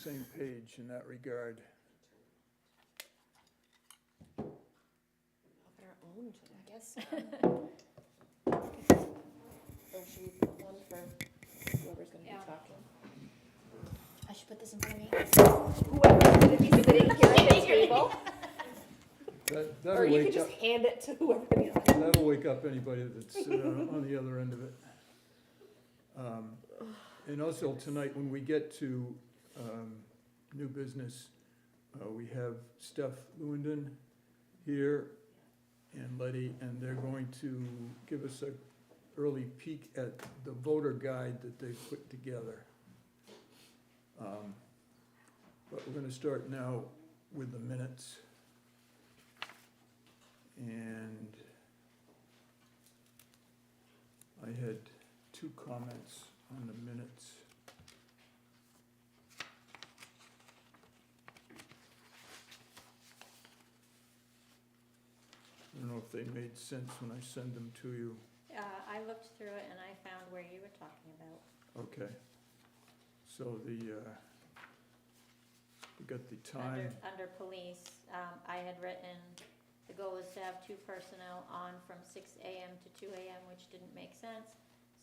same page in that regard. Of our own today. I guess. Or should we put one for whoever's gonna be Yeah. talking? I should put this in front of me. Whoever's gonna be sitting here at the table. Or That'll you could wake just up, hand it to whoever the other. that'll wake up anybody that's on the other end of it. And also tonight, when we get to new business, we have Steph Lewandon here and Letty, and they're going to give us an early peek at the voter guide that they put together. But we're gonna start now with the minutes. And I had 2 comments on the minutes. I don't know if they made sense when I send them to you. I looked through it and I found where you were talking about. Okay. So we got the time. Under police, I had written, the goal is to have 2 personnel on from 6 AM to 2 AM, which didn't make sense,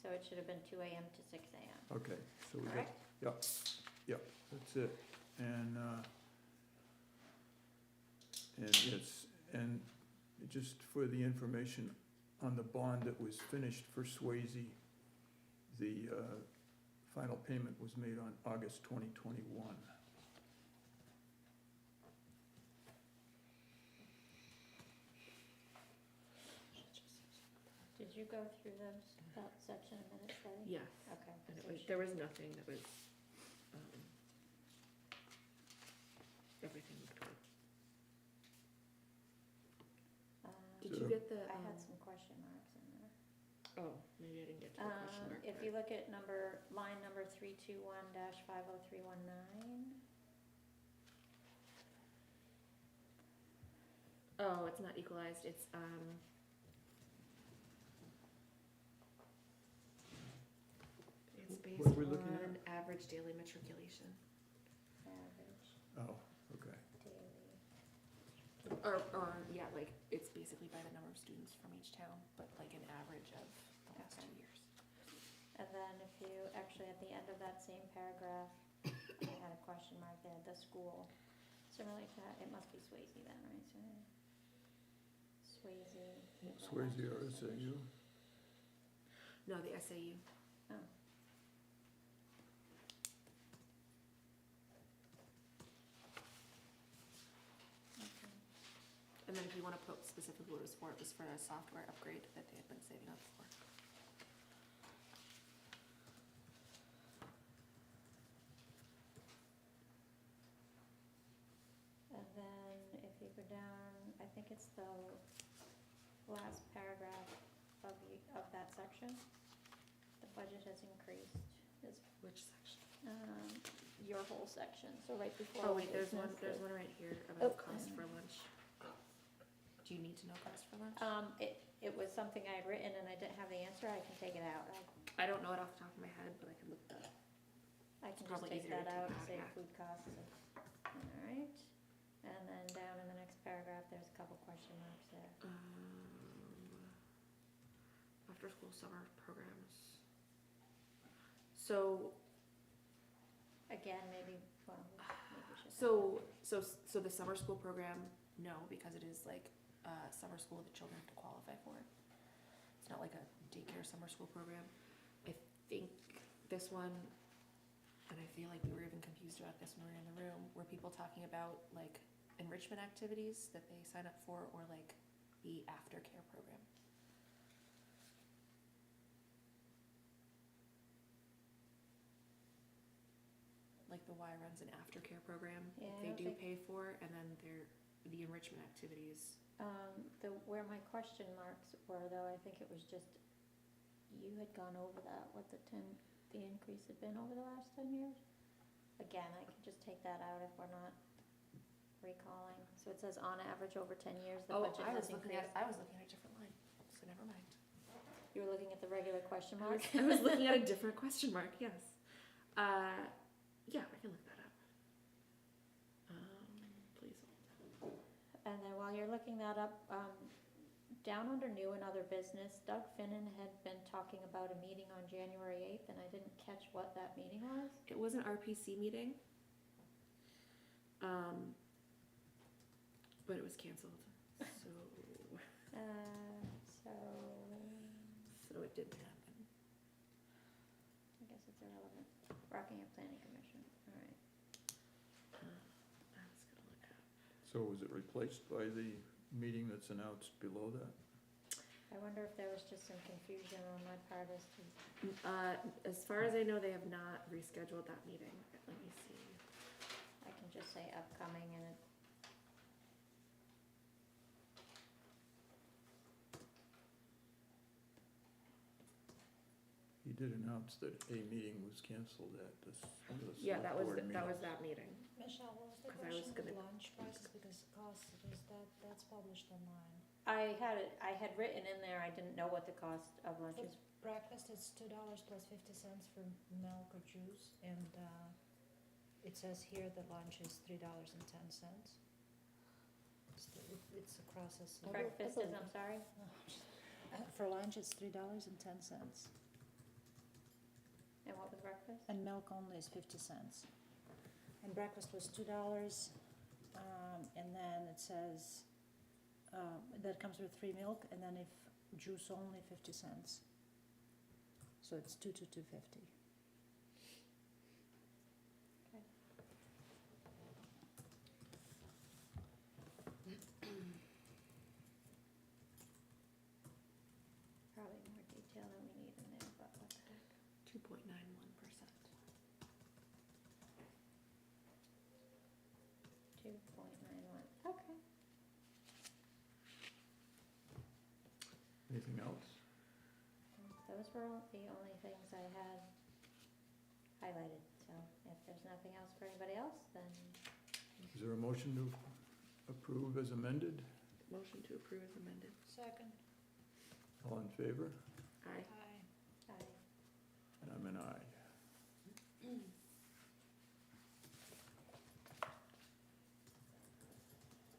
so it should have been 2 AM to 6 AM, Okay, so we got, correct? yep, that's it. And yes, and just for the information, on the bond that was finished for Swayze, the final payment was made on August 2021. Did you go through that section of minutes, Betty? Yes, Okay. and so there was nothing that was, everything looked good. Did you get the, I had some question marks in there. oh, maybe I didn't get to the question mark If part. you look at line number 321-50319, Oh, it's not equalized, it's, it's What are based we looking on average daily matriculation. average Oh, okay. daily. Or, yeah, like, it's basically by the number of students from each town, but like an average of the last Okay. 2 years. And then if you, actually at the end of that same paragraph, I had a question mark there, the school. Similar to that, it must be Swayze then, right? Swayze. Swayze or SAU? No, the SAU. Oh. Okay. And then if you wanna put specifically what it was for a software upgrade that they had been saving up for. And then if you go down, I think it's the last paragraph of that section. The budget has increased, is, Which section? your whole section, so right before. Oh, wait, there's one business. right here Oh, about cost for lunch. Do you need to know cost for lunch? It was something I had written and I didn't have the answer, I can take it out. I don't know it off the top of my head, but I can look that up. I can just Probably take easier to that take out and out, save yeah. food costs. Alright, and then down in the next paragraph, there's a couple question marks there. After school summer programs. So, Again, maybe, well, maybe we should. so the summer school program, no, because it is like summer school that children have to qualify for. It's not like a daycare summer school program. I think this one, and I feel like we were even confused about this when we were in the room, were people talking about like enrichment activities that they sign up for, or like the aftercare program? Like the Y runs an aftercare program Yeah, I they don't do think- pay for, and then the enrichment activities. Where my question marks were though, I think it was just, you had gone over that, what the increase had been over the last 10 years? Again, I could just take that out if we're not recalling. So it says on average over 10 years, the budget I has was looking increased. at a different line, so never mind. You were looking at the regular question mark? I was looking at a different question mark, yes. Yeah, I can look that up. And then while you're looking that up, down under new and other business, Doug Finnan had been talking about a meeting on January 8th, and I didn't catch what that meeting was. It was an RPC meeting. But it was canceled, so it didn't happen. I guess it's irrelevant. Rockingham Planning Commission, all right. I was gonna look up. So was it replaced by the meeting that's announced below that? I wonder if there was just some confusion on my part as to, As far as I know, they have not rescheduled that meeting. Let me see. I can just say upcoming and it, He did announce that a meeting was canceled at this, one of the Yeah, that was, select board that was meetings. that meeting. Michelle, what was the 'Cause I was question with gonna- lunch prices, because cost is that's published online. I had written in there, I didn't know what the cost of lunch is. Breakfast is $2 plus 50 cents for milk or juice, and it says here that lunch is $3.10. It's across a. Breakfast is, I'm sorry? For lunch, it's $3.10, And what was breakfast? and milk only is 50 cents. And breakfast was $2, and then it says, that comes with free milk, and then if juice only 50 cents. So it's 2 to 2.50. Probably more detail than we need in there, but what the heck. 2.91%. 2.91, okay. Anything else? Those were the only things I had highlighted, so if there's nothing else for anybody else, then Is there a motion to approve as amended? Motion to approve as amended. Second. All in favor? Aye. Aye. I, And I'm an aye.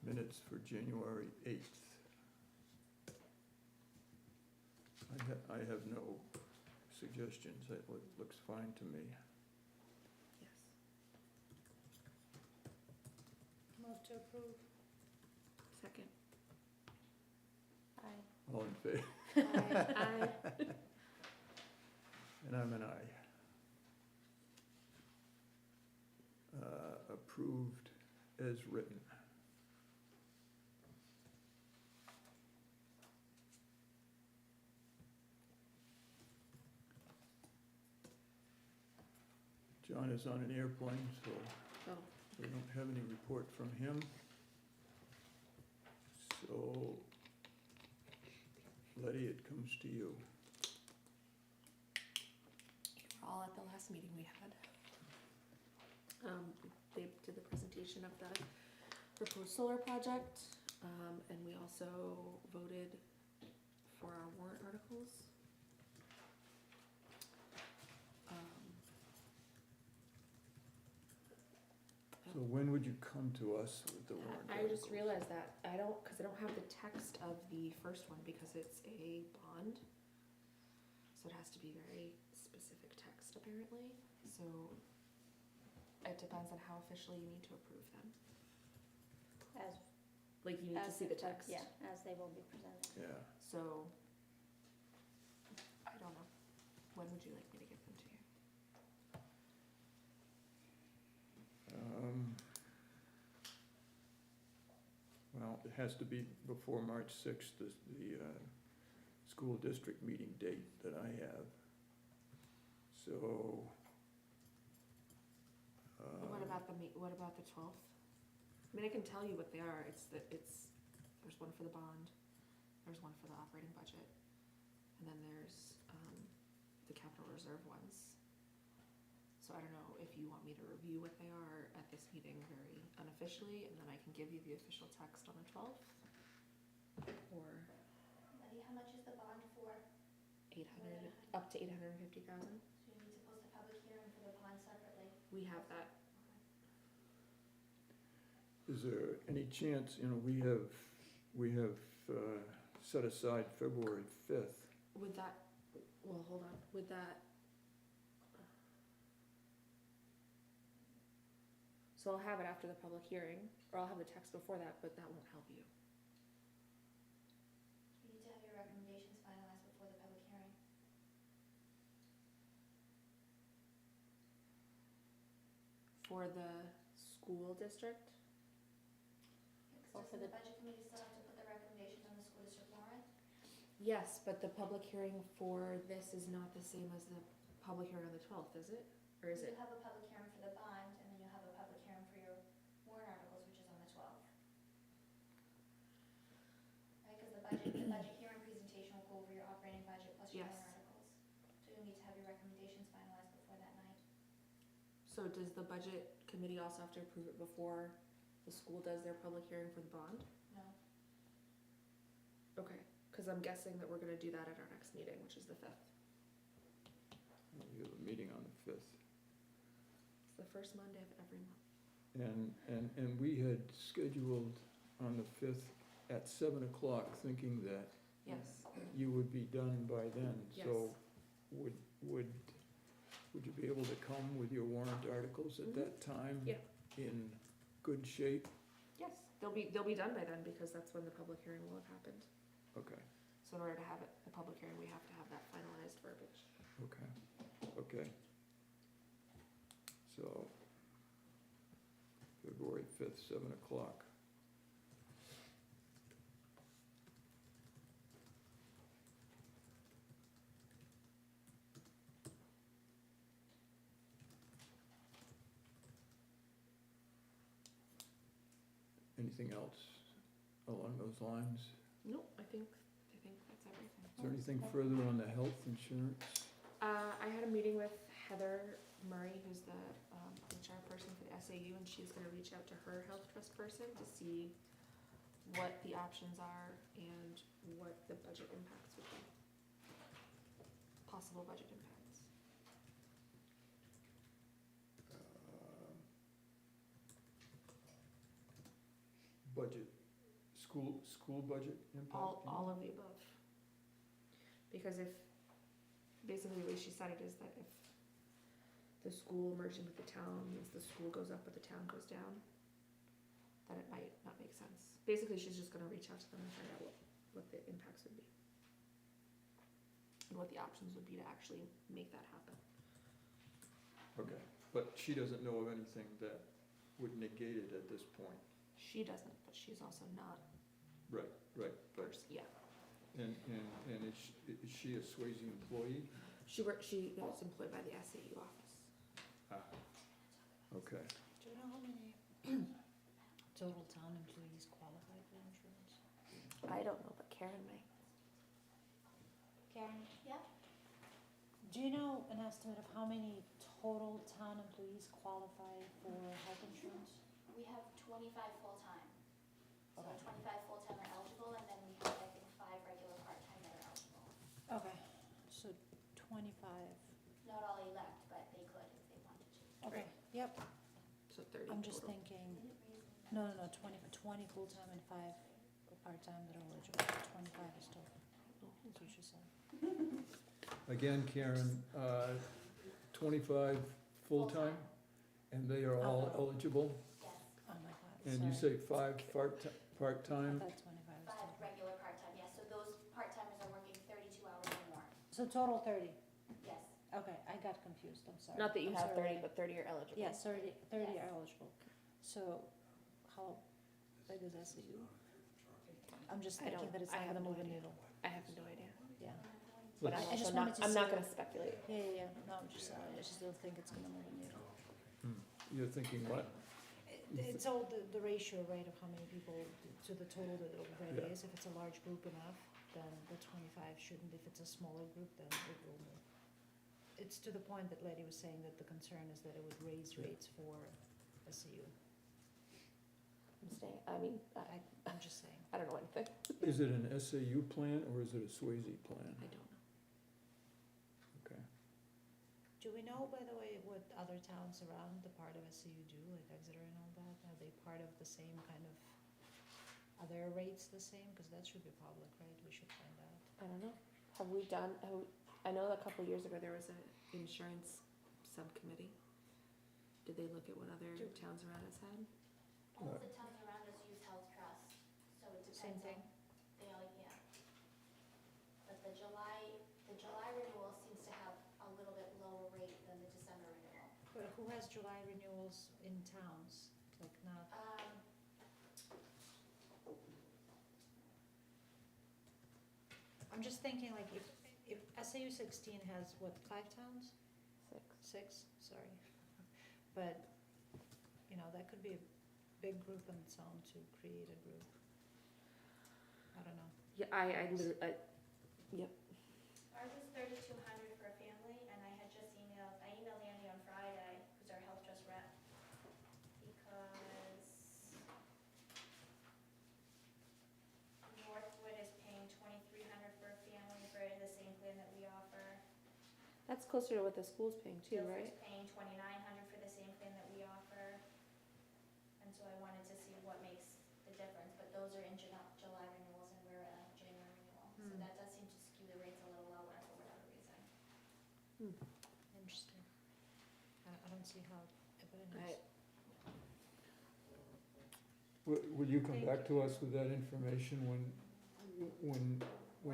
Minutes for January 8th. I have no suggestions. It looks fine to me. Yes. Move to approve. Second. I, All in favor? Aye. And I'm an aye. Approved as written. John is on an airplane, so Oh, we don't have any report from him. So, Letty, it comes to you. we're all at the last meeting we had. They did the presentation of the proposed solar project, and we also voted for our warrant articles. So when would you come to us with the warrant I just articles? realized that, cause I don't have the text of the first one because it's a bond. So it has to be very specific text apparently, so it depends on how officially you need to approve them. as, Like you need to as, see the text. yeah, as they will be presented. Yeah, So, I don't know, when would you like me to give them to you? well, it has to be before March 6th, the school district meeting date that I have. So. What about what about the 12th? I mean, I can tell you what they are, there's one for the bond, there's one for the operating budget, and then there's, the capital reserve ones. So I don't know if you want me to review what they are at this meeting very unofficially, and then I can give you the official text on the 12th, or Letty, how much is the bond for? 800, up to 850,000. So you need to post a public hearing for the bond separately. We have that. is there any chance, we have set aside February 5th. Would that, well, hold on, would that? So I'll have it after the public hearing, or I'll have the text before that, but that won't help you. You need to have your recommendations finalized before the public hearing. For the school district? Because doesn't the budget committee still have to put the recommendations on the school district warrant? Yes, but the public hearing for this is not the same as the public hearing on the 12th, is it? Or is it? You have a public hearing for the bond, and then you'll have a public hearing for your warrant articles, which is on the 12th. Right, because the budget hearing presentation will go over your operating budget plus your Yes. warrant articles. So you'll need to have your recommendations finalized before that night. So does the budget committee also have to approve it before the school does their public hearing for the bond? No, Okay, because I'm guessing that we're gonna do that at our next meeting, which is the 5th. We have a meeting on the 5th. It's the first Monday of every month. And we had scheduled on the 5th at 7 o'clock, thinking that Yes, you would be done by then. Yes. So would you be able to come with your warrant articles at that time? Yeah. In good shape? yes, they'll be done by then, because that's when the public hearing will have happened. Okay, So in order to have it, the public hearing, we have to have that finalized verbiage. okay. So, February 5th, 7 o'clock. Anything else along those lines? Nope, I think that's everything. Is there anything further on the health insurance? I had a meeting with Heather Murray, who's the HR person for the SAU, and she's gonna reach out to her health trust person to see what the options are and what the budget impacts would be. Possible budget impacts. Budget, school budget impact? All of the above. Because if, basically the way she said it is that if the school merging with the town means the school goes up but the town goes down, then it might not make sense. Basically, she's just gonna reach out to them and find out what the impacts would be. And what the options would be to actually make that happen. Okay, but she doesn't know of anything that would negate it at this point. She doesn't, but she's also not Right, but, yeah. and is she a Swayze employee? She is employed by the SAU office. Okay. Do you know how many total town employees qualify for insurance? I don't know, but Karen may. Karen, yeah, do you know an estimate of how many total town employees qualify for health insurance? we have 25 full-time. So Okay. 25 full-time are eligible, and then we have, I think, 5 regular part-time that are eligible. Okay, so 25, Not all elect, but they could if they wanted to. okay, yep. So 30 I'm just total. thinking, Did it raise the- no, 20 full-time and 5 part-time that are eligible, 25 is total, that's what she said. Again, Karen, 25 full-time, and they are all eligible? Yes, Oh my God, And you sorry. say 5 I part-time? thought 25 was 5 total. regular part-time, yes, so those part-timers are working 32 hours or more, So total 30, yes. okay, I got confused, I'm sorry. Not that you I'm have sorry. 30, but 30 are eligible. Yes, 30 Yes. are eligible. So how big is SAU? I'm just I thinking don't- that it's I not have gonna no move a idea. needle, I have no idea. yeah. But I I'm just also wanted not, to I'm not see- gonna speculate. Yeah, no, I'm just, I just don't think it's gonna move a needle. You're thinking what? It's all the ratio, right, of how many people to the total that it already Yeah. is. If it's a large group enough, then the 25 shouldn't. If it's a smaller group, then it will move. It's to the point that Letty was saying that the concern is that it would raise Yeah. rates for SAU. I'm staying, I mean, I'm just saying. I don't know anything. Is it an SAU plan or is it a Swayze plan? I don't know. Okay. Do we know, by the way, what other towns around the part of SAU do, like Exeter and all that? Are they part of the same kind of, are their rates the same? Because that should be public, right? We should find out. I don't know. Have we done, I know a couple years ago there was an insurance subcommittee. Did they look at what other Do- towns around us had? All of the towns around us use health trust, so it Same depends thing? on, they all, yeah. But the July renewal seems to have a little bit lower rate than the December renewal. But who has July renewals in towns? Like not, I'm just thinking like if SAU 16 has what, 5 towns? 6, sorry. But, you know, that could be a big group on its own to create a group. I don't know. Yeah, I literally, Ours was 3,200 for a family, and I emailed Andy on Friday, who's our health trust rep, because Northwood is paying 2,300 for a family for the same plan that we offer. that's closer to what the school's paying too, right? Guilford's paying 2,900 for the same plan that we offer. And so I wanted to see what makes the difference, but those are in July renewals and we're a January renewal. So Hmm. that does seem to skew the rates a little lower for whatever reason. Interesting. I don't see how, but it I, is. Will you come Thank back to us with that information when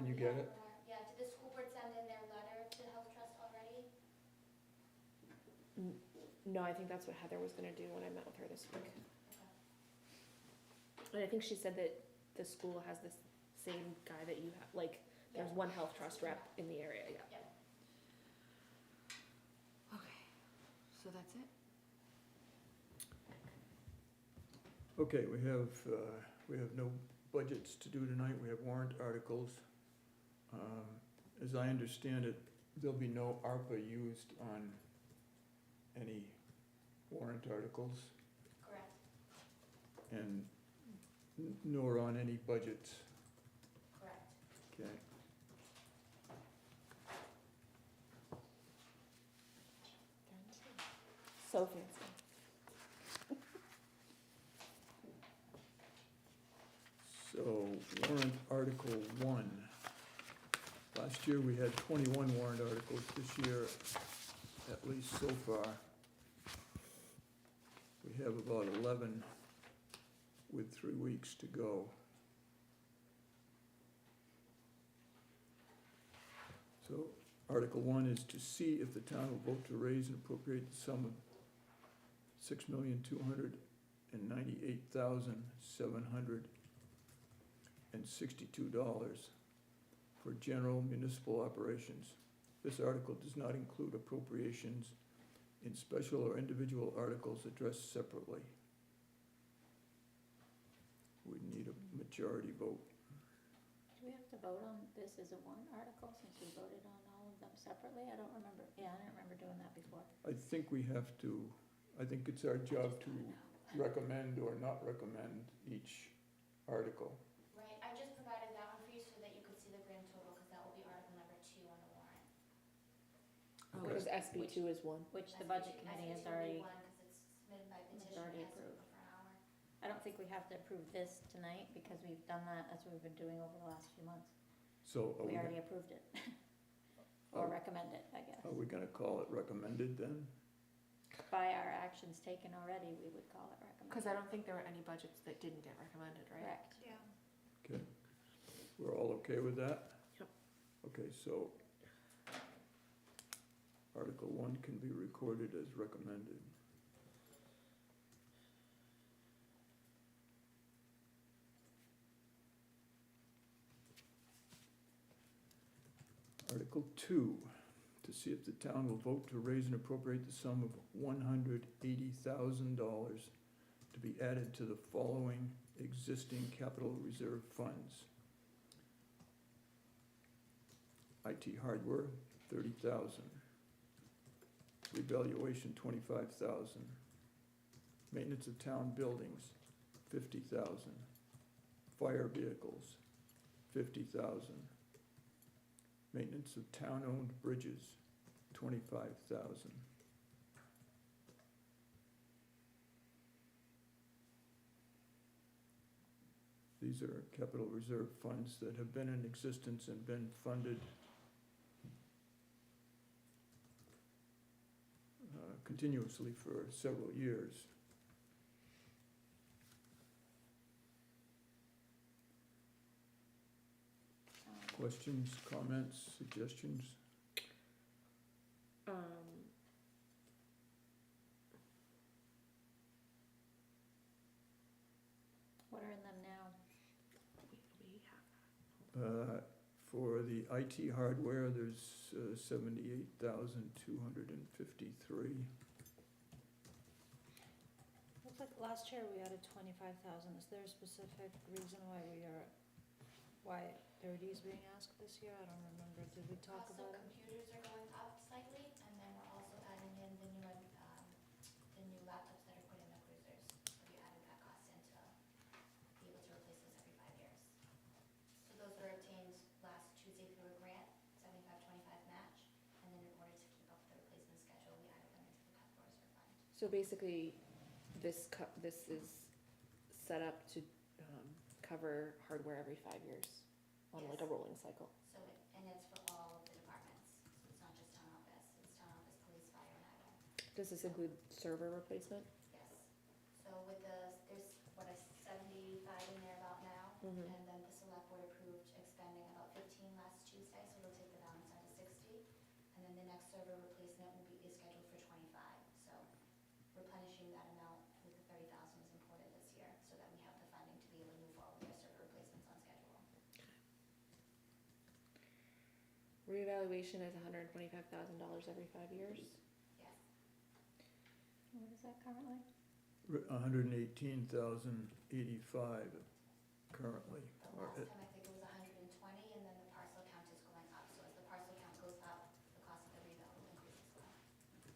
you get it? Yeah, did the school board send in their letter to the health trust already? no, I think that's what Heather was gonna do when I met with her this week. Okay. And I think she said that the school has this same guy that you have, like, there's one health trust rep in the area, yeah. Yep. Okay, so that's it? Okay, we have no budgets to do tonight, we have warrant articles. As I understand it, there'll be no ARPA used on any warrant articles, Correct. and nor on any budgets, Correct. okay? So fancy. So warrant article 1. Last year we had 21 warrant articles, this year, at least so far, we have about 11 with 3 weeks to go. So Article 1 is to see if the town will vote to raise and appropriate the sum of $6,298,762 for general municipal operations. This article does not include appropriations in special or individual articles addressed separately. We need a majority vote. Do we have to vote on this as a warrant article since we voted on all of them separately? I don't remember, yeah, I don't remember doing that before. I think we have to, I think it's our job to recommend or not recommend each article. Right, I just provided that one for you so that you could see the grand total, because that will be article number 2 on the warrant. Oh, Okay. because SB two is one. Which the budget committee has already, SB 2 because it's submitted by it's petition, already it has to approved. go for an hour. I don't think we have to approve this tonight because we've done that, that's what we've been doing over the last few months. So We already approved it. Or Oh. recommend it, I guess. are we gonna call it recommended then? By our actions taken already, we would call it recommended. Cause I don't think there were any budgets that didn't get recommended, right? Correct. Yeah. Okay, we're all okay with that? Yep. Okay, so Article 1 can be recorded as recommended. Article 2, to see if the town will vote to raise and appropriate the sum of $180,000 to be added to the following existing capital reserve funds. IT hardware, $30,000. Revaluation, $25,000. Maintenance of town buildings, $50,000. Fire vehicles, $50,000. Maintenance of town-owned bridges, $25,000. These are capital reserve funds that have been in existence and been funded continuously for several years. Questions, comments, suggestions? What are in them now? We have, For the IT hardware, there's 78,253. Looks like last year we added 25,000. Is there a specific reason why 30 is being asked this year? I don't remember. Did we talk Cost about of it? computers are going up slightly, and then we're also adding in the new laptops that are put in the cruisers. So we added that cost in to be able to replace those every 5 years. So those were obtained last Tuesday through a grant, 75-25 match, and then in order to keep up the replacement schedule, we added them into the capital reserve fund. so basically, this is set up to cover hardware every 5 years on like a Yes. rolling cycle. So and it's for all of the departments, so it's not just town office, it's town office, police, fire, and highway. Does this include server replacement? Yes. So with there's what, a 75 in there about now, Mhm. and then the select board approved expending about 15 last Tuesday, so it'll take the balance down to 60. And then the next server replacement is scheduled for 25, so replenishing that amount with the 30,000 is important this year, so that we have the funding to be able to move forward with our server replacements on schedule. Reevaluation is $125,000 every 5 years. Yes. What is that currently? 118,085 currently. The Or last it- time I think it was 120, and then the parcel count is going up, so as the parcel count goes up, the cost of the revale will increase as well.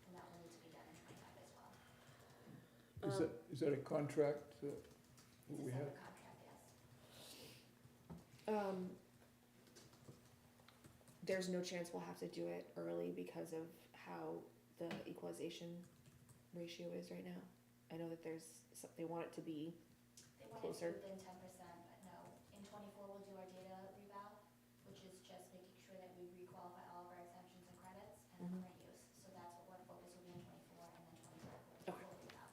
And that will need to be done in 25 as well. Is that a contract that It's a we have? separate contract, yes. There's no chance we'll have to do it early because of how the equalization ratio is right now. I know that they want it to be, They want it Closer. to within 10%, but no. In 24, we'll do our data reval, which is just making sure that we requalify all of our exemptions and credits and Mhm. current use. So that's what one focus will be in 24, and then 25 will be Okay. full reval.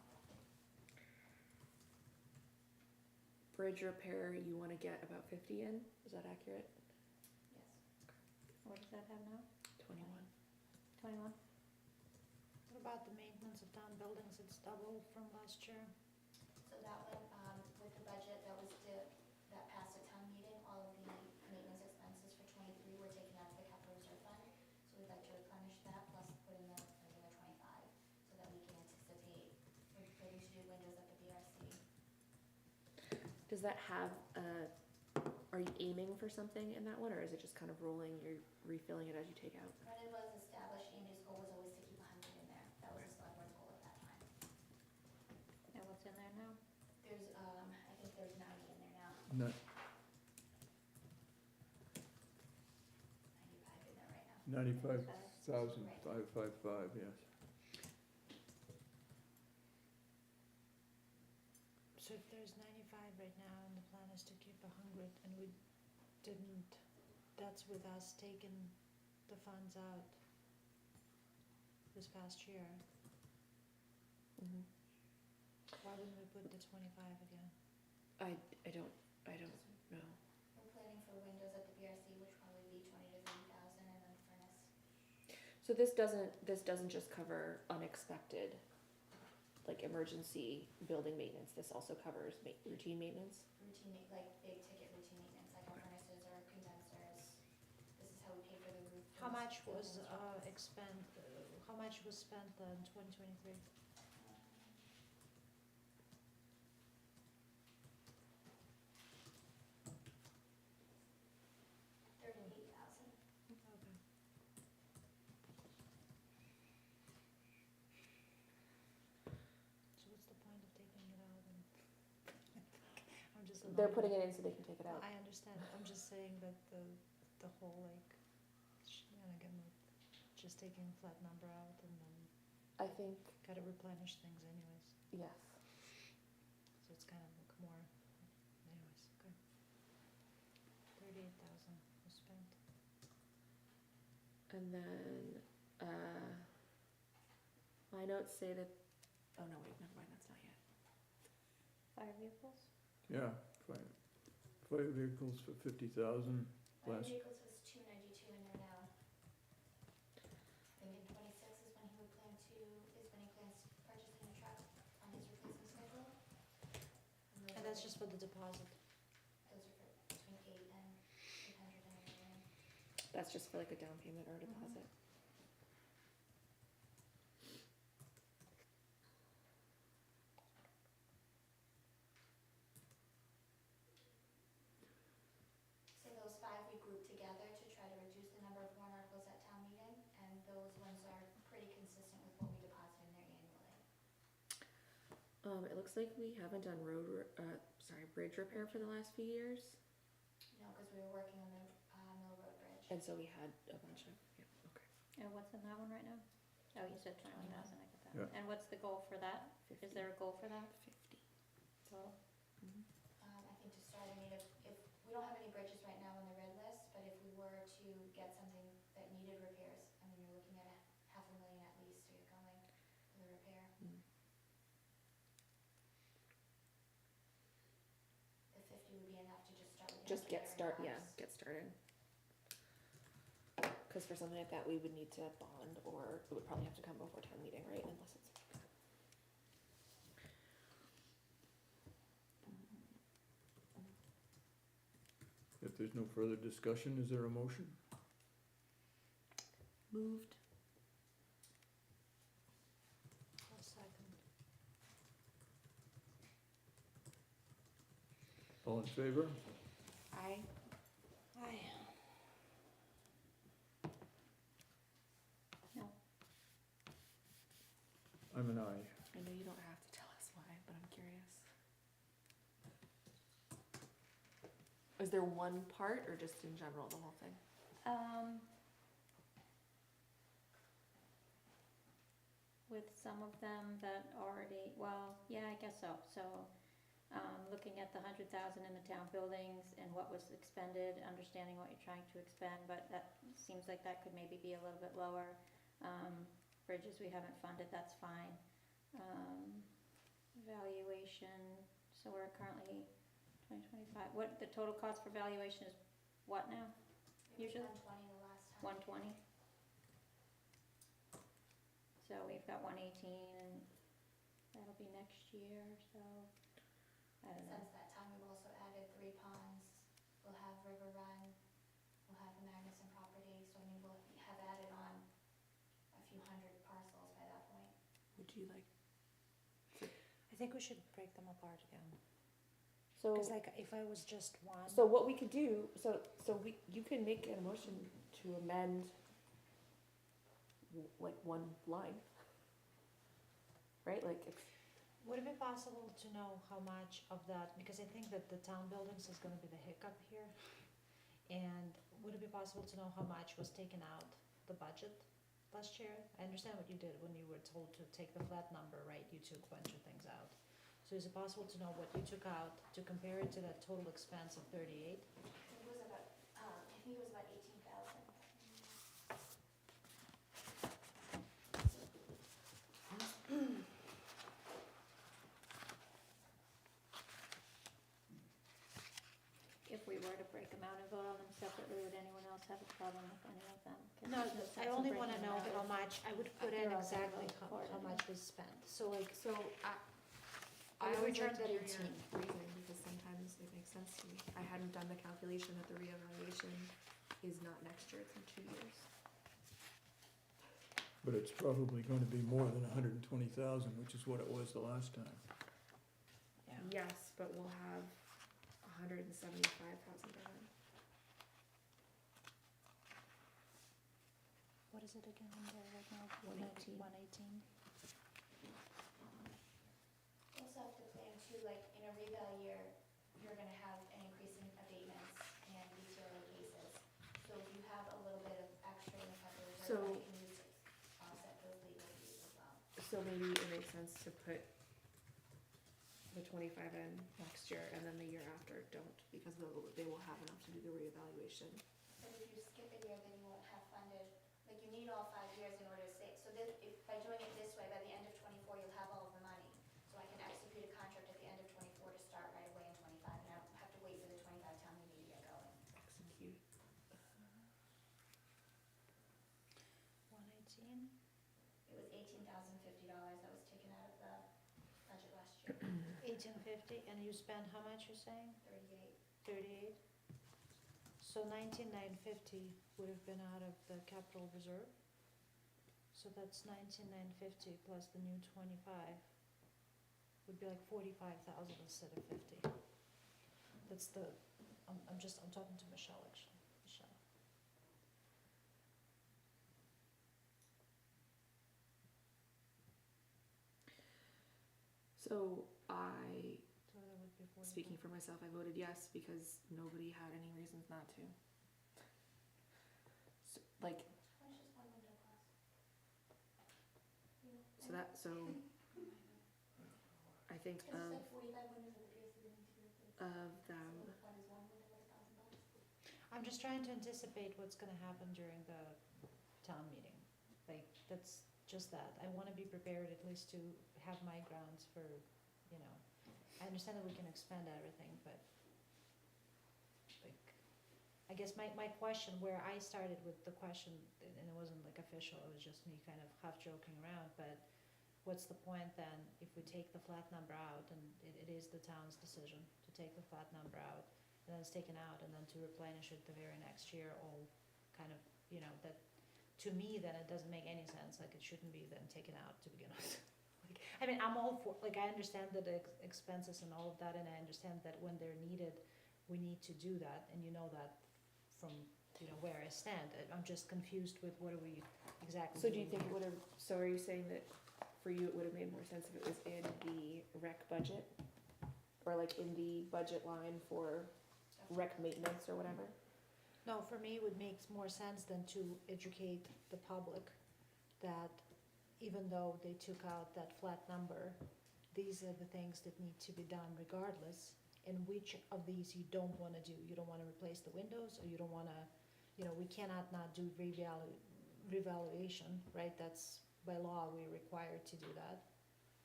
bridge repair, you wanna get about 50 in, is that accurate? Yes. What does that have now? 21. 21? What about the maintenance of town buildings? It's double from last year. So that one, with the budget that passed at town meeting, all of the maintenance expenses for 23 were taken out of the capital reserve fund. So we'd like to replenish that plus put in the regular 25, so that we can anticipate, we're going to do windows at the BRC. Does that have, are you aiming for something in that one, or is it just kind of rolling, you're refilling it as you take out? When it was established, Andy's goal was always to keep 100 in there. That was the select board's goal at that time. And what's in there now? There's, I think there's 90 in there now, Not 95 in there right now. 95,555, yes. So if there's 95 right now and the plan is to keep 100 and we didn't, that's with us taking the funds out this past year, Mhm. why wouldn't we put the 25 again? I don't know. We're planning for windows at the BRC, which probably be 20 to 30,000, and then furnace. So this doesn't just cover unexpected, like emergency building maintenance, this also covers routine maintenance? Like big ticket routine maintenance, like our furnaces or condensers. This is how we pay for the roof. How much buildings, was buildings. how much was spent in 2023? 38,000. Okay. So what's the point of taking it out and I'm just They're annoyed putting with- it in so they can take it out. I understand, I'm just saying that the whole like shenanigan with just taking a flat number out and then I think, gotta replenish things anyways. yes. So it's kind of like more, anyways, okay. 38,000 was spent. And then, my notes say that, oh no, wait, never mind, that's not yet. Fire vehicles? Yeah, fire vehicles for 50,000. Fire Last- vehicles was 292 in there now. I think in 26 is when he plans purchase a new truck on his replacement schedule. And that's just for the deposit. Those are for between 8 and 800 and a million. That's just for like a down payment or a Mhm. deposit. So those 5 we grouped together to try to reduce the number of warrant articles at town meeting, and those ones are pretty consistent with what we deposit in there annually. It looks like we haven't done bridge repair for the last few years, No, because we were working on the Mill Road Bridge. and so we had a bunch of, yeah, okay. And what's in that one right now? Oh, you said 21,000, I get that. Yeah. And what's the goal for that? Is there a goal for that 50? total? Mhm. I think to start, I mean, if, we don't have any bridges right now on the red list, but if we were to get something that needed repairs, I mean, you're looking at $500,000 at least to get going for the repair. Mm. The 50 would be enough to just start with. the Just get engineering yeah, costs. get started. Cause for something like that, we would need to bond, or it would probably have to come before town meeting, right, unless it's. If there's no further discussion, is there a motion? Moved. I'll second. All in favor? Aye. Aye. No. I'm an aye. I know you don't have to tell us why, but I'm curious. Is there one part or just in general, the whole thing? With some of them that already, well, yeah, I guess so. So, looking at the 100,000 in the town buildings and what was expended, understanding what you're trying to expend, but that seems like that could maybe be a little bit lower. Bridges we haven't funded, that's fine. Valuation, so we're currently 2025, what, the total cost for valuation is what now? It was Usually? 120 the last time. 120? So we've got 118 and that'll be next year, so, I don't know. Since that time, we've also added 3 ponds, we'll have River Run, we'll have the Magnuson property, so I mean, we'll have added on a few hundred parcels by that point. Would you like? I think we should break them apart again. So, Because like, if I was just one. so what we could do, you can make a motion to amend like one line. Right, like if, Would it be possible to know how much of that, because I think that the town buildings is gonna be the hiccup here. And would it be possible to know how much was taken out the budget last year? I understand what you did when you were told to take the flat number, right? You took a bunch of things out. So is it possible to know what you took out to compare it to that total expense of 38? I think it was about 18,000. If we were to break them out and vote on them separately, would anyone else have a problem with any of them? 'Cause No, there's no I sense in only breaking wanna them know out how if- much, I would put in They're all exactly gonna vote for it how much was spent, so like, so I I would always return like to that hear 18. your reasoning because sometimes it makes sense to me. I hadn't done the calculation that the reevaluation is not next year, it's in 2 years. But it's probably going to be more than 120,000, which is what it was the last time. yeah. Yes, but we'll have 175,000 done. What is it again in there right now? 118. 118. We also have to plan too, like, in a reval year, you're gonna have an increase in abatements and BTRA cases. So if you have a little bit of extra in the capital reserve So- that you can use to So maybe it makes sense to put the 25 in next year and then the year after don't, because they will have enough to do the reevaluation. But if you skip a year, then you won't have funded, like you need all 5 years in order to save. So this, if, by doing it this way, by the end of 24, you'll have all of the money. So I can execute a contract at the end of 24 to start right away in 25, and I don't have to wait for the 25 town meeting to get going. Execute. 118? It was $18,050 that was taken out of the budget last year, 1850, and you spent how much, you're saying? 38. 38? So 19,950 would have been out of the capital reserve. So that's 19,950 plus the new 25 would be like 45,000 instead of 50. That's the, I'm talking to Michelle actually, Michelle. So I, So that would be 45. speaking for myself, I voted yes because nobody had any reasons not to. So, like, How much does one window cost? You know, so that, so I think It's like 45 windows at the PSC that need to be replaced. of them, So what is one window, like $1,000? I'm just trying to anticipate what's gonna happen during the town meeting. Like, that's just that. I wanna be prepared at least to have my grounds for, you know, I understand that we can expend everything, but like, I guess my question, where I started with the question, and it wasn't like official, it was just me kind of half joking around, but what's the point then if we take the flat number out, and it is the town's decision to take the flat number out, and then it's taken out, and then to replenish it the very next year, all kind of, you know, that, to me, then it doesn't make any sense, like, it shouldn't be then taken out to begin with. Like, I mean, I'm all for, like, I understand the expenses and all of that, and I understand that when they're needed, we need to do that, and you know that from, you know, where I stand. I'm just confused with what are we exactly so doing do you think it here. would have, so are you saying that for you it would have made more sense if it was in the rec budget? Or like in the budget line for rec maintenance or whatever? No, for me, it would make more sense than to educate the public that even though they took out that flat number, these are the things that need to be done regardless, and which of these you don't wanna do. You don't wanna replace the windows, or you don't wanna, you know, we cannot not do revaluation, right? That's, by law, we're required to do that.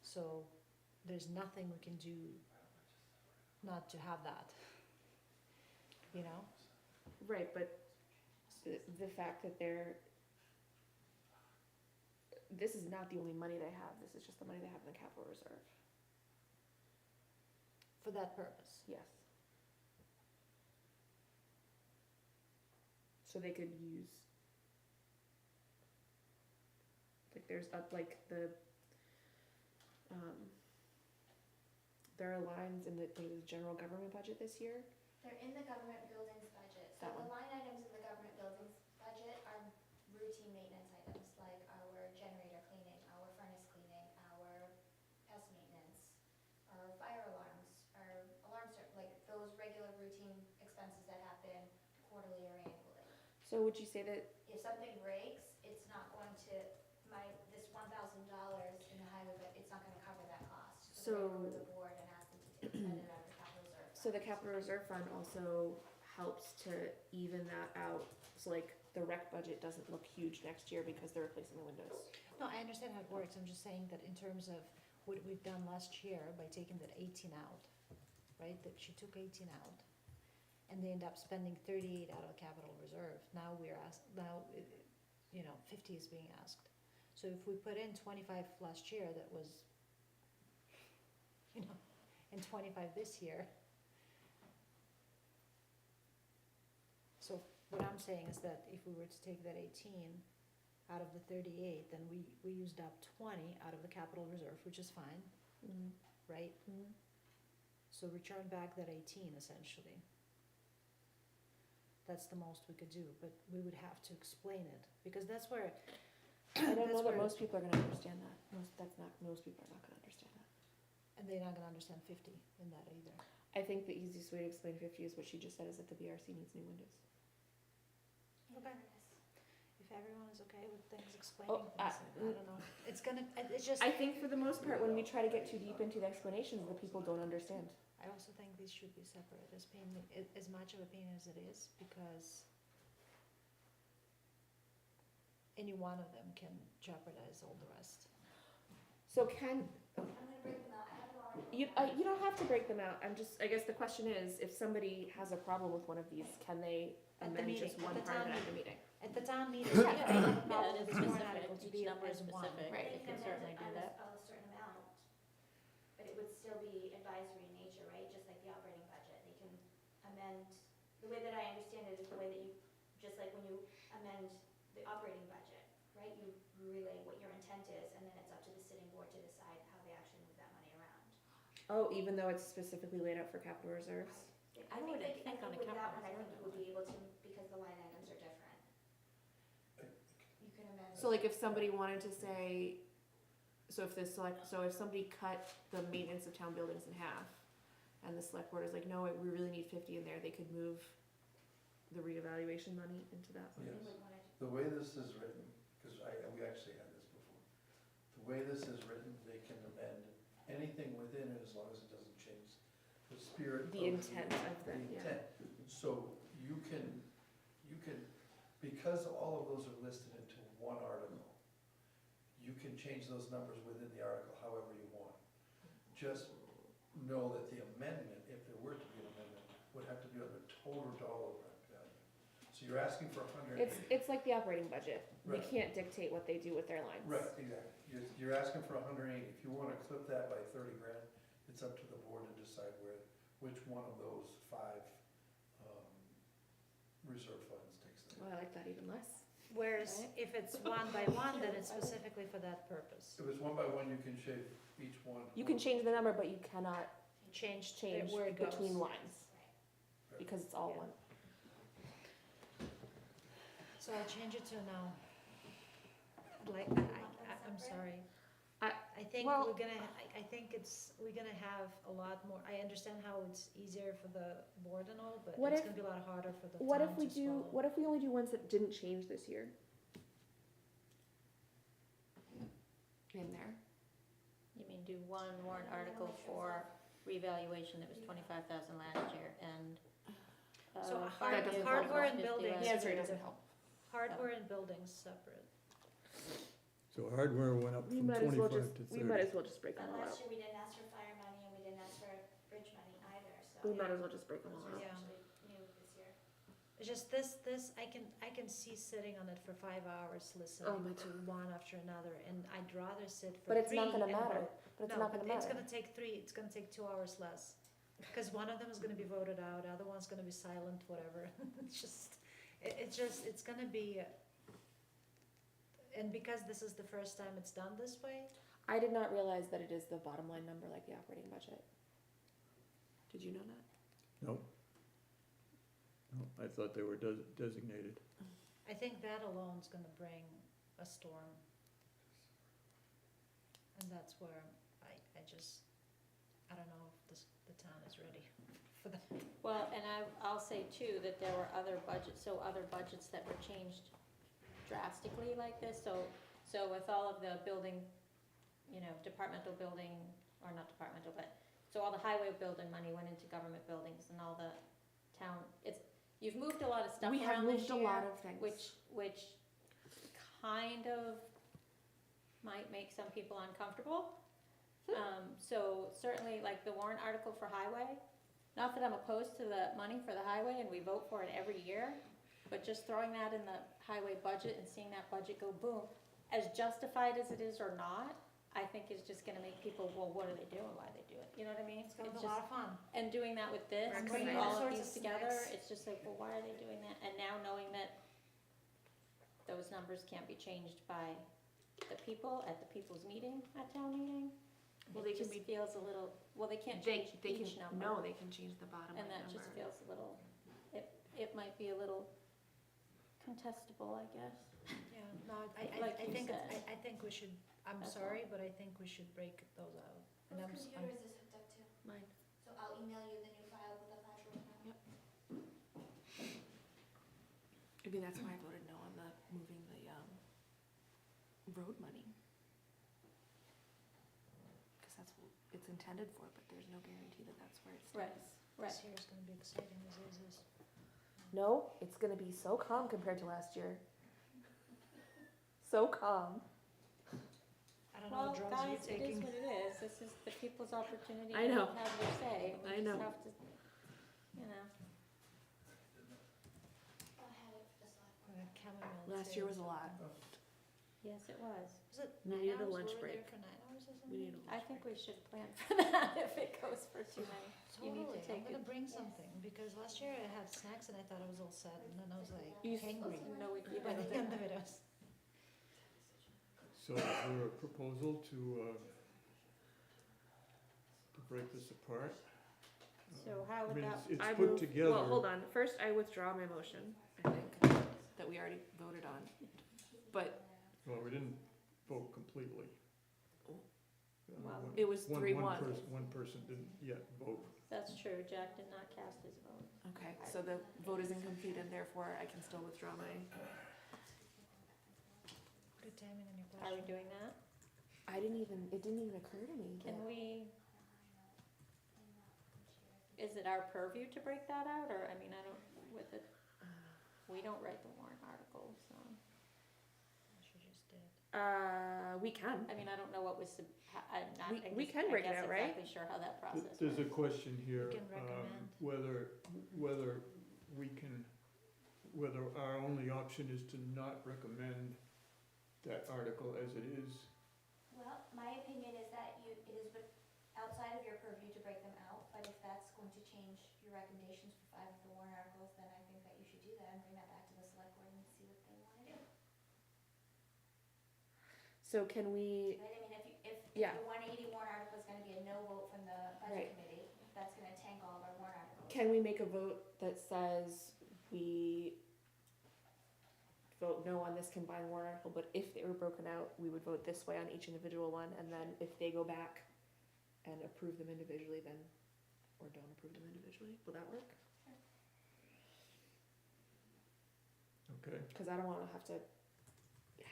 So there's nothing we can do not to have that, you know? Right, but the fact that this is not the only money they have, this is just the money they have in the capital reserve. For that purpose. Yes. So they could use, like, there's up, like, there are lines in the general government budget this year. They're in the government buildings budget. So That the one. line items in the government buildings budget are routine maintenance items, like our generator cleaning, our furnace cleaning, our pest maintenance, our fire alarms, our alarms, like those regular routine expenses that happen quarterly or annually. So would you say that, If something breaks, it's not going to, this $1,000 in the highway, but it's not gonna cover that cost. So we're gonna go to the board and ask them to spend it out of the capital reserve. so the capital reserve fund also helps to even that out, so like the rec budget doesn't look huge next year because they're replacing the windows. No, I understand how it works. I'm just saying that in terms of what we've done last year by taking that 18 out, right? That she took 18 out, and they end up spending 38 out of the capital reserve. Now we're asked, you know, 50 is being asked. So if we put in 25 last year, that was, you know, and 25 this year. So what I'm saying is that if we were to take that 18 out of the 38, then we used up 20 out of the capital reserve, which is fine, right? So return back that 18 essentially. That's the most we could do, but we would have to explain it, because that's where, I don't that's know that where- most people are gonna understand that. Most people are not gonna understand that. and they're not gonna understand 50 in that either. I think the easiest way to explain 50 is what she just said, is that the BRC needs new windows. And Okay. furnace. if everyone is okay with things explaining things, I- I don't know, it's gonna, it's just, I think for the most part, when we try to get too deep into the explanations, the people don't understand. I also think these should be separate, as pain, as much of a pain as it is, because any one of them can jeopardize all the rest. So can, I'm gonna break them out, I have them already. you don't have to break them out, I guess the question is, if somebody has a problem with one of these, can they At the amend just meeting, one at the part of town it at the meeting? At the town meeting, Yeah. yeah, they have a Yeah, problem it with is this warrant specific, article to each be number is as one. specific. Right. They can certainly do that. A certain amount, but it would still be advisory in nature, right, just like the operating budget, they can amend, the way that I understand it is the way that you, just like when you amend the operating budget, right, you relay what your intent is, and then it's up to the sitting board to decide how they actually move that money around. Oh, even though it's specifically laid out for capital reserves? I wouldn't think on a with that capital one, I think reserve you would be able to, because the line items are different. You can amend. So like if somebody wanted to say, so if somebody cut the maintenance of town buildings in half, and the select board is like, no, we really need 50 in there, they could move the reevaluation money into that one? They Yes. would wanna The way this is written, because we actually had this before, the way this is written, they can amend anything within it as long as it doesn't change the spirit of The intent of the, yeah. intent. So you can, because all of those are listed into one article, you can change those numbers within the article however you want. Just know that the amendment, if there were to be an amendment, would have to be on the total dollar value. So you're asking for 100. It's like the operating budget. We Right. can't dictate what they do with their lines. Right, exactly. You're asking for 180. If you wanna clip that by 30 grand, it's up to the board to decide which one of those 5 reserve funds takes that. Well, I like that even less. Whereas Right. if it's one by one, then it's specifically for that purpose. If it's one by one, you can shave each one. You can change the number, but you cannot Change change where it goes. between lines, Right. because it's all Yeah. one. So I'll change it to no. Like, I'm sorry. I think well- we're gonna, I think we're gonna have a lot more, I understand how it's easier for the board and all, but What it's if- gonna be a lot harder for the What if town we to do, swallow. what if we only do ones that didn't change this year? In there? You mean do one warrant article for revaluation that was 25,000 last year and So fire That doesn't vehicle help. hardware and 50 buildings. last The answer year. doesn't help. Hardware and buildings separate. So hardware went up We from might as well 25 just, to we might 30. as well just break them But all out. last year, we didn't ask for fire money, and we didn't ask for bridge money either, so. We might as well just break them Those all are out. Yeah. actually new this year. It's just this, I can see sitting on it for 5 hours Oh, listening me to too. one after another, and I'd rather sit for But it's 3 not gonna and matter. vote. But it's No, not gonna but it's matter. gonna take 3, it's gonna take 2 hours less. Because one of them is gonna be voted out, other one's gonna be silent, whatever. It's gonna be, and because this is the first time it's done this way, I did not realize that it is the bottom line number like the operating budget. Did you know that? No. No, I thought they were designated. I think that alone is gonna bring a storm. And that's where I don't know if the town is ready for that. Well, and I'll say too, that there were other budgets that were changed drastically like this, so with all of the building, departmental building, or not departmental, but, so all the highway building money went into government buildings and all the town, you've moved a lot of stuff We have around this moved a year, lot of things. which kind of might make some people uncomfortable. So certainly, like the warrant article for highway, not that I'm opposed to the money for the highway and we vote for it every year, but just throwing that in the highway budget and seeing that budget go boom, as justified as it is or not, I think is just gonna make people, well, what are they doing, why they do it, you know what I mean? It's gonna be a just- lot of fun. And doing that with this, We're putting bringing all all of sorts these of together, snacks. it's just like, well, why are they doing that? And now knowing that those numbers can't be changed by the people at the people's meeting, at town meeting, Well, they it can just be- feels a little, well, they can't They, change they each can, number. no, they can change the bottom line And number. that just feels a little, it might be a little contestable, I guess. Yeah, no, I Like you think, said. I think we should, I'm That's sorry, but I think we should break those out. And I'm Whose s- computer is this hooked up to? Mine. So I'll email you the new file with the flash drive now. Yep. I mean, that's why I voted no on the moving the road money. Cause that's what it's intended for, but there's no guarantee that that's where it stays. Right. Right. This year's gonna be exciting as is. No, it's gonna be so calm compared to last year. So calm. I don't know Well, what drugs you're guys, it is taking. what it is. This is the people's opportunity I to know. have their say. I We know. just have to, you know. Go ahead, the select board. Chamomile Last tea year or was a lot. something. Yes, it was. Was it We 9 needed a hours? lunch We were there break. for 9 hours or something? We need a I lunch think break. we should plan for that if it goes for too many. You need to Totally, I'm take gonna it. bring Yes. something, because last year I had snacks and I thought I was all set, and then I was like You hangry. No, we keep By the it. end of it, I was, So is there a proposal to break this apart? So how I would mean, that, it's I put move- together. Well, hold on. First, I withdraw my motion, I think, that we already voted on. But Well, we didn't vote completely. Well, One- it was one- 3-1. One person didn't yet vote. that's true, Jack did not cast his vote. Okay, so the vote is incomplete and therefore I can still withdraw my, good timing on your Are we question. doing that? it didn't even occur to me Can that, we, is it our purview to break that out, or, I mean, I don't, with it, we don't write the warrant articles, so. She just did. we can. I mean, I don't know what was, I'm not, We can break it out, right? exactly sure how that process There's a works. question here, can recommend. whether we can, whether our only option is to not recommend that article as it is. Well, my opinion is that it is outside of your purview to break them out, but if that's going to change your recommendations for 5 of the warrant articles, then I think that you should do that and bring that back to the select board and see what they wanna do. So can we, Right, I mean, if Yeah. the 180 warrant article is gonna be a no vote from the Right. budget committee, that's gonna tank all of our warrant articles. can we make a vote that says we vote no on this combined warrant article, but if they were broken out, we would vote this way on each individual one, and then if they go back and approve them individually, then, or don't approve them individually, will that work? Okay, Cause I don't wanna have to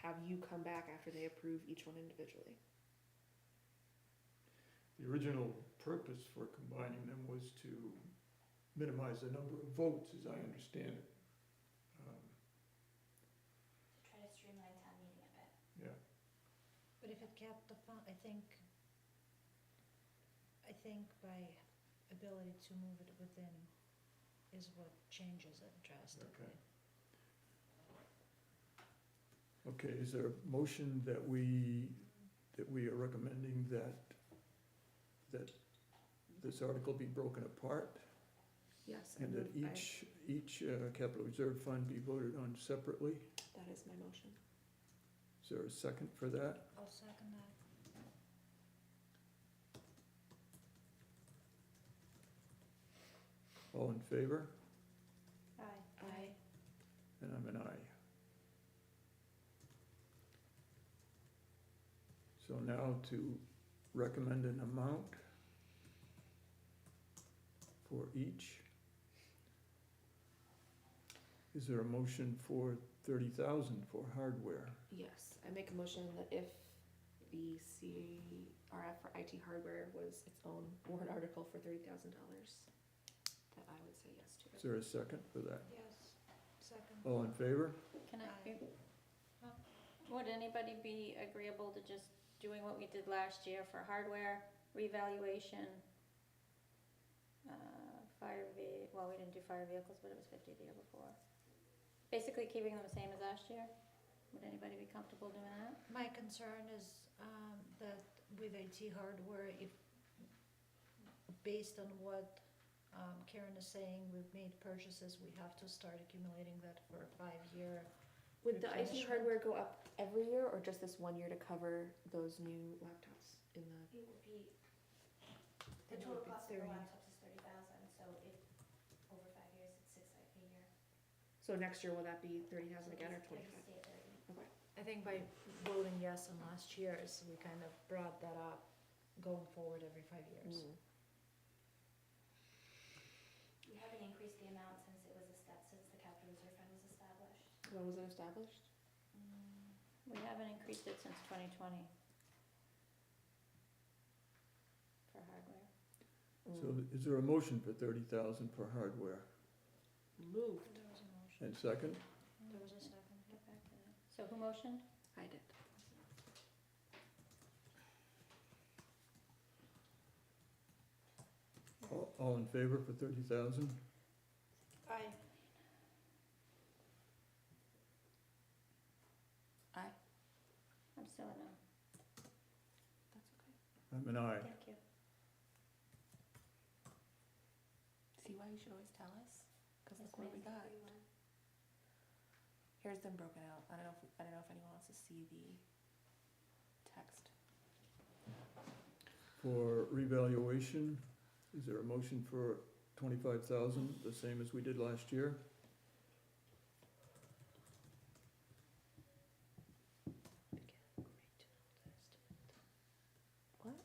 have you come back after they approve each one individually. the original purpose for combining them was to minimize the number of votes, as I understand it. To try to streamline town meeting a bit. Yeah, But if it kept the fun, I think by ability to move it within is what changes it drastically. okay, is there a motion that we are recommending that this article be broken apart? Yes, I And that move- each capital reserve fund be voted on separately? that is my motion. Is there a second for that? I'll second that. All in favor? Aye. Aye. And I'm an aye. So now to recommend an amount for each. Is there a motion for 30,000 for hardware? Yes, I make a motion that if the CRF for IT hardware was its own warrant article for $30,000, that I would say yes to Is it. there a second for that? Yes, second. All in favor? Can Aye. would anybody be agreeable to just doing what we did last year for hardware, revaluation, well, we didn't do fire vehicles, but it was 50 the year before. Basically keeping them the same as last year? Would anybody be comfortable doing that? My concern is that with IT hardware, if, based on what Karen is saying, we've made purchases, we have to start accumulating that for a 5-year. Would the IT replenishment. hardware go up every year or just this 1 year to cover those new laptops in the? It would be, the Then it total would be cost of the 30. laptops is 30,000, so if, over 5 years, it's 6 a year. So next year, will that be 30,000 again or It'd be 25? stay at 30. I think by voting yes on last year's, we kind of brought that up going forward every 5 years. Mm. We haven't increased the amount since the capital reserve fund was established. When was it established? We haven't increased it since 2020 for hardware. So is there a motion for 30,000 for hardware? Moved. There was a motion. And second? There was a second. Get back to that. So who motioned? I did. All in favor for 30,000? Aye. Aye. I'm still a no. That's okay. I'm an aye. Thank you. See why you should always tell us? Cause Yes, look what we ma'am. got. Here's them broken out. I don't know if anyone wants to see the text. For revaluation, is there a motion for 25,000, the same as we did last year? What?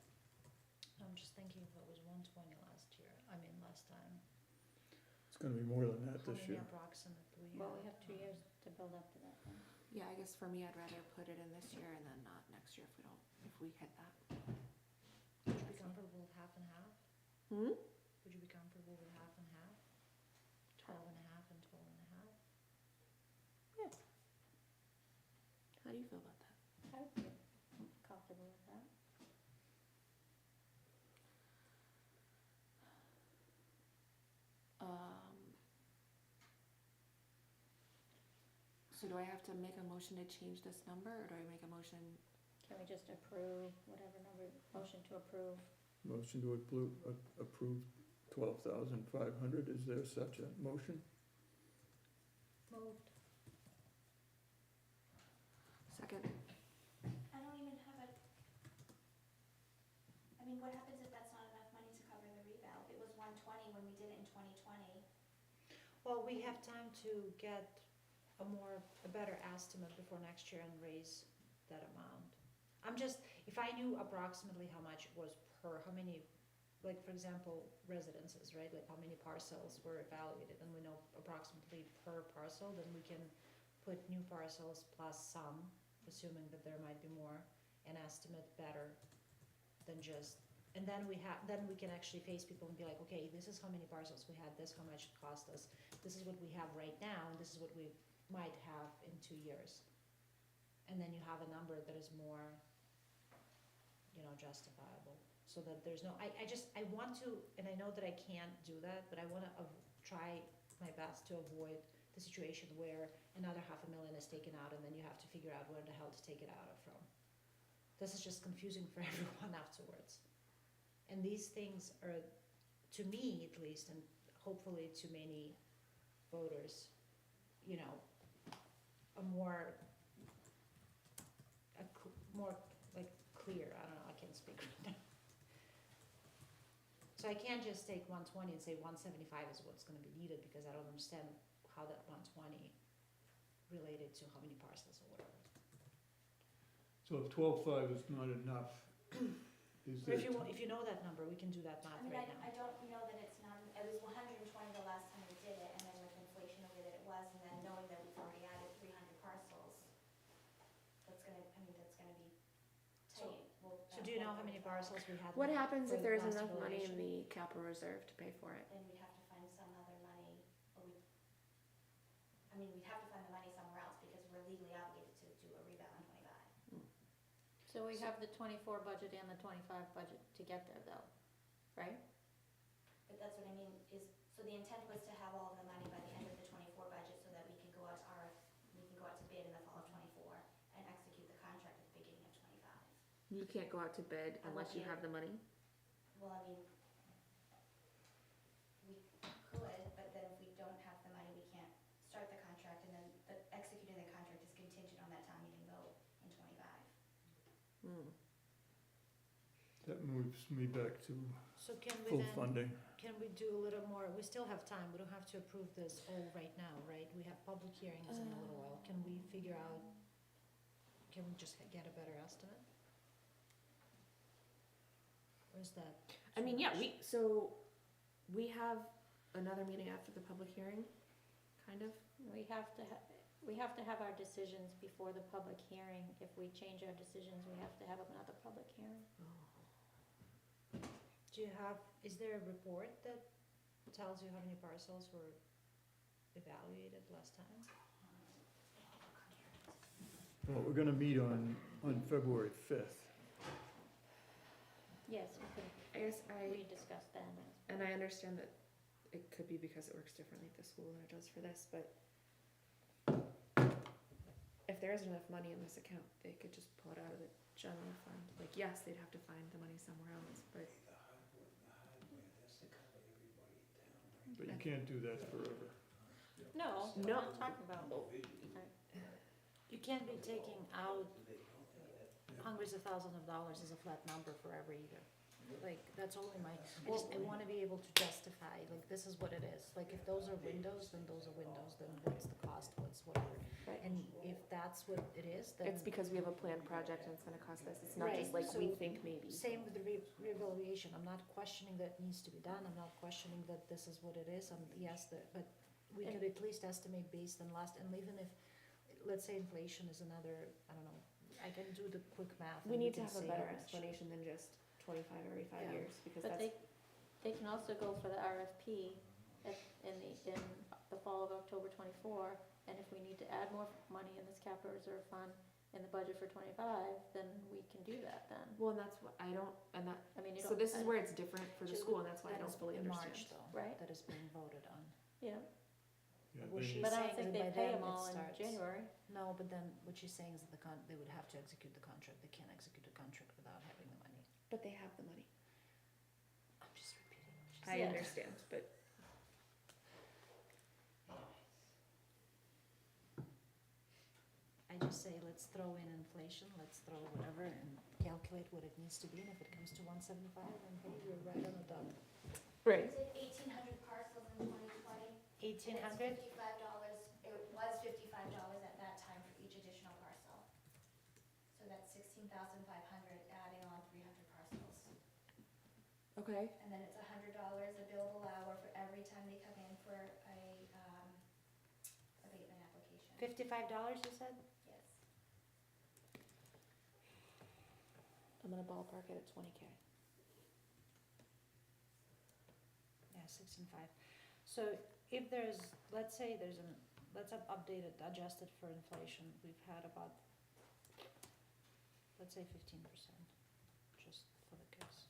I'm just thinking if it was 120 last year, last time. It's gonna be more than that How this many year. approximately? Well, we have 2 years to build up to that then. Yeah, I guess for me, I'd rather put it in this year and then not next year if we hit that. Would you be comfortable with half and half? Hmm? Would you be comfortable with half and half? 12 and a half and 12 and a half? How do you feel about that? I would be comfortable with that. So do I have to make a motion to change this number, or do I make a motion? Can we just approve whatever number, motion to approve? Motion to approve 12,500, is there such a motion? Moved. Second. I don't even have a, I mean, what happens if that's not enough money to cover the reval? It was 120 when we did it in 2020. Well, we have time to get a better estimate before next year and raise that amount. If I knew approximately how much it was how many, like, for example, residences, right? Like, how many parcels were evaluated, and we know approximately per parcel, then we can put new parcels plus some, assuming that there might be more, and estimate better than just, and then we can actually face people and be like, okay, this is how many parcels we had, this how much it cost us, this is what we have right now, and this is what we might have in 2 years. And then you have a number that is more, justifiable, so that there's no, I want to, and I know that I can't do that, but I wanna try my best to avoid the situation where another $500,000 is taken out and then you have to figure out where the hell to take it out of from. This is just confusing for everyone afterwards. And these things are, to me at least, and hopefully to many voters, more clear, I don't know, I can't speak right now. So I can't just take 120 and say 175 is what's gonna be needed, because I don't understand how that 120 related to how many parcels or whatever. So if 12,500 is not enough, is Or there? if you know that number, we can do that I math mean, right I now. don't know that it's not, it was 120 the last time we did it, and then with inflation the way that it was, and then knowing that we've already added 300 parcels, that's gonna be So- tight. So do you know how many parcels we had? What happens for if the there's last enough money in evaluation? the capital reserve to pay for it? Then we'd have to find some other money, or we'd have to find the money somewhere else, because we're legally obligated to do a reval in 25. So we have the 24 budget and the 25 budget to get there though, right? But that's what I mean, so the intent was to have all of the money by the end of the 24 budget, so that we can go out to bid in the fall of 24 and execute the contract at the beginning of 25. You can't go out to bid I unless you won't be have the money? Well, I mean, we could, but then if we don't have the money, we can't start the contract, and then executing the contract is contingent on that town meeting vote in 25. Hmm. That moves me back to So can we full then, funding. can we do a little more, we still have time, we don't have to approve this all right now, right? We have public hearings in a little while, can we figure out, can we just get a better estimate? Or is that? I mean, too yeah, much? we have another meeting after the public hearing, kind of. We have to, we have to have our decisions before the public hearing. If we change our decisions, we have to have another public hearing. Do you have, is there a report that tells you how many parcels were evaluated last time? Well, we're gonna meet on February 5th. Yes, we could I guess rediscuss then. and I understand that it could be because it works differently at the school than it does for this, but if there isn't enough money in this account, they could just pull it out of the general fund. Like, yes, they'd have to find the money somewhere else, but But you can't do that forever. No, we're No. not talking about. You can't be taking out hundreds of thousands of dollars as a flat number forever either. Like, that's only my, I wanna be able to justify, like, this is what it is. Like, if those are windows, then those are windows, then what's the cost, what's whatever. Right. And if that's what it is, then. it's because we have a planned project and it's gonna cost this. It's not just Right, like we so think maybe. Same with the reevaluation, I'm not questioning that it needs to be done, I'm not questioning that this is what it is, yes, but we could at least estimate based on last, and even if, let's say inflation is another, I don't know, I can do the quick math. We and need to can have a say better how much. explanation than just 25 or 85 Yeah. years, because But that's, they can also go for the RFP in the fall of October 24, and if we need to add more money in this capital reserve fund in the budget for 25, then we can do that then. well, and that's what I don't, and that, I mean, you so don't. this is where it's different for the Just school, and that's why I That don't is fully in understand. March though, Right. that is being voted on. Yeah, Yeah, What they she's need- but I saying don't think is they by pay then them it all in starts. January. No, but then what she's saying is that they would have to execute the contract, they can't execute a contract without having the money. But they have the money. I'm just repeating what she I said. understand, but I just say, let's throw in inflation, let's throw whatever and calculate what it needs to be, and if it comes to 175, then hey, we're right on the dot. right. Is it 1,800 parcels in 2020? 1,800? It's $55, it was $55 at that time for each additional parcel. So that's 16,500, adding on 300 parcels. Okay. And then it's $100 a billable hour for every time they come in for a, abatement application. $55, you said? Yes. I'm gonna ballpark it at 20K. Yeah, 16.5. So if there's, let's say there's let's update it, adjust it for inflation, we've had about, let's say 15%, just for the case.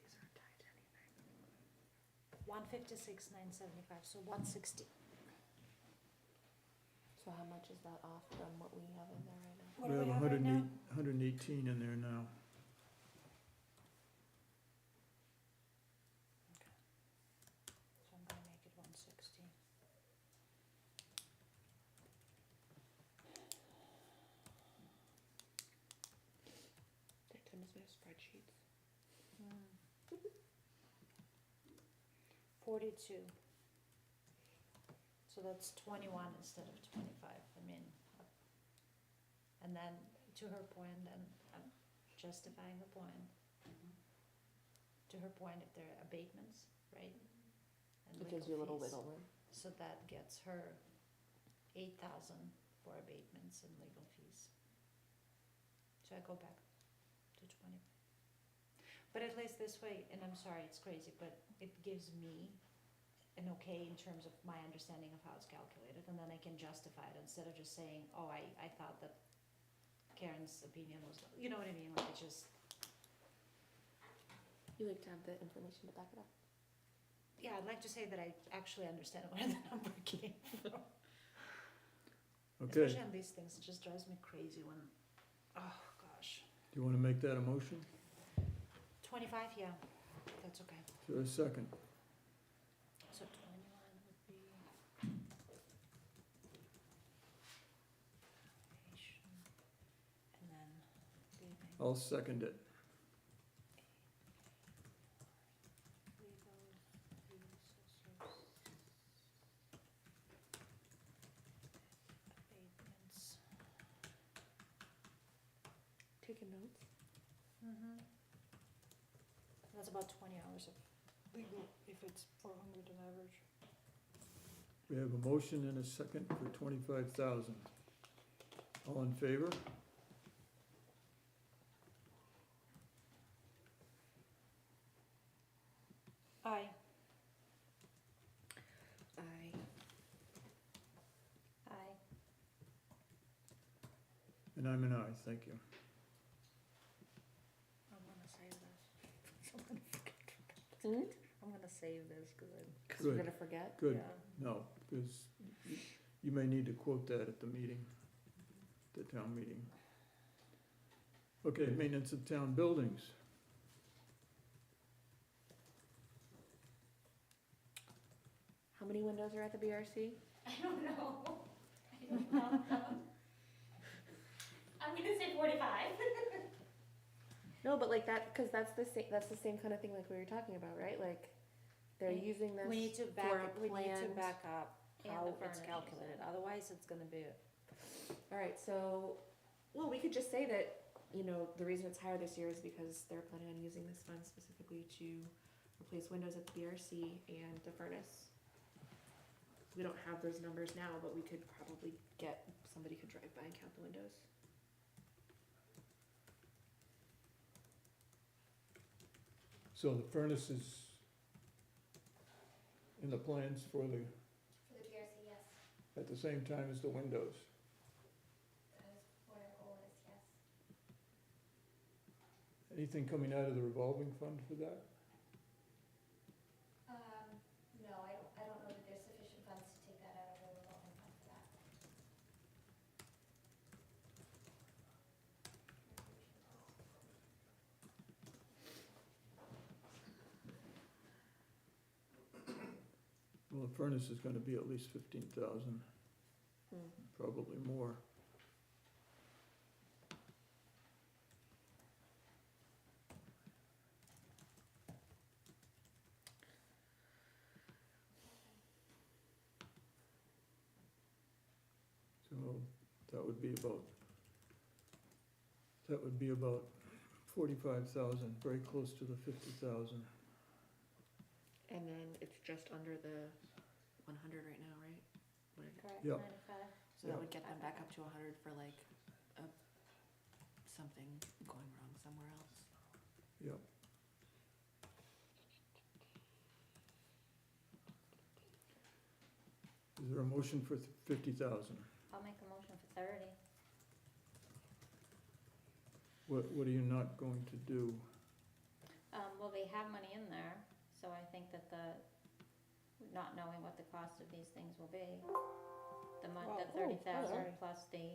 These aren't tied to anything. 156,975, so 160. So how much is that off from what we have in there right now? What We do have we have right now? 118 in there now. So I'm gonna make it 160. Tim is my spreadsheets. 42. So that's 21 instead of 25, I mean, and then to her point, and I'm justifying the point. To her point, if there are abatements, right? And It gives you a little legal fees. wiggle room. So that gets her 8,000 for abatements and legal fees. So I go back to 20. But at least this way, and I'm sorry, it's crazy, but it gives me an okay in terms of my understanding of how it's calculated, and then I can justify it instead of just saying, oh, I thought that Karen's opinion was, you know what I mean, like it's just, You like to have the information to back it up. yeah, I'd like to say that I actually understand where the number came from. Okay, Especially on these things, it just drives me crazy when, oh, gosh. do you wanna make that a motion? 25, yeah, that's okay. Is there a second? So 21 would be. And then leaving. I'll second it. notes. Mm-hmm. That's about 20 hours of legal, if it's 400 on average. We have a motion and a second for 25,000. All in favor? Aye. I, Aye. And I'm an aye, thank you. I'm gonna save this. hmm? I'm gonna save this, cause Cause we're Good. gonna forget. Good. yeah. No, because you may need to quote that at the meeting, the town meeting. Okay, maintenance of town buildings. How many windows are at the BRC? I don't know. I don't know. I'm gonna say 45. No, but like that, cause that's the same kind of thing like we were talking about, right? Like, they're We- using this We need to for a we need to planned- back up And how the it's furnace, you calculated, said. otherwise it's gonna be, Alright, so, well, we could just say that, you know, the reason it's higher this year is because they're planning on using this fund specifically to replace windows at the BRC and the furnace. We don't have those numbers now, but we could probably somebody could drive by and count the windows. So the furnace is in the plans for the, For the PRC, yes. at the same time as the windows. That is what our goal is, yes. Anything coming out of the revolving fund for that? No, I don't know that there's sufficient funds to take that out of the revolving fund for that. Well, the furnace is gonna be at least 15,000, probably more. So that would be about 45,000, very close to the 50,000. And then it's just under the 100 right now, right? What is it? Correct, Yep. 95. So that would get them back up to 100 for like something going wrong somewhere else. Yep. Is there a motion for 50,000? I'll make a motion for 30. What are you not going to do? Well, they have money in there, so I think that not knowing what the cost of these things will be, the Well, the oh, 30,000 sorry. plus the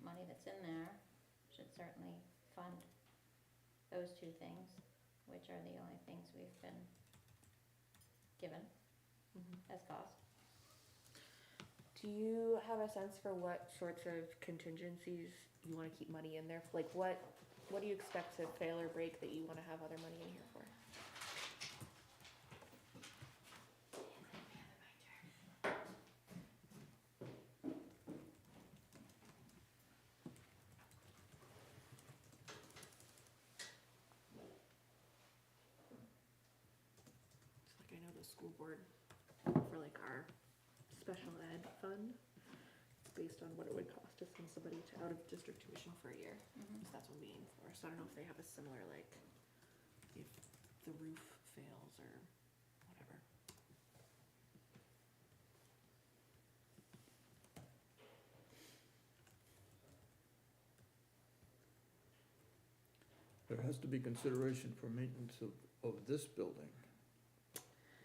money that's in there should certainly fund those two things, which are the only things we've been given as cost. Do you have a sense for what sorts of contingencies you wanna keep money in there? Like what do you expect to fail or break that you wanna have other money in here for? It's like I know the school board for like our special ed fund, it's based on what it would cost to send somebody to out of district tuition for a year. So that's what we aim for. So I don't know if they have a similar, like, if the roof fails or whatever. There has to be consideration for maintenance of this building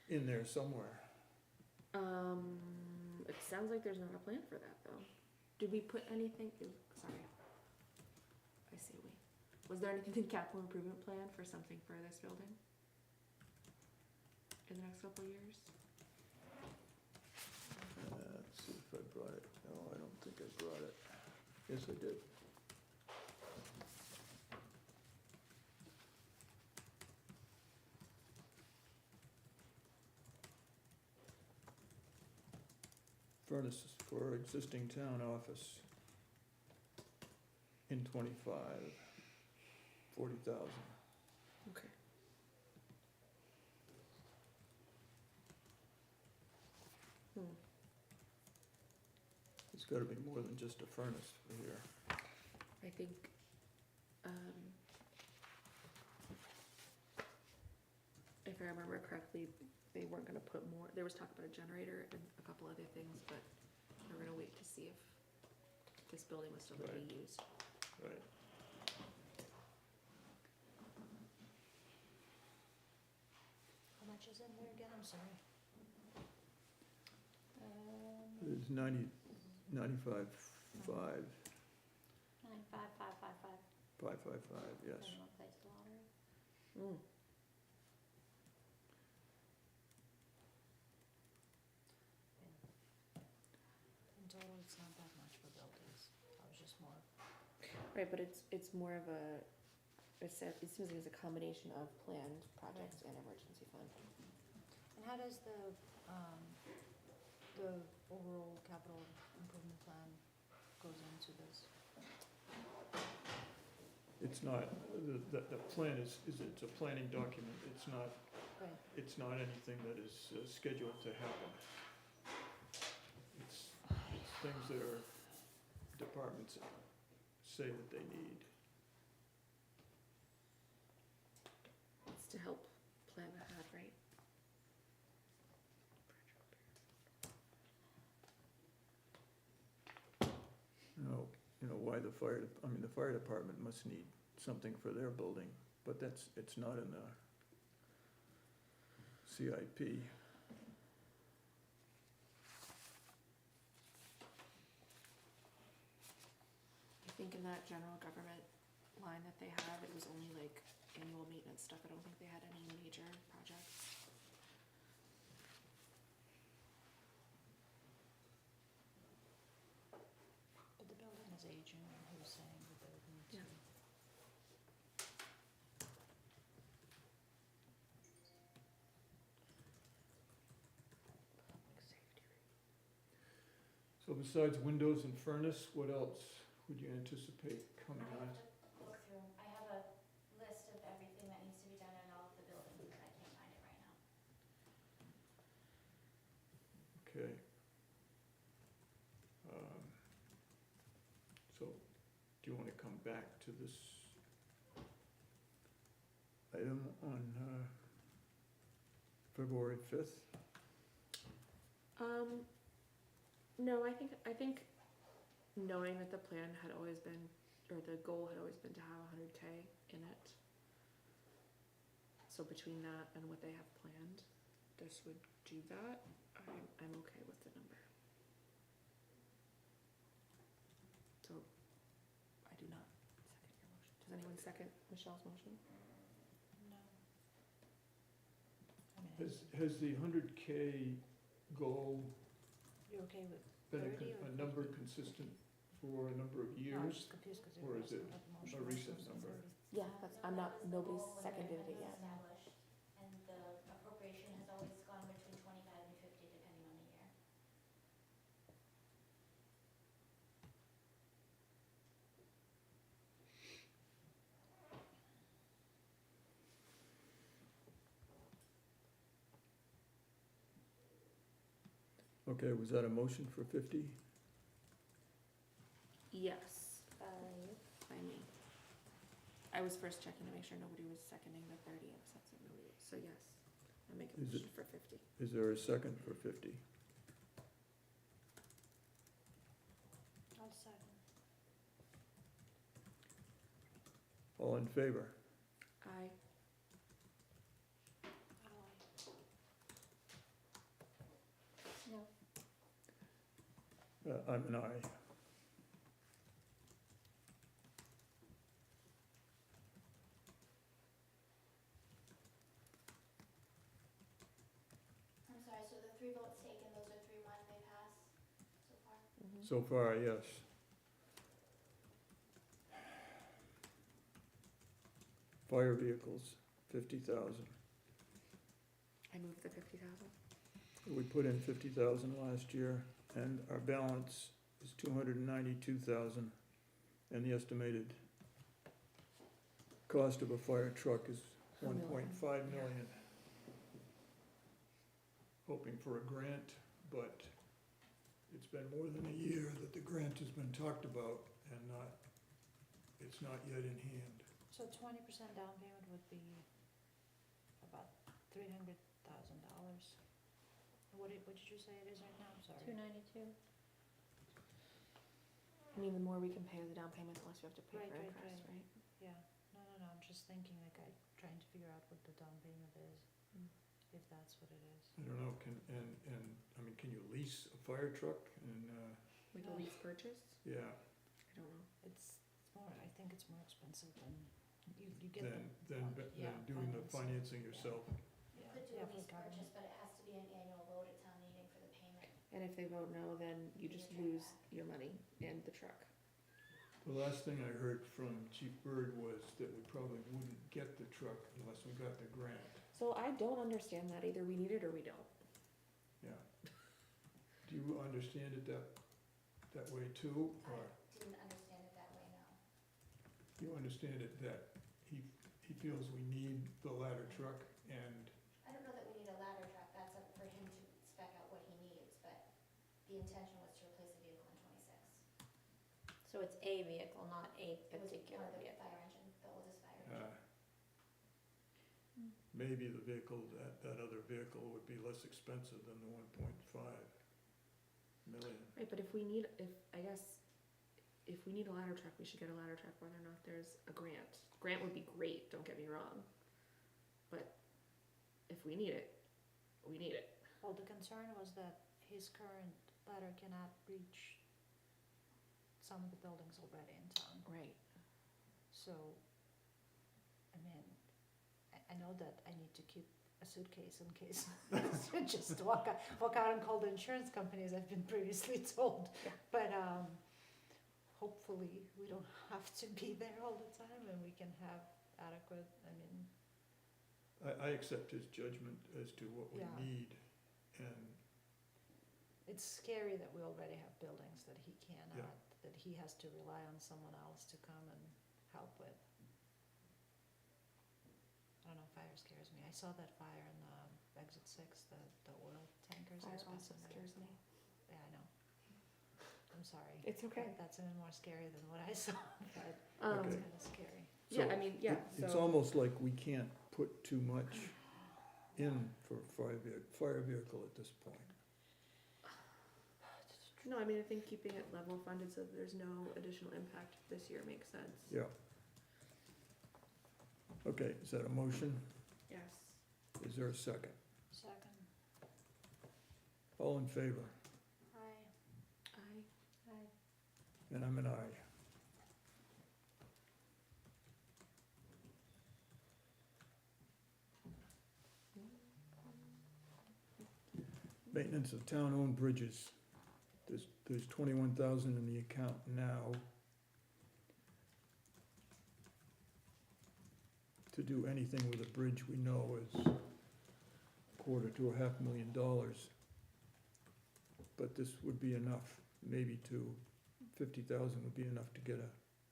in there somewhere. It sounds like there's not a plan for that though. Did we put anything, sorry. I say we. Was there anything in capital improvement plan for something for this building? In the next couple of years? Let's see if I brought it. No, I don't think I brought it. Yes, I did. Furnaces for existing town office in 25. 40,000. Okay. Hmm. It's gotta be more than just a furnace for here. I think, if I remember correctly, they weren't gonna put more, there was talk about a generator and a couple other things, but we're gonna wait to see if this building was still gonna be used. Right. How much is in here again, I'm sorry? It's 95.5, 95555, 555, yes. minimum place lottery. Mm. In total, it's not that much for buildings, I was just more, Right, but it's more of a, it seems like it's a combination of planned projects and emergency fund. and how does the overall capital improvement plan goes into this? It's not, the plan is, it's a planning document, Right, it's not anything that is scheduled to happen. It's things that our departments say that they need. It's to help plan ahead, right? Why the the fire department must need something for their building, but it's not in the CIP. I think in that general government line that they have, it was only like annual maintenance stuff. I don't think they had any major projects. but the building is aging, and he was saying that they would need to. Yeah. Public safety. So besides windows and furnace, what else would you anticipate coming I on? have to look through, I have a list of everything that needs to be done in all of the buildings, but I can't find it right now. Okay. Um, So, do you wanna come back to this item on February 5th? No, I think knowing that the plan had always been, or the goal had always been to have 100K in it. So between that and what they have planned, this would do that. I'm okay with the number. So I do not second your motion. Does anyone second Michelle's motion? No. I mean, Has the 100K goal you're okay with been 30 or a number 50? consistent for a number of No, I was years? just confused because or you were is it asking about the motion. a recent also, so number? 30. Yeah, that's, I'm not, That was the nobody's goal when seconded it was yet. established, and the appropriation has always gone between 25 and 50 depending on the year. Okay, was that a motion for 50? Yes, by me. I was first checking to make sure nobody was seconding the 30, and it said nobody was, so yes, I make a Is it- motion for 50. Is there a second for 50? I'll second. All in favor? Aye. No, I'm an aye. I'm sorry, so the 3 votes taken, those are 3-1, they pass so far? Mhm. So far, yes. Fire vehicles, 50,000. I moved the 50,000. We put in 50,000 last year, and our balance is 292,000, and the estimated cost of a fire truck is A million. 1.5 million. Hoping for a grant, but it's been more than a year that the grant has been talked about and it's not yet in hand. So 20% down payment would be about $300,000. What did you say it is right now? I'm sorry. 292. I mean, the more we can pay the down payment, the less we have to pay Right, for right, interest, right? Yeah, no, I'm just thinking, like, trying to figure out what the down payment is, Mm. if that's what it is. I don't know, can you lease a fire truck and, Like a lease purchase? yeah, I don't know. It's more, I think it's more expensive than, you get the, than yeah, doing the financing. financing yourself. You yeah, could do yeah, a for lease government. purchase, but it has to be an annual vote at town meeting for the payment. And if they vote no, then you just You turn lose back. your money and the truck. The last thing I heard from Chief Byrd was that we probably wouldn't get the truck unless we got the grant, So I don't understand that either. We need it or we don't. yeah. Do you understand it that way too, or I didn't understand it that way, no. you understand it that he feels we need the ladder truck and, I don't know that we need a ladder truck, that's up for him to spec out what he needs, but the intention was to replace a vehicle in '26. So it's a vehicle, not a It was particular one of the vehicle. fire engine, the oldest fire engine. maybe the vehicle, that other vehicle would be less expensive than the 1.5 million. Right, but if we need a ladder truck, we should get a ladder truck whether or not there's a grant. Grant would be great, don't get me wrong. But if we need it, we need it. Well, the concern was that his current ladder cannot reach some of the buildings already in town. Right. So, I mean, I know that I need to keep a suitcase in case, just walk out and call the insurance companies, I've been previously told. Yeah. But, hopefully, we don't have to be there all the time and we can have adequate, I mean, I accept his judgment as to what we Yeah. need, and it's scary that we already have buildings that he Yeah. cannot, that he has to rely on someone else to come and help with. I don't know, fire scares me. I saw that fire in exit 6, the oil tankers. Fire that's also passing there. scares me. Yeah, I know. I'm sorry. It's okay. That's even more scary than what I saw, but it's Okay. kind of scary. Yeah, So I mean, yeah, it's so, almost like we can't put too much in for fire vehicle at this point. no, I mean, I think keeping it level funded so that there's no additional impact this year makes sense. Yeah. Okay, is that a motion? Yes. Is there a second? Second, All in favor? I, And I'm an aye. Maintenance of town-owned bridges. There's 21,000 in the account now. To do anything with a bridge we know is $250,000 to $500,000. But this would be enough, maybe 50,000 would be enough to get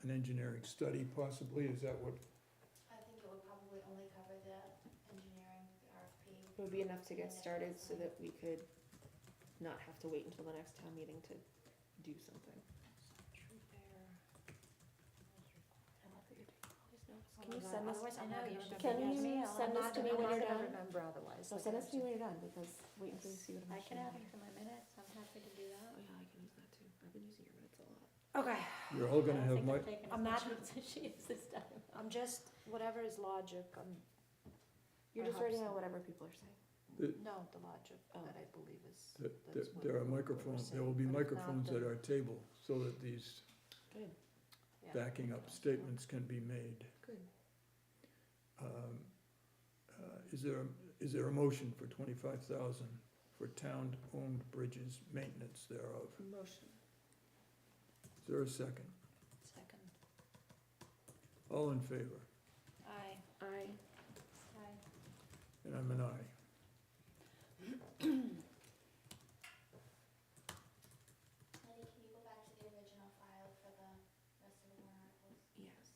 an engineering study possibly, is that what? I think it would probably only cover the engineering, the RFP. it would be enough to get started so that we could not have to wait until the next town meeting to do something. such repair. I love that you're taking all these notes. Oh Can my you God, send this, otherwise I'm not gonna remember. can Yes. you send this to me when you're I'm not done? gonna remember otherwise. So like send I this to me when said. you're done, because wait until you see what I'm I actually can add doing. it to my minutes, I'm happy to do that. Oh yeah, I can use that too. I've been using your minutes a lot. Okay, You're all gonna have my, I don't think I'm I've taken not- as much notes as she is this time. I'm just, whatever is logic, You're I just hope writing so. out whatever people are saying. no, the logic Oh. that I believe is, that's what there are we're microphones, there saying, will be but if not, microphones then- at our table so that these Good, yeah. backing up statements can be made. good. Is there a motion for 25,000 for town-owned bridges, maintenance thereof? Motion. Is there a second? Second, All in favor? aye. I, And I'm an aye. Lenny, can you go back to the original file for the rest of the warrant articles? yes.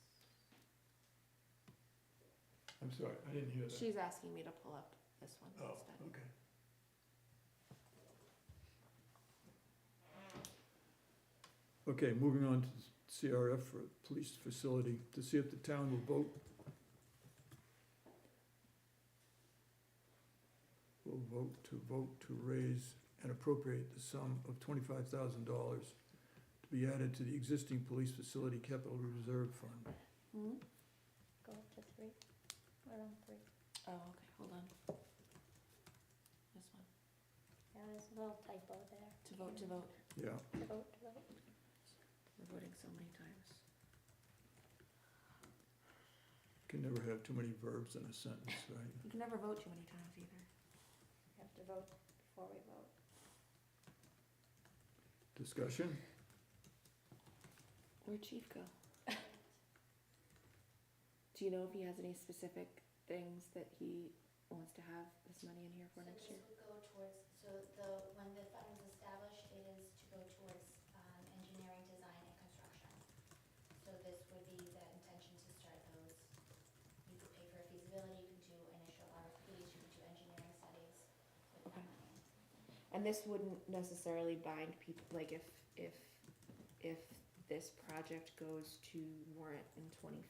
I'm sorry, I didn't hear that. She's asking me to pull up this one Oh, instead. okay. Okay, moving on to CRF for police facility, to see if the town will vote to raise and appropriate the sum of $25,000 to be added to the existing police facility capital reserve fund. Hmm? Go up to 3. We're on 3. Oh, okay, hold on. This one, Yeah, there's a little typo there. to vote, to vote. Yeah, To vote, to vote. We're voting so many times. can never have too many verbs in a sentence, right? You can never vote too many times either. We have to vote before we vote. Discussion? Where'd Chief go? Do you know if he has any specific things that he wants to have this money in here for next year? So this would go towards, when the fund was established, it is to go towards, engineering, design, and construction. So this would be the intention to start those. You could pay for a feasibility, you could do initial RFPs, you could do engineering studies with that Okay. money. And this wouldn't necessarily bind people, like if this project goes to warrant in 25,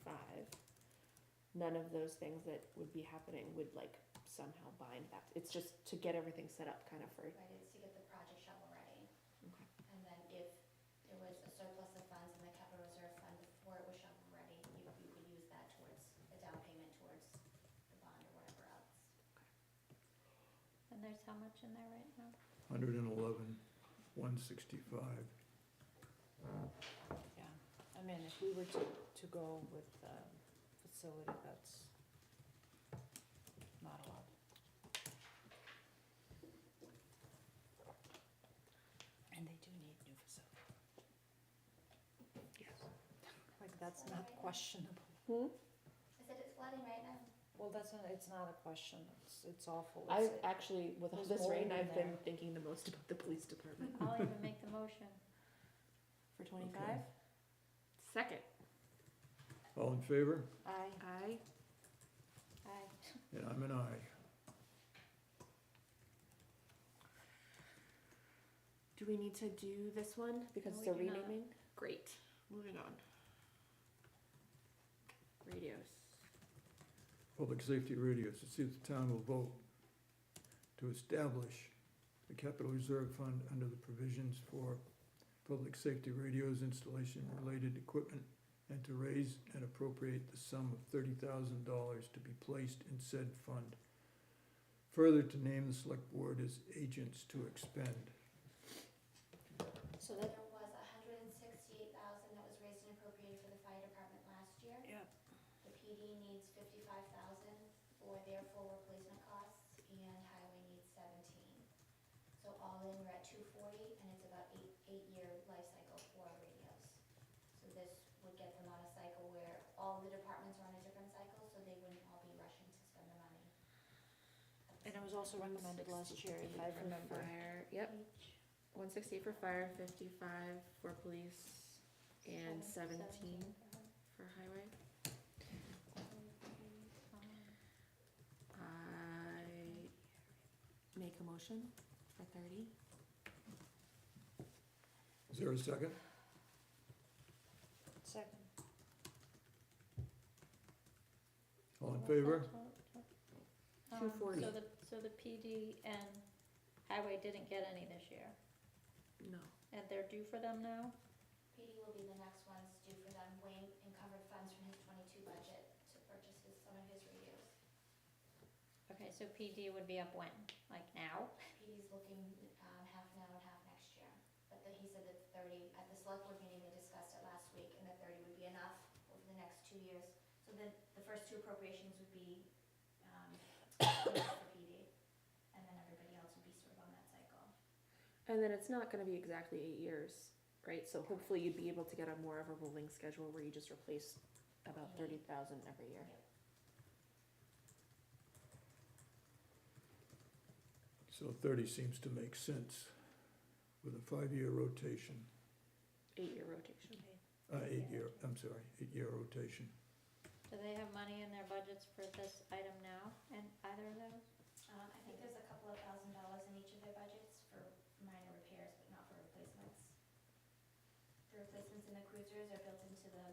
none of those things that would be happening would like somehow bind that. It's just to get everything set up kind of for, Right, it's to get the project shovel ready. okay. And then if there was a surplus of funds in the capital reserve fund before it was shovel ready, you could use that towards a down payment towards the bond or whatever else. And there's how much in there right now? 111,165. Yeah, I mean, if we were to go with facility, that's not a lot. And they do need new facility. Yes. Like, that's not questionable. Hmm? I said it's flooding right now. Well, it's not a question, it's awful. I It's- actually, with all There's this rain, mold in I've been there. thinking the most about the police department. I'll even make the motion. For 25? Okay. Second. All in favor? Aye. Aye. Aye. And I'm an aye. Do we need to do this one because No, it's a we do not. renaming? Great, moving on. Radios. Public safety radios, to see if the town will vote to establish the capital reserve fund under the provisions for public safety radios, installation related equipment, and to raise and appropriate the sum of $30,000 to be placed in said fund. Further, to name the select board as agents to expend. So There that, was $168,000 that was raised and appropriated for the fire department last year. Yep. The PD needs $55,000 for their full replacement costs, and highway needs 17. So all in, we're at 240, and it's about eight-year life cycle for radios. So this would get them on a cycle where all the departments are on a different cycle, so they wouldn't all be rushing to spend the money. and it was also recommended last year, if I remember. Fire, yep, each, 168 for fire, 55 for police, and 17 for highway. I make a motion for 30. Is there a second? Second. All in favor? 240. So the PD and highway didn't get any this year, No. and they're due for them now? PD will be the next ones due for them. Wayne encumbered funds from his 22 budget to purchase some of his radios. Okay, so PD would be up when? Like now? PD's looking, half now and half next year. But he said that the 30, at the select board meeting, they discussed it last week, and the 30 would be enough over the next 2 years. So then the first two appropriations would be, enough for PD, and then everybody else would be sort of on that cycle. And then it's not gonna be exactly 8 years, right? So hopefully you'd be able to get a more of a rolling schedule where you just replace about 30,000 every year. So 30 seems to make sense with a 5-year rotation, 8-year rotation. 8-year, I'm sorry, 8-year rotation. Do they have money in their budgets for this item now, and either of those? I think there's a couple of $1,000s in each of their budgets for minor repairs, but not for replacements. The replacements in the cruisers are built into the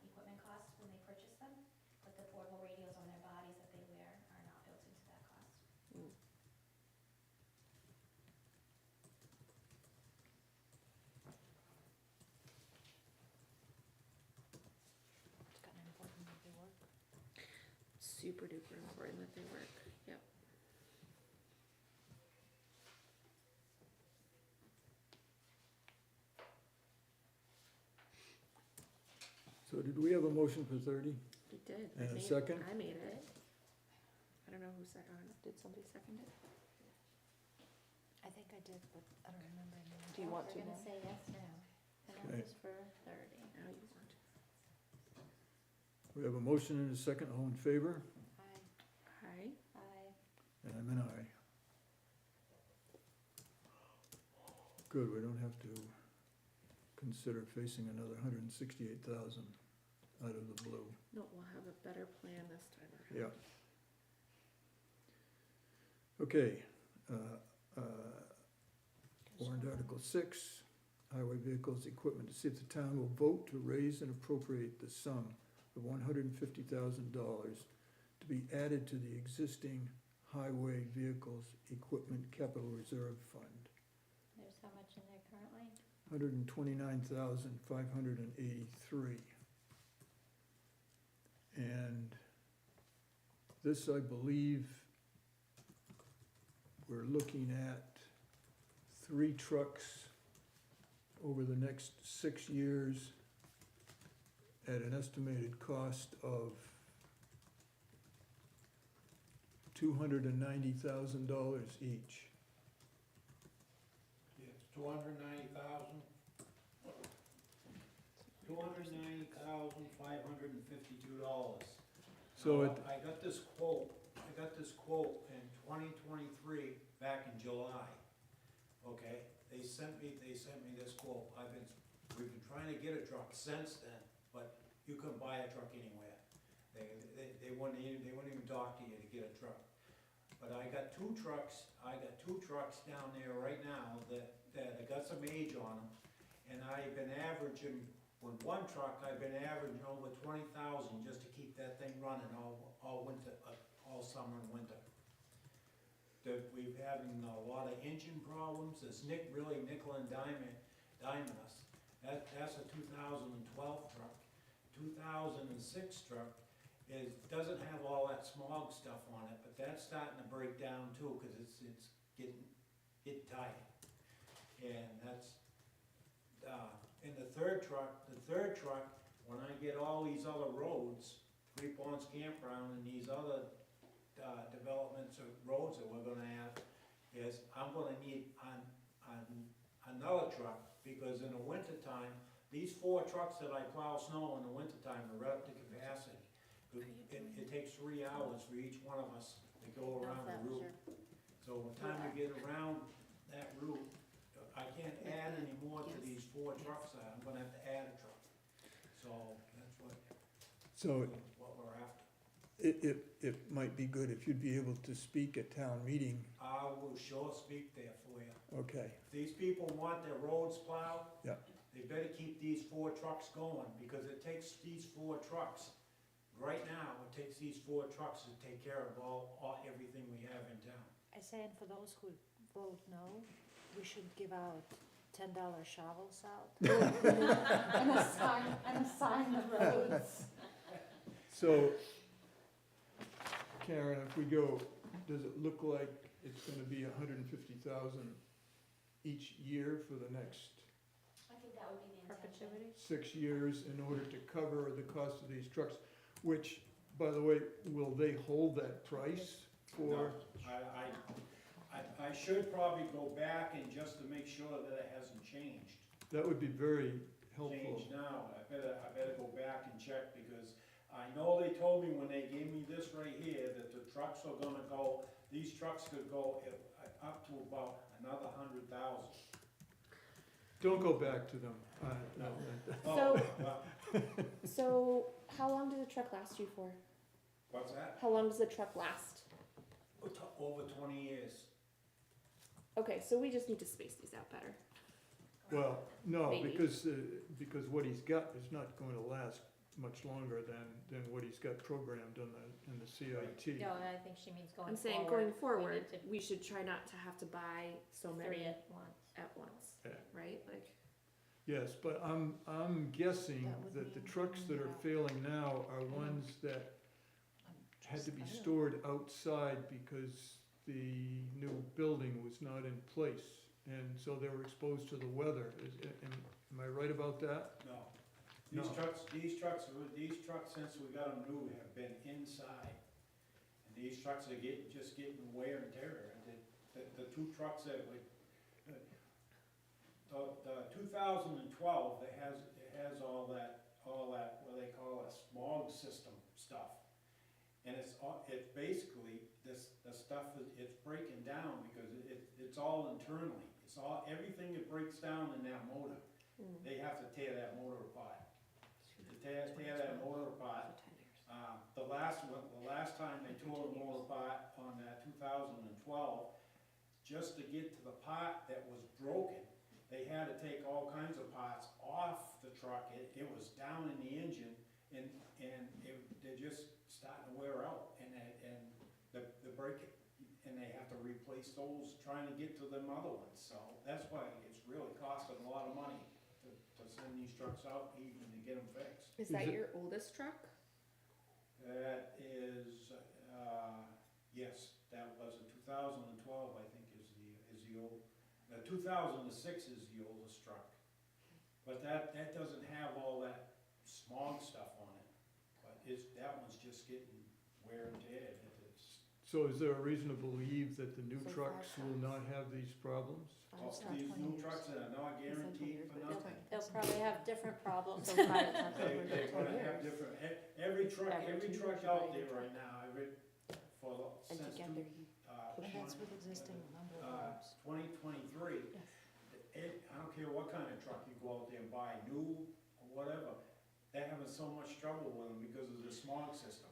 equipment costs when they purchase them, but the portable radios on their bodies that they wear are not built into that cost. It's kind of important that they work. Super duper important that they work, yep. So did we have a motion for 30? We did. And a I made- second? I made it. I don't know who seconded it. Did somebody second it? I think I did, but I don't remember anymore. Do you want to We're gonna now? say yes now, and Okay. that was for 30. Now you want to. We have a motion and a second, all in favor? Hi. And I'm an aye. Good, we don't have to consider facing another 168,000 out of the blue. No, we'll have a better plan this time around. Yeah. Okay, warrant Article 6, highway vehicles, equipment, to see if the town will vote to raise and appropriate the sum of $150,000 to be added to the existing highway vehicles equipment capital reserve fund. There's how much in there currently? 129,583. And this, I believe, we're looking at 3 trucks over the next 6 years at an estimated cost of $290,000 each. It's $290,000. $290,552. So Now, it, I got this quote in 2023, back in July, okay? They sent me this quote. We've been trying to get a truck since then, but you couldn't buy a truck anywhere. They wouldn't even talk to you to get a truck. But I got two trucks down there right now that I got some age on them, and I've been averaging, with one truck, I've been averaging over 20,000 just to keep that thing running all winter, all summer and winter. We've having a lot of engine problems. It's really nickel and diming us. That's a 2012 truck. 2006 truck doesn't have all that smog stuff on it, but that's starting to break down too, cause it's getting tight. And that's, in the third truck, when I get all these other roads, Three Ponds Campground and these other, developments or roads that we're gonna have, is I'm gonna need another truck, because in the wintertime, these 4 trucks that I plow snow in the wintertime are up to capacity. It takes 3 hours for each one of us to go around the route. So by the time we get around that route, I can't add any more to these 4 trucks. I'm gonna have to add a truck. So that's so what we're after. it might be good if you'd be able to speak at town meeting. I will sure speak there for you. Okay, If these people want their roads plowed, yeah, they better keep these 4 trucks going, because it takes these 4 trucks. Right now, it takes these 4 trucks to take care of everything we have in town. I say, and for those who vote no, we should give out $10 shovels out. And assign the roads. so Karen, if we go, does it look like it's gonna be 150,000 each year for the next I think that would be the intention. Perpetuity? 6 years in order to cover the cost of these trucks? Which, by the way, will they hold that price for? I should probably go back and just to make sure that it hasn't changed. That would be very helpful. Changed now, I better go back and check, because I know they told me when they gave me this right here, that the trucks are gonna go, these trucks could go up to about another 100,000. Don't go back to them. No. Oh, well, So How long does a truck last you for? What's that? How long does a truck last? Over 20 years. Okay, so we just need to space these out better. Well, no, Maybe. because what he's got is not going to last much longer than what he's got programmed in the CIT. No, I think she means going forward. I'm saying going we forward, need to we should try not to have to buy so three many at once. at once, Yeah. right? Like, Yes, but I'm guessing That would that the mean trucks that are failing now are ones that had to be I don't know. stored outside because the new building was not in place. And so they were exposed to the weather. Am I right about that? No. No. These trucks, since we got them new, have been inside. And these trucks are just getting wear and tear. And the two trucks that we, the 2012, it has all that, what they call a smog system stuff. And it's basically, the stuff, it's breaking down because it's all internally. It's all, everything that breaks down in that motor, they have to tear that motor apart. To tear that motor apart, 10 years. the last time they tore the motor apart on that 2012, just to get to the part that was broken, they had to take all kinds of parts off the truck. It was down in the engine, and they're just starting to wear out, and the brake, and they have to replace those, trying to get to them other ones. So that's why it's really costing a lot of money to send these trucks out, even to get them fixed. Is Is that it- your oldest truck? That is, yes, that was in 2012, I think, is the old, 2006 is the oldest truck. But that doesn't have all that smog stuff on it, but that one's just getting wear and tear. So is there a reason to believe that the new So trucks 5 will tons. not have these problems? It's not These 20 new years. trucks are not He said 20 guaranteed years, for but nothing. They'll probably have different problems. So 5 tons They're over 10 gonna have years. different, every truck Every 2 out years you buy a there new right now, And since together you, And that's with existing number of uh, homes. 2023, yes. I don't care what kind of truck you go out there and buy, new or whatever, they're having so much trouble with them because of the smog system.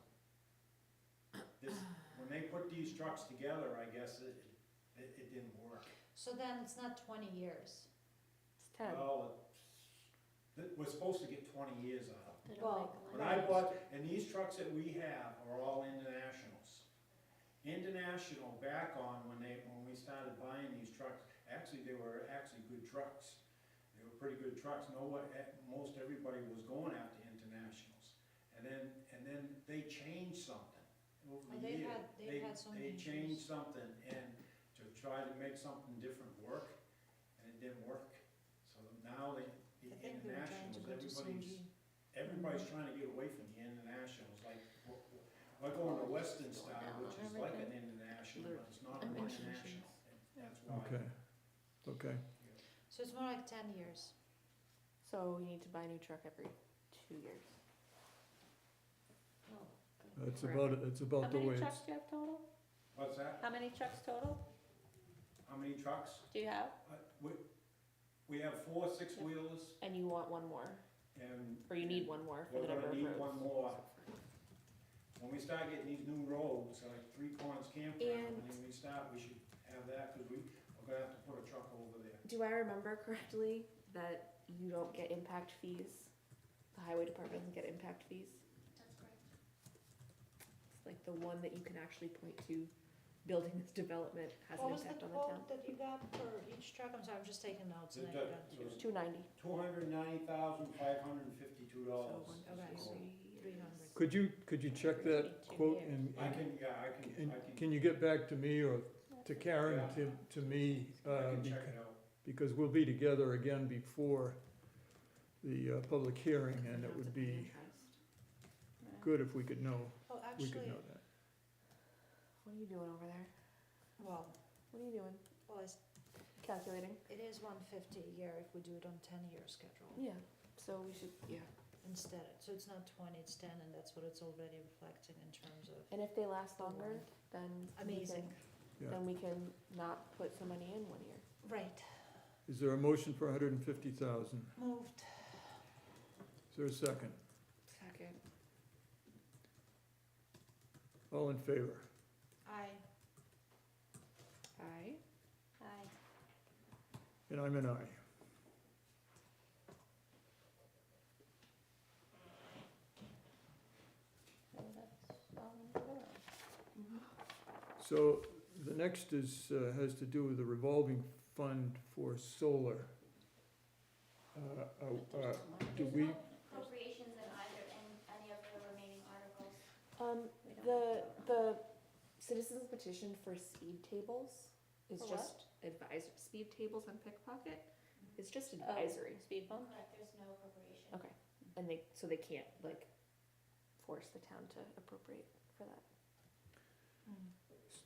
When they put these trucks together, I guess it didn't work. So then it's not 20 years. It's 10. Well, we're supposed to get 20 years out of them. They don't Well, make When money. I bought, and these trucks that we have are all internationals. International, back on when we started buying these trucks, actually, they were actually good trucks. They were pretty good trucks. Most everybody was going after internationals. And then they changed something over Well, the years. they've had so many They issues. changed something and to try to make something different work, and it didn't work. So now the I think we were trying to internationals, go to CNG. everybody's trying to get away from the internationals, like, we're going to Western Star, which is like an international, but it's not an Emission international, and that's why. Okay. So it's more like 10 years. So we need to buy a new truck every 2 years. That's Right. about the way How many it's. trucks do you have total? What's that? How many trucks total How many trucks? do you have? We have 4 6-wheelers, And you want one more, and or you need one more for we're the number gonna of need roads. one more. When we start getting these new roads, like Three Corners Campground, And- when we start, we should have that, because we're gonna have to put a truck over there. Do I remember correctly that you don't get impact fees? The highway department doesn't get impact fees? That's correct. It's like the one that you can actually point to, building this development has an What was the impact on the town. quote that you got for each truck? I'm sorry, I'm just taking notes and I It forgot does- to. it was $290. $290,552. So Okay, so 300. Could you check that quote and, I can, yeah, can you get back to me or to Karen, to me? I can check it out. Because we'll be together again before the public hearing, and it would be good if we could know, Oh, we could actually, know that. What are you doing over there? well, What are you doing? Calculating? it is 150 a year if we do it on 10-year schedule Yeah, so we should, yeah. instead. So it's not 20, it's 10, and that's what it's already reflecting in terms of. And if they last longer, then Amazing. Yeah. then we can not put some money in 1 year. Right. Is there a motion for 150,000? Moved. Is there a second? Second. All in favor? Aye. Aye. Aye. And I'm an aye. So that's all in order. So the next is, has to do with the revolving fund for solar. Do There's we, no appropriations in either, in any of the remaining articles. We don't The, have to the citizens petition for speed tables is For what? just advisor, speed tables on pickpocket is just Oh. advisory. Speed bump? Correct, there's no appropriation. Okay, and so they can't like force the town to appropriate for that.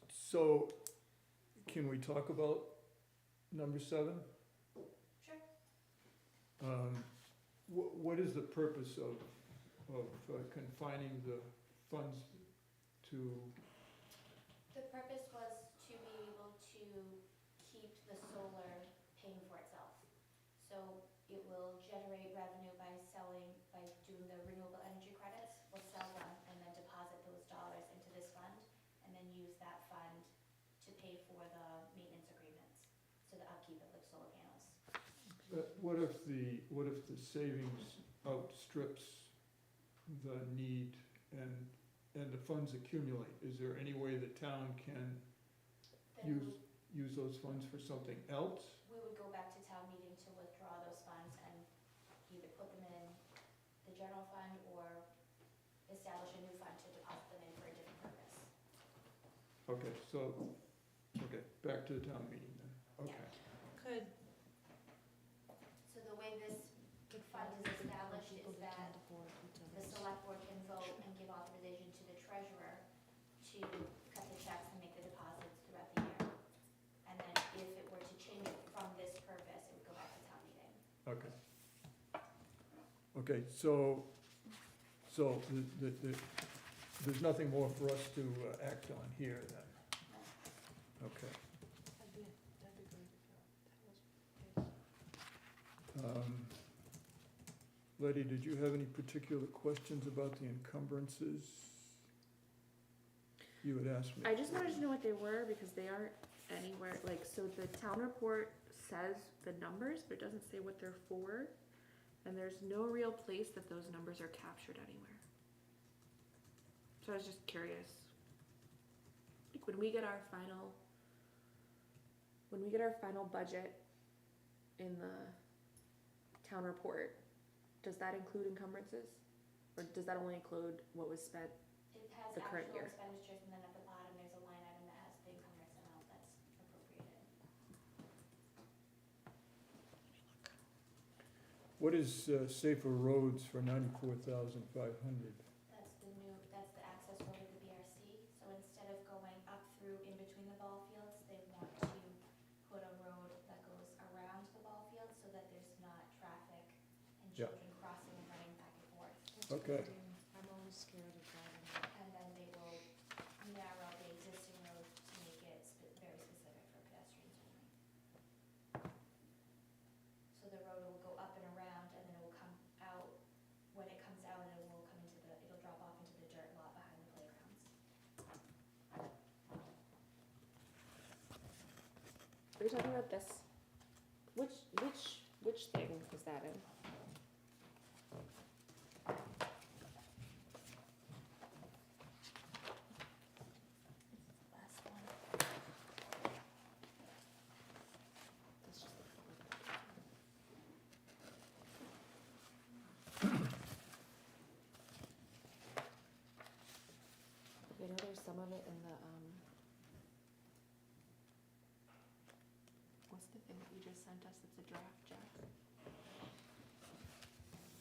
so can we talk about number 7? Sure. What is the purpose of confining the funds to, The purpose was to be able to keep the solar paying for itself. So it will generate revenue by doing the renewable energy credits. We'll sell them and then deposit those dollars into this fund and then use that fund to pay for the maintenance agreements, so the upkeep of the solar panels. what if the savings outstrips the need and the funds accumulate? Is there any way the town can Then use those funds for something else? we would go back to town meeting to withdraw those funds and either put them in the general fund or establish a new fund to deposit them in for a different purpose. Okay, back to the town meeting then, okay. Could, So the way this fund is established is that the select board can vote and give authorization to the treasurer to cut the checks and make the deposits throughout the year. And then if it were to change from this purpose, it would go back to town meeting. Okay. Okay, so there's nothing more for us to act on here then? Okay. Letty, did you have any particular questions about the encumbrances? You had asked me. I just wanted to know what they were because they aren't anywhere, like, so the town report says the numbers, but it doesn't say what they're for. And there's no real place that those numbers are captured anywhere. So I was just curious. Like when we get our final budget in the town report, does that include encumbrances? Or does that only include what was spent? It has The current actual year. expenditures, and then at the bottom, there's a line item that has the encumbrance amount that's appropriated. What is Safer Roads for $94,500? That's the access road of the BRC, so instead of going up through in between the ball fields, they want to put a road that goes around the ball field so that there's not traffic and Yeah. children crossing and running back and forth. Okay. I'm always scared of driving. And then they will narrow the existing road to make it very specific for pedestrians only. So the road will go up and around, and then it will come out, when it comes out, it will come into it'll drop off into the dirt lot behind the playgrounds. Are you talking about this? Which thing is that in? Last one. That's just the I know there's some of it in the, what's the thing that you just sent us that's a draft, Jeff?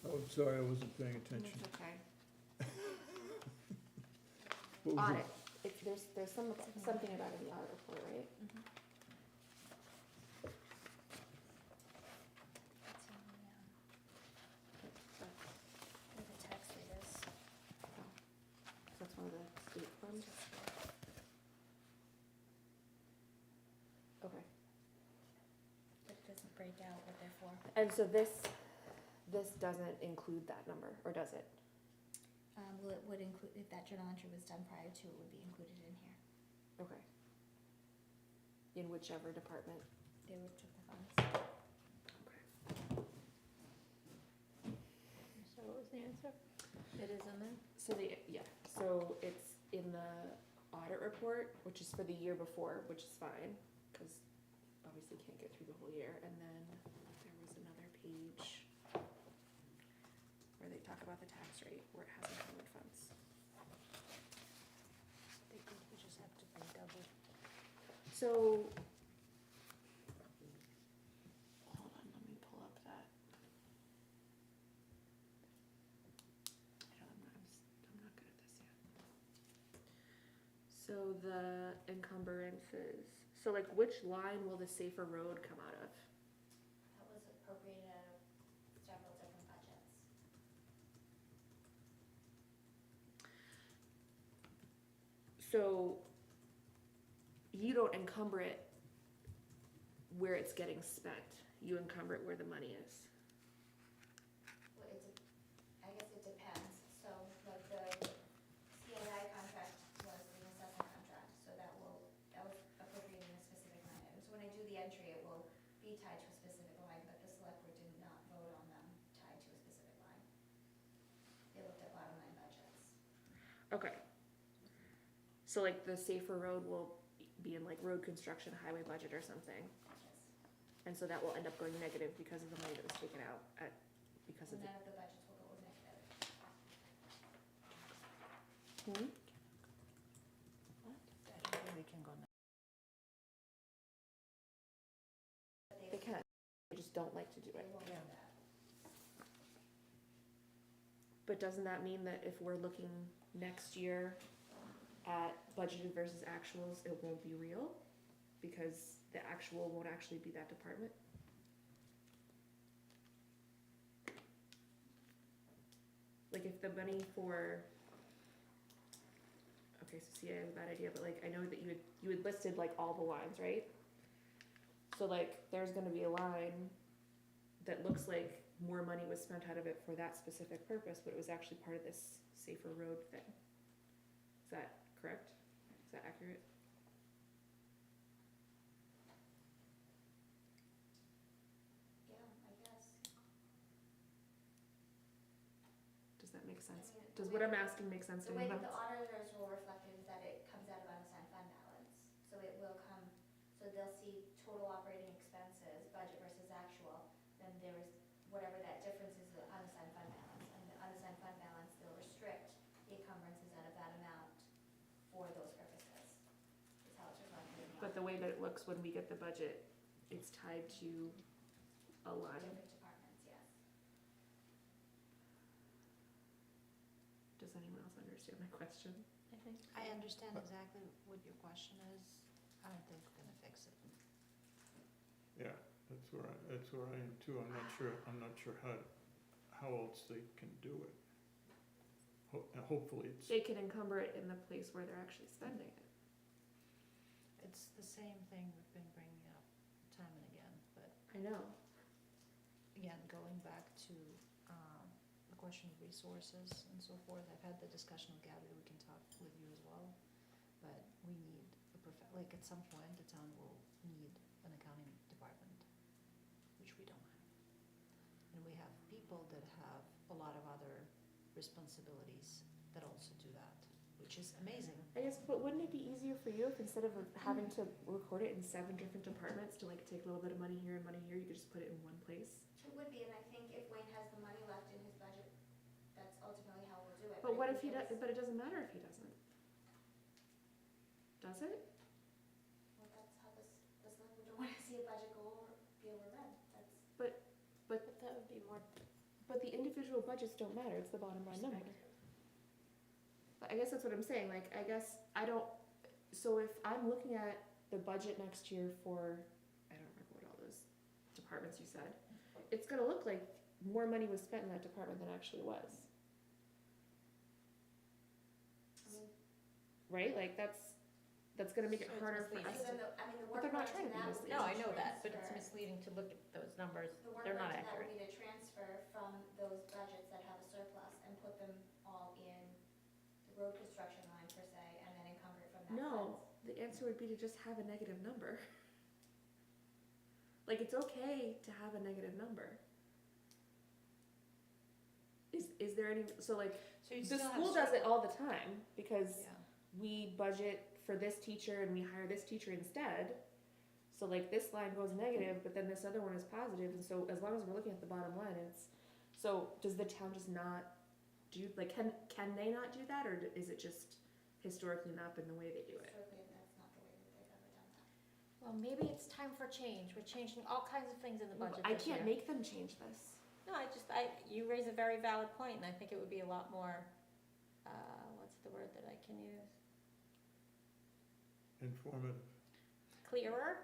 Oh, I'm sorry, I wasn't paying attention. It's okay. What was it? Audit, if there's something about it in the audit report, right? It's in the tax readers. So that's one of the state funds? Okay. But it doesn't break out what they're for. And so this doesn't include that number, or does it? Well, it would include, if that journal entry was done prior to, it would be included in here. Okay. In whichever department. They would took the funds. So what was the answer? It is in there? So so it's in the audit report, which is for the year before, which is fine, cause obviously can't get through the whole year, and then there was another page where they talk about the tax rate, where it has encumbered funds. They could, we just have to pay double. So, hold on, let me pull up that. I'm not good at this yet. So the encumbrances, so like which line will the safer road come out of? That was appropriated out of several different budgets. So you don't encumber it where it's getting spent, you encumber it where the money is. Well, I guess it depends. So like the CAI contract was an assessment contract, so that was appropriated in a specific line item. So when I do the entry, it will be tied to a specific line, but the select board did not vote on them tied to a specific line. They looked at bottom line budgets. Okay. So like the safer road will be in like road construction, highway budget or something. Yes. And so that will end up going negative because of the money that was taken out because of And the. none of the budgets will go negative. Hmm? I don't think we can go now. But They can, they just don't like to do They it. won't do Yeah. that. But doesn't that mean that if we're looking next year at budgeted versus actuals, it won't be real? Because the actual won't actually be that department? Like if the money for, okay, so see, I have a bad idea, but like, I know that you had listed like all the lines, right? So like, there's gonna be a line that looks like more money was spent out of it for that specific purpose, but it was actually part of this safer road thing. Is that correct? Is that accurate? Yeah, I guess. Does that make sense? I mean, Does the what way- I'm asking make sense to The you? way that the auditors will reflect it is that it comes out of unassigned fund balance. So it will come, so they'll see total operating expenses, budget versus actual, then there's whatever that difference is, the unassigned fund balance. And the unassigned fund balance, they'll restrict the encumbrances out of that amount for those purposes. Is how it's reflected in the But the way that it looks when we get the budget, it's tied to a line. different departments, yes. Does anyone else understand my question? I think. I understand exactly what your question is. I don't think we're gonna fix it. Yeah, that's where I am too. I'm not sure how else they can do it. Hopefully it's, They can encumber it in the place where they're actually spending it. It's the same thing we've been bringing up time and again, but I know. again, going back to, the question of resources and so forth, I've had the discussion with Gabby, we can talk with you as well. But we need like at some point, the town will need an accounting department, which we don't have. And we have people that have a lot of other responsibilities that also do that, which is amazing. I guess, but wouldn't it be easier for you if instead of having to record it in 7 different departments to like take a little bit of money here and money here, you could just put it in one place? It would be, and I think if Wayne has the money left in his budget, that's ultimately how we'll do it. But what if he does? does, but it doesn't matter if he doesn't. Does it? Well, that's how the select board don't wanna see a budget go over, be overrun, that's. But that would be more. But the individual budgets don't matter, it's the bottom line number. But I guess that's what I'm saying, like, I guess I don't, so if I'm looking at the budget next year for, I don't remember what all those departments you said, it's gonna look like more money was spent in that department than actually was, I mean, right? Like, that's gonna make it So it's harder for misleading. us so to. then the, I mean, the But work they're not product trying to to be that would be misleading. No, to I know that, but it's transfer- misleading to look at those numbers, The work they're not product to that accurate. would be to transfer from those budgets that have a surplus and put them all in road construction line per se, and then encumber it from that No, funds. the answer would be to just have a negative number. Like, it's okay to have a negative number. Is there any, so like, So you the still have school does it certain- all the time, because Yeah. we budget for this teacher and we hire this teacher instead. So like, this line goes negative, but then this other one is positive, and so as long as we're looking at the bottom line, it's, so does the town just not do, like, can they not do that, or is it just historically not been the way they do it? Historically, that's not the way that they've ever done that. Well, maybe it's time for change. We're changing all kinds of things in the budget I this year. can't make them change this. No, you raise a very valid point, and I think it would be a lot more, what's the word that I can use? Informative. Clearer,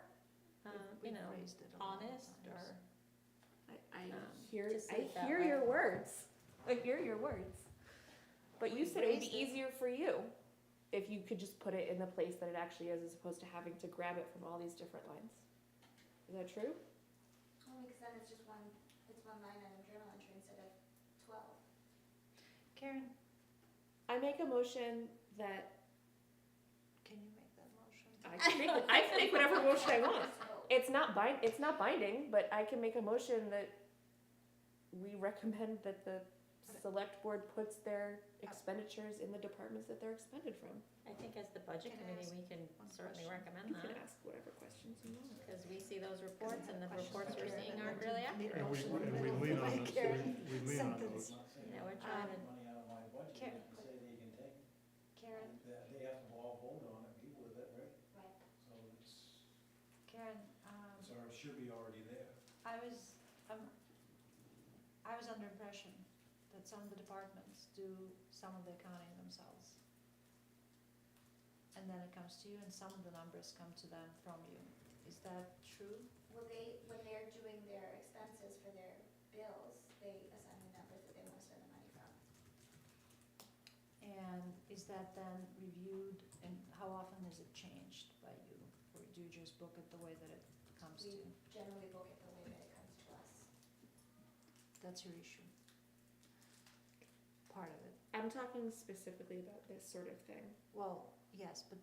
you We've know, raised it a lot of honest, times. or, I to see it that hear way. your words. I hear your words. But you We've said it would be raised it. easier for you if you could just put it in the place that it actually is, as opposed to having to grab it from all these different lines. Is that true? Only because then it's just one line item journal entry instead of 12. Karen, I make a motion that can you make that motion? I can make whatever motion I want. So, It's not binding, but I can make a motion that we recommend that the select board puts their expenditures in the departments that they're expended from. I think as the budget Can I committee, ask we can one certainly question? recommend You can that, ask whatever questions you want. because we see those reports, and the Questions reports for we're Karen, seeing and aren't then really need a accurate. And motion we in the lean on middle. those, Karen, we lean on sentence. those. Not saying You know, we're trying to, money out of my budget, Karen- you can say they can take, Karen, they have to all vote on it, be with it, right? right. So it's, Karen, it should be already there. I was under impression that some of the departments do some of the accounting themselves. And then it comes to you, and some of the numbers come to them from you. Is that true? Well, when they're doing their expenses for their bills, they assign the numbers that they want to spend the money from. And is that then reviewed, and how often is it changed by you? Or do you just book it the way that it comes to you? We generally book it the way that it comes to us. That's your issue. Part of it. I'm talking specifically about this sort of thing. Well, yes, but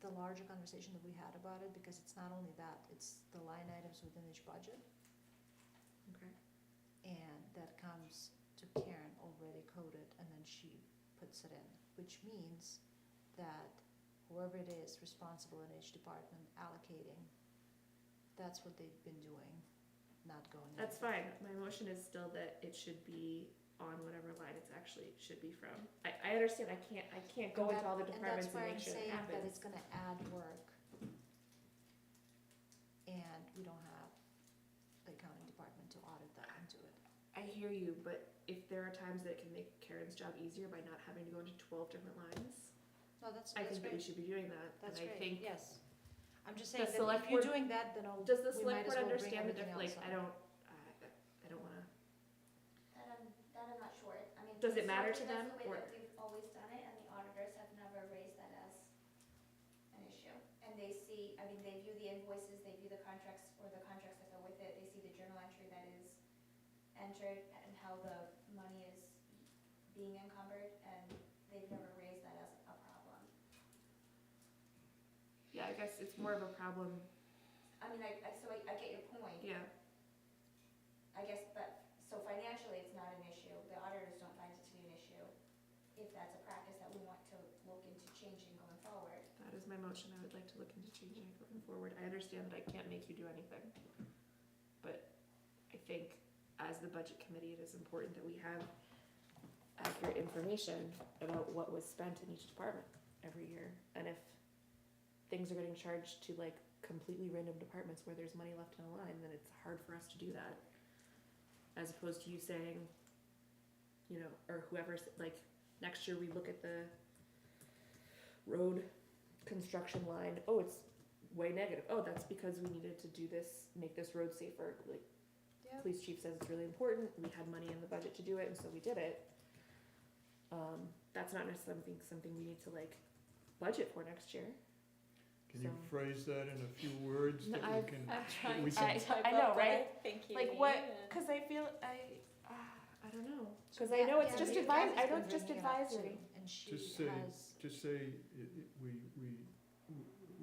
the larger conversation that we had about it, because it's not only that, it's the line items within each budget, Okay. and that comes to Karen already coded, and then she puts it in, which means that whoever it is responsible in each department allocating, that's what they've been doing, not going. That's over. fine. My motion is still that it should be on whatever line it's actually should be from. I understand I can't go into all the departments and make sure it And that's why I'm saying that happens. it's gonna add work. And we don't have the accounting department to audit that into it. I hear you, but if there are times that it can make Karen's job easier by not having to go into 12 different lines, No, that's I think that we great, should be doing that. that's And I great, think, yes. I'm just saying The that select if you're board- doing that, then I'll, does the we select might as board well bring understand the everything like, else I on. don't wanna, That I'm not sure. I mean. Does it matter to historically, them, that's the way or- that we've always done it, and the auditors have never raised that as an issue. And they see, I mean, they view the invoices, they view the contracts, or the contracts that go with it, they see the journal entry that is entered and how the money is being encumbered, and they've never raised that as a problem. yeah, I guess it's more of a problem, I mean, I get your point. yeah. I guess, but, so financially, it's not an issue. The auditors don't find it to be an issue. If that's a practice that we want to look into changing going forward. That is my motion. I would like to look into changing it going forward. I understand that I can't make you do anything. But I think as the budget committee, it is important that we have accurate information about what was spent in each department every year. And if things are getting charged to like completely random departments where there's money left in a line, then it's hard for us to do that. As opposed to you saying, you know, or whoever's like, next year we look at the road construction line, oh, it's way negative. Oh, that's because we needed to do this, make this road safer. Like, Yeah. police chief says it's really important. We had money in the budget to do it, and so we did it. That's not necessarily something we need to like budget for next year. Can you So- phrase that in a few words No, that we can, I'm trying we to can- type I know, up what I right? think you Like mean, what? and- Because I feel I don't don't know, So cause I know it's yeah, just Kathy's I know been it's just bringing it up advisory. too, and she Just say, has, just say,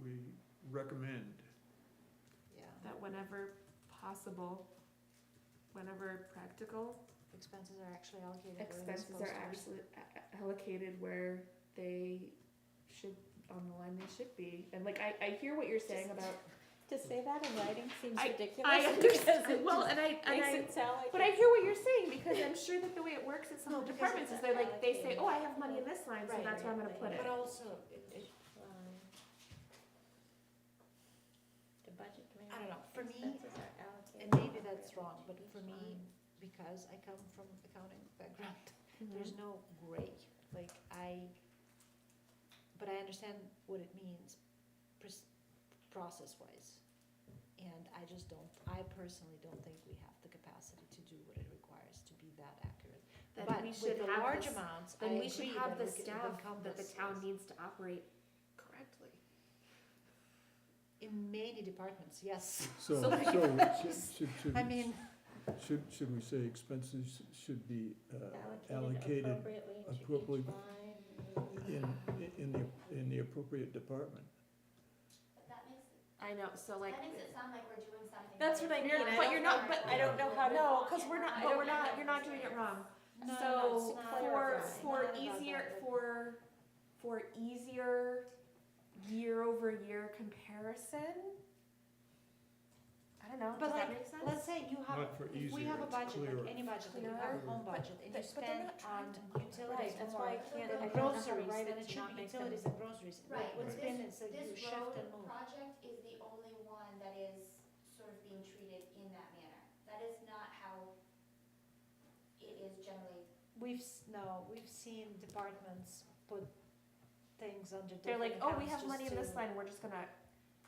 we recommend. yeah, That whenever possible, whenever practical, expenses are actually allocated where they're expenses supposed are to be. actually allocated where they should, on the line they should be. And like, I hear what you're saying about, To say that in writing seems I ridiculous. understand, because it well, just makes it sound like. but I hear what you're saying, because I'm sure that the way it works at some No, of the because departments it's is they're like, they say, allocated. oh, I have money in this line, so Right, that's where I'm gonna put it. But also, The budget committee. I don't know, for me, expenses are allocated and maybe that's appropriately wrong, to but each for me, line. because I come from accounting background, Mhm. there's no gray, like but I understand what it means process-wise. And I personally don't think we have the capacity to do what it requires to be that accurate. Then But we with should the have large this- amounts, I Then we agree should that have the we could staff that the encompass town this. needs to operate correctly. In many departments, yes. So, So like- should, I mean, should we say expenses should be Allocated allocated appropriately to each appropriately line. in the appropriate department? But that makes it, I know, so like, that makes it sound like we're doing something. that's that what I is mean, not but you're not, our- but I don't know how to- no, cause we're Yeah, not, I but don't we're know not, how you're to not doing it say wrong. no, So it's not for, about for that, easier, but- for easier year-over-year comparison, I don't know, But does that like, make sense? let's say you have, Not for if we easier, have a it's budget, like clearer. any budget, like you have a Clearer. home budget, and you But they're spend not trying on to- utilities Right, that's why I more can't- than I don't know how to groceries, write then it it to should not be make utilities them- and groceries. Right, What's this, been, it's like you this shift road and move. project is the only one that is sort of being treated in that manner. That is not how it is generally. We've seen departments put things under They're different like, oh, we accounts have money just in this to- line, we're just gonna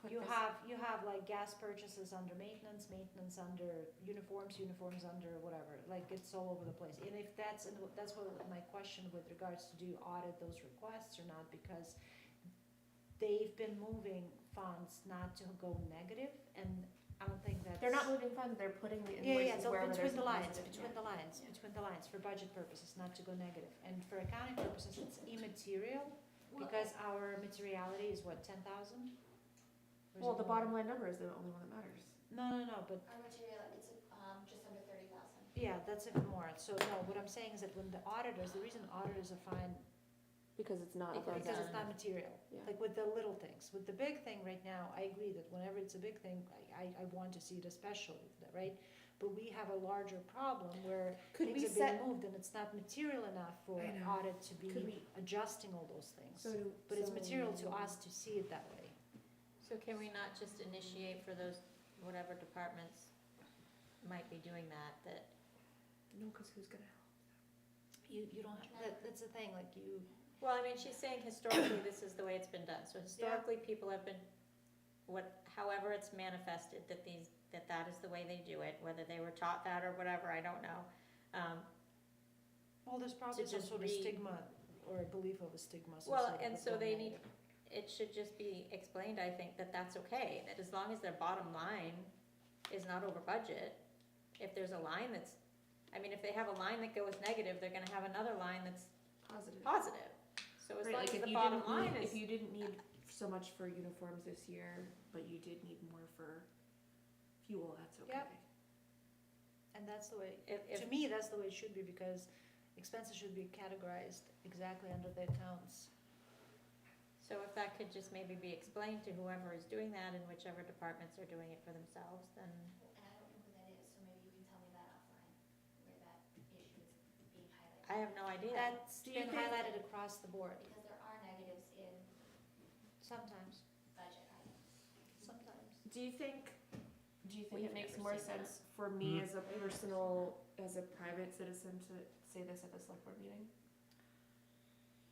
put You this. have like gas purchases under maintenance, maintenance under uniforms, uniforms under whatever, like it's all over the place. And if that's what my question with regards to do you audit those requests or not, because they've been moving funds not to go negative, and I don't think that's. They're not moving funds, they're putting the Yeah, invoices so wherever there's between a the lines, positive, between yeah. the lines, Yeah. between the lines, for budget purposes, not to go negative. And for accounting purposes, it's immaterial, because our materiality is what, 10,000? Well, the bottom line number is the only one that matters. No, but, Our material, it's, just under 30,000. yeah, that's even more. So, no, what I'm saying is that when the auditors, the reason auditors are fine, Because it's not above because that. it's not material. Yeah. Like with the little things. With the big thing right now, I agree that whenever it's a big thing, I want to see it especially, right? But we have a larger problem where Could we things are set, being moved and it's not material enough for I know. audit to could be we, adjusting all those things. so. But it's so- material to us to see it that way. So can we not just initiate for those, whatever departments might be doing that, No, cause who's gonna help? You don't, that's the thing, like you, well, I mean, she's saying historically this is the way it's been done. So historically, people have been, however it's manifested, that is the way they do it, whether they were taught that or whatever, I don't know. well, there's probably some just sort of read- stigma or a belief of a stigma. Well, associated and with so going they need, negative. it should just be explained, I think, that that's okay, that as long as their bottom line is not over budget, if there's a line that's, I mean, if they have a line that goes negative, they're gonna have another line that's Positive. positive. So as Right, long like as if the you bottom didn't line need, is, if you didn't need so much for uniforms this year, but you did need more for fuel, that's okay. Yep. And that's the way, if, to me, that's the way it should be, because expenses should be categorized exactly under the accounts. so if that could just maybe be explained to whoever is doing that and whichever departments are doing it for themselves, then, And I don't know who that is, so maybe you can tell me that offline, where that issue is being highlighted. I have no idea. That's Do you been think- highlighted across the board, Because there are negatives in sometimes, budget items. sometimes. Do you think We've it makes never more seen that. sense for me as a personal, as a private citizen to say this at the select board meeting?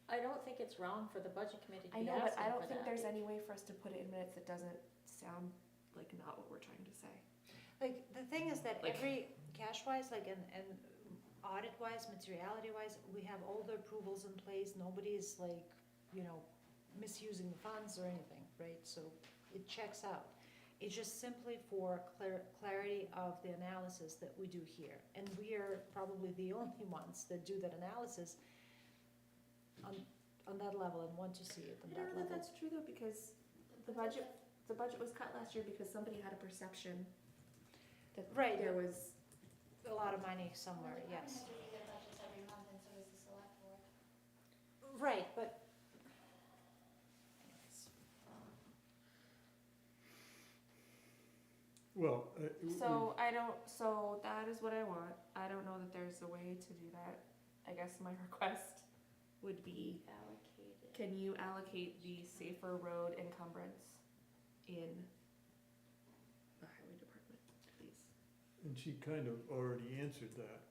I don't think it's wrong for the budget committee to I be know, but asking I for don't think that. there's any way for us to put it in minutes that doesn't sound like not what we're trying to say. Like, the thing is that Like- every cash-wise, like, and audit-wise, materiality-wise, we have all the approvals in place, nobody's like, misusing the funds or anything, right? So it checks out. It's just simply for clarity of the analysis that we do here. And we are probably the only ones that do that analysis on that level and want to see it on I don't that know that level. that's true though, because the budget was cut last year because somebody had a perception that Right. there was, A lot of money somewhere, The department yes. heads review their budgets every month, and so does the select board. Right, but. Anyways. Well, so I don't, so that is what I want. I don't know that there's a way to do that. I guess my request would be, Allocated. can you allocate the safer road encumbrance in the highway department, please? and she kind of already answered that,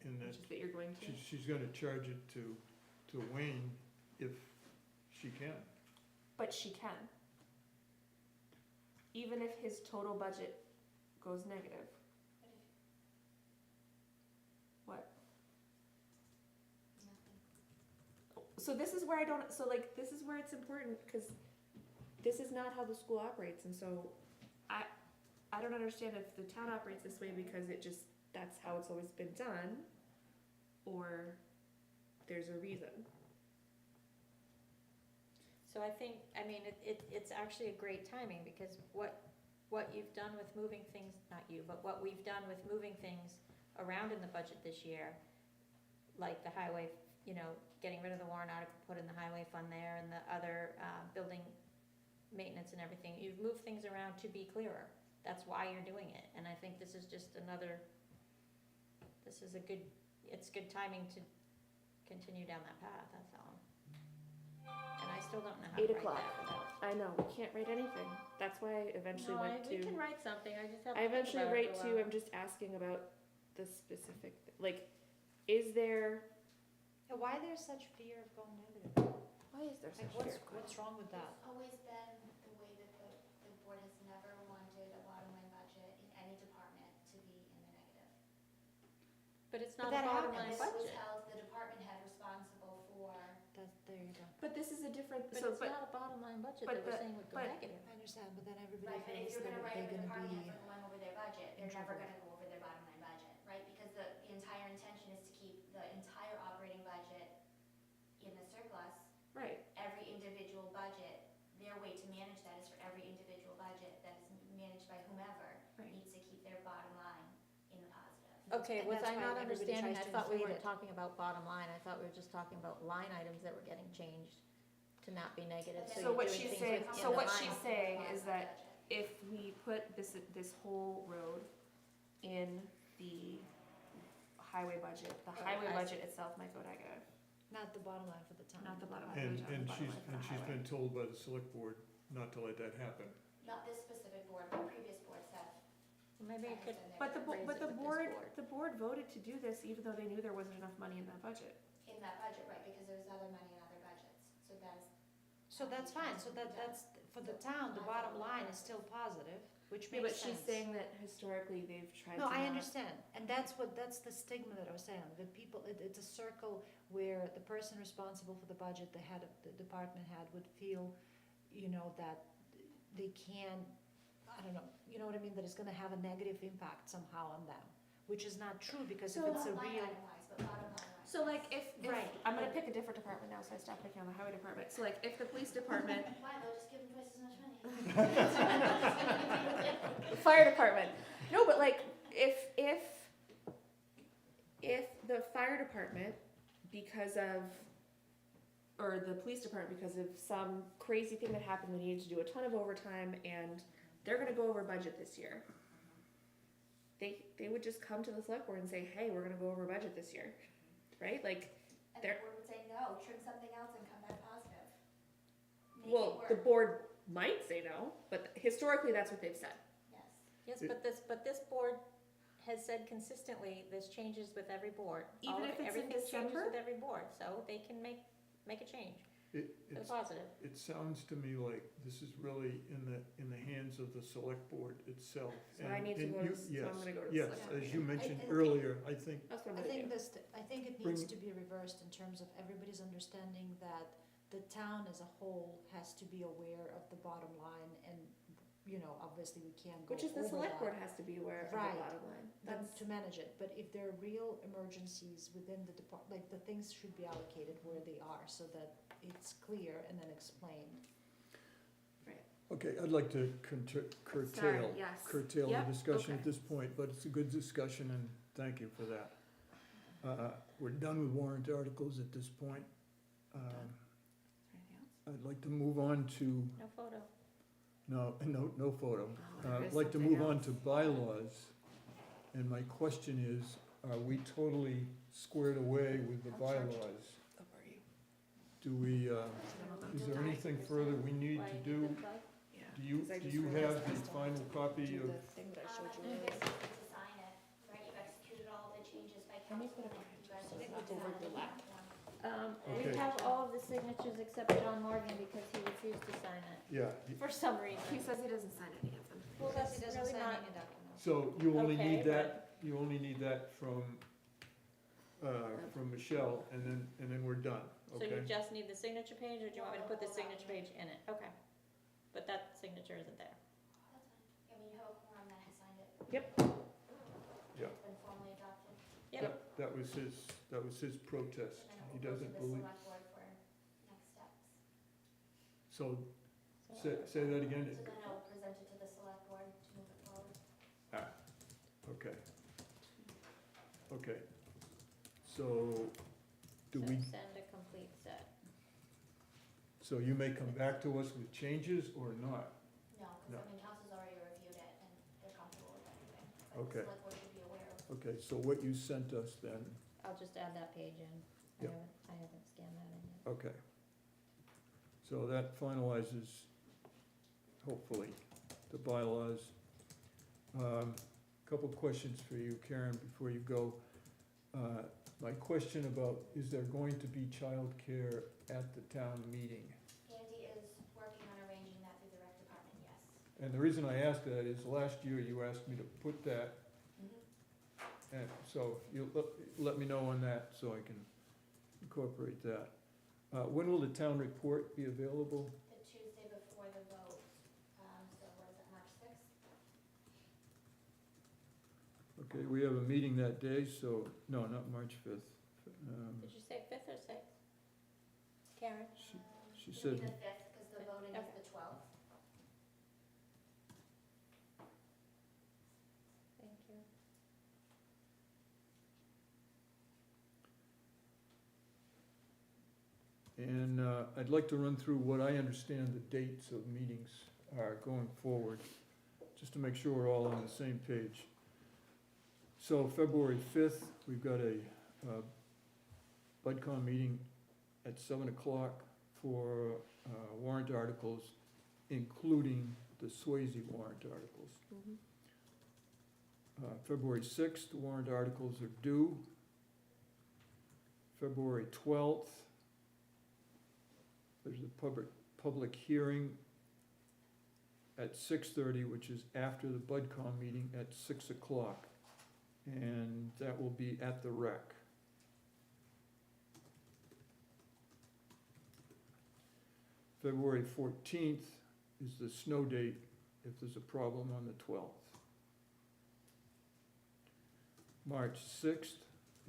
in that Just that you're going to? she's gonna charge it to Wayne if she can. But she can. Even if his total budget goes negative. What? Nothing. So this is where I don't, so like, this is where it's important, cause this is not how the school operates, and so I don't understand if the town operates this way because it just, that's how it's always been done, or there's a reason. So I think, I mean, it's actually a great timing, because what you've done with moving things, not you, but what we've done with moving things around in the budget this year, like the highway, you know, getting rid of the warrant article, put in the highway fund there, and the other, building maintenance and everything, you've moved things around to be clearer. That's why you're doing it, and I think this is just another, this is it's good timing to continue down that path, that's all. And I still don't know how to 8 write o'clock. that without. I know, we can't write anything. That's why I eventually No, went to. we can write something, I just have I to think eventually about it write for a to, while. I'm just asking about the specific, like, is there, Yeah, why there's such fear of going negative? why is there Like, such fear? what's wrong with that? It's always been the way that the board has never wanted a bottom line budget in any department to be in the negative. But it's But not a that bottom And line this was budget, held the department head responsible for, There you go. But this is a different, but so, it's not a bottom line budget but that we're the- saying would go but- negative. I understand, but then everybody right, but if feels you're that gonna write they're up a gonna department be. head for going over their budget, in they're never trouble. gonna go over their bottom line budget, right? Because the entire intention is to keep the entire operating budget in the surplus. right, Every individual budget, their way to manage that is for every individual budget that is managed by whomever, Right. needs to keep their bottom line in the positive. Okay, And was that's I why not everybody understanding? tries I to thought we inflate weren't it. talking about bottom line, I thought we were just talking about line items that were getting changed to not be negative, But so So you're what doing she's things saying- within so the what line. she's saying is that if we put this whole road in the highway budget, the Oh, highway I budget itself might go negative, Not the bottom line for the town. not the bottom line. And, for the and bottom she's, line for and the she's highway. been told by the select board not to let that happen. Not this specific board, but previous boards have. Maybe you could, But the, raise but it the with this board, board. the board voted to do this even though they knew there wasn't enough money in that budget. In that budget, right, because there was other money in other budgets, so that's. So that's fine, so that's, for the town, the bottom line is still positive, which Yeah, makes but sense. she's saying that historically they've tried to No, I not- understand, and that's the stigma that I was saying, that people, it's a circle where the person responsible for the budget, the head of the department head would feel, you know, that they can, I don't know, you know what I mean, that it's gonna have a negative impact somehow on them, which is not true, because if So- it's a Not line real. item wise, but bottom line wise. So like if, Right. I'm gonna pick a different department now, so I stopped picking on the highway department. So like if the police department, Why, they'll just give them twice as much money. the fire department, no, but like if the fire department, because of, or the police department, because of some crazy thing that happened, they needed to do a ton of overtime and they're gonna go over budget this year. They would just come to the select board and say, hey, we're gonna go over budget this year, right? Like, And the There- board would say, no, trim something else and come back positive. Make it well, the work. board might say no, but historically, that's what they've said. Yes. yes, but this board has said consistently, this changes with every board. Even All of if it's in everything changes December? with every board, so they can make a change for the positive. It sounds to me like this is really in the hands of the select board itself. So I need to And go to you- the- so I'm gonna go to the Yes, select yes, board. as you mentioned I- earlier, I think, That's what I'm I gonna think do. I think it Bring- needs to be reversed in terms of everybody's understanding that the town as a whole has to be aware of the bottom line and, you know, obviously we can't go Which is the over select that. board has to be aware of the Right. bottom line. Them That's, to manage it, but if there are real emergencies within the like the things should be allocated where they are, so that it's clear and then explained. Okay, I'd like to curtail yes. the Yep, discussion okay. at this point, but it's a good discussion and thank you for that. We're done with warrant articles at this point. Is there anything else? I'd like to move on to, No photo. no photo. Oh, there I'd is like to something move on else. to bylaws. And my question is, are we totally squared away with the bylaws? Oh, are you? Do we, I don't know. is there anything further we need Why to you do? did the plug? Yeah, Do you, 'cause I do just you realized have I the still final have to copy do of? the thing that I I showed you think earlier. there's something to sign it, right, you've executed all the changes by Let me council, put it and on you guys so just it's have to over sign your it. lap. We Okay. have all of the signatures except John Morgan because he refused to sign it, Yeah, for some He reason. says he doesn't sign any of them. Well, that's He doesn't really sign not, any documents. so you only Okay, need that, you only need that from Michelle, and then we're done, so you okay? just need the signature page, or do you want me to put the signature page in it? Okay. But that signature isn't there. That's fine, I mean, you have a quorum that has signed it. Yep. Yeah. It's been formally adopted, Yep. That was his protest, and then he it will go to doesn't the believe, select board for next steps. so, So- say that again, So then I will present it to the select board to move it forward. okay. Okay, so, do we, So send a complete set. so you may come back to us with changes or not? No, No. because I mean, council's already reviewed it and they're comfortable with everything, but the Okay. select board should be aware of. Okay, so what you sent us then, I'll just add that page in. Yep. I haven't scanned that in yet. okay. So that finalizes, hopefully, the bylaws. Couple questions for you, Karen, before you go. My question about, is there going to be childcare at the town meeting? Andy is working on arranging that through the rec department, yes. And the reason I ask that is last year you asked me to put that, and so you let me know on that so I can incorporate that. When will the town report be available? The Tuesday before the vote, so what is it, March sixth? Okay, we have a meeting that day, so, no, not March fifth. Did you say fifth or sixth? Karen? She It'll said, be the fifth, because the voting is Okay. the twelfth. Thank you. and I'd like to run through what I understand the dates of meetings are going forward, just to make sure we're all on the same page. So February fifth, we've got a BudCon meeting at 7 o'clock for warrant articles, including the Swayze warrant articles. Mhm. February sixth, warrant articles are due. February 12th, there's a public hearing at 6:30, which is after the BudCon meeting at 6 o'clock. And that will be at the rec. February 14th is the snow date if there's a problem on the 12th. March 6th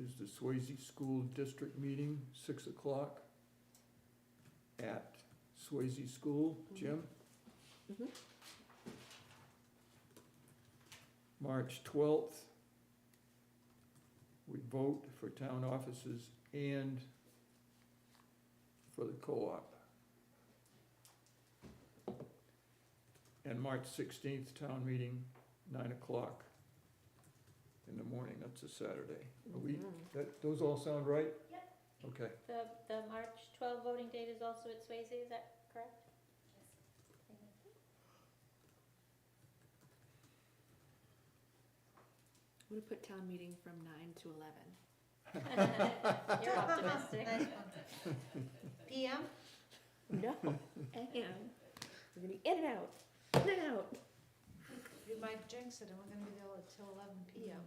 is the Swayze School District meeting, 6 o'clock at Swayze School. Jim? Mhm. March 12th, we vote for town offices and for the co-op. And March 16th, town meeting, 9 o'clock in the morning, that's a Saturday. Are we, Mhm. those all sound right? Yep. Okay, The March 12 voting date is also at Swayze, is that correct? I'm gonna put town meeting from 9 to 11. You're optimistic. Nice one. PM? No, and we're gonna be in and out, in and out. You might jinx it, and we're gonna be there till 11 PM.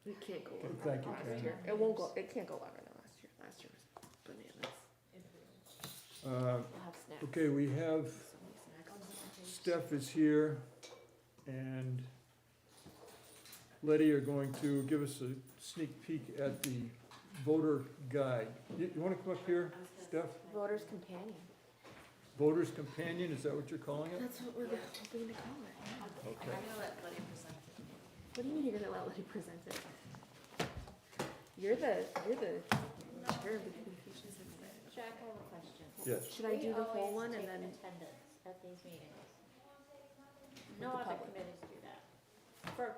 We can't go Okay, longer thank than you, last Karen. year. It won't go, it can't go longer than last year. Last year was bananas. We'll have snacks. okay, we have So many snacks. Steph is here, and Letty are going to give us a sneak peek at the voter guide. You wanna come up here, Steph? Voter's companion. Voter's companion, is that what you're calling it? That's what we're hoping to call it. Okay. What do you mean you're gonna let Letty present it? You're the chair of the communications committee. Jack, I have a question. Yes. Should I do the whole one and then? We always take attendance at these meetings. With No the other public. committees do that. For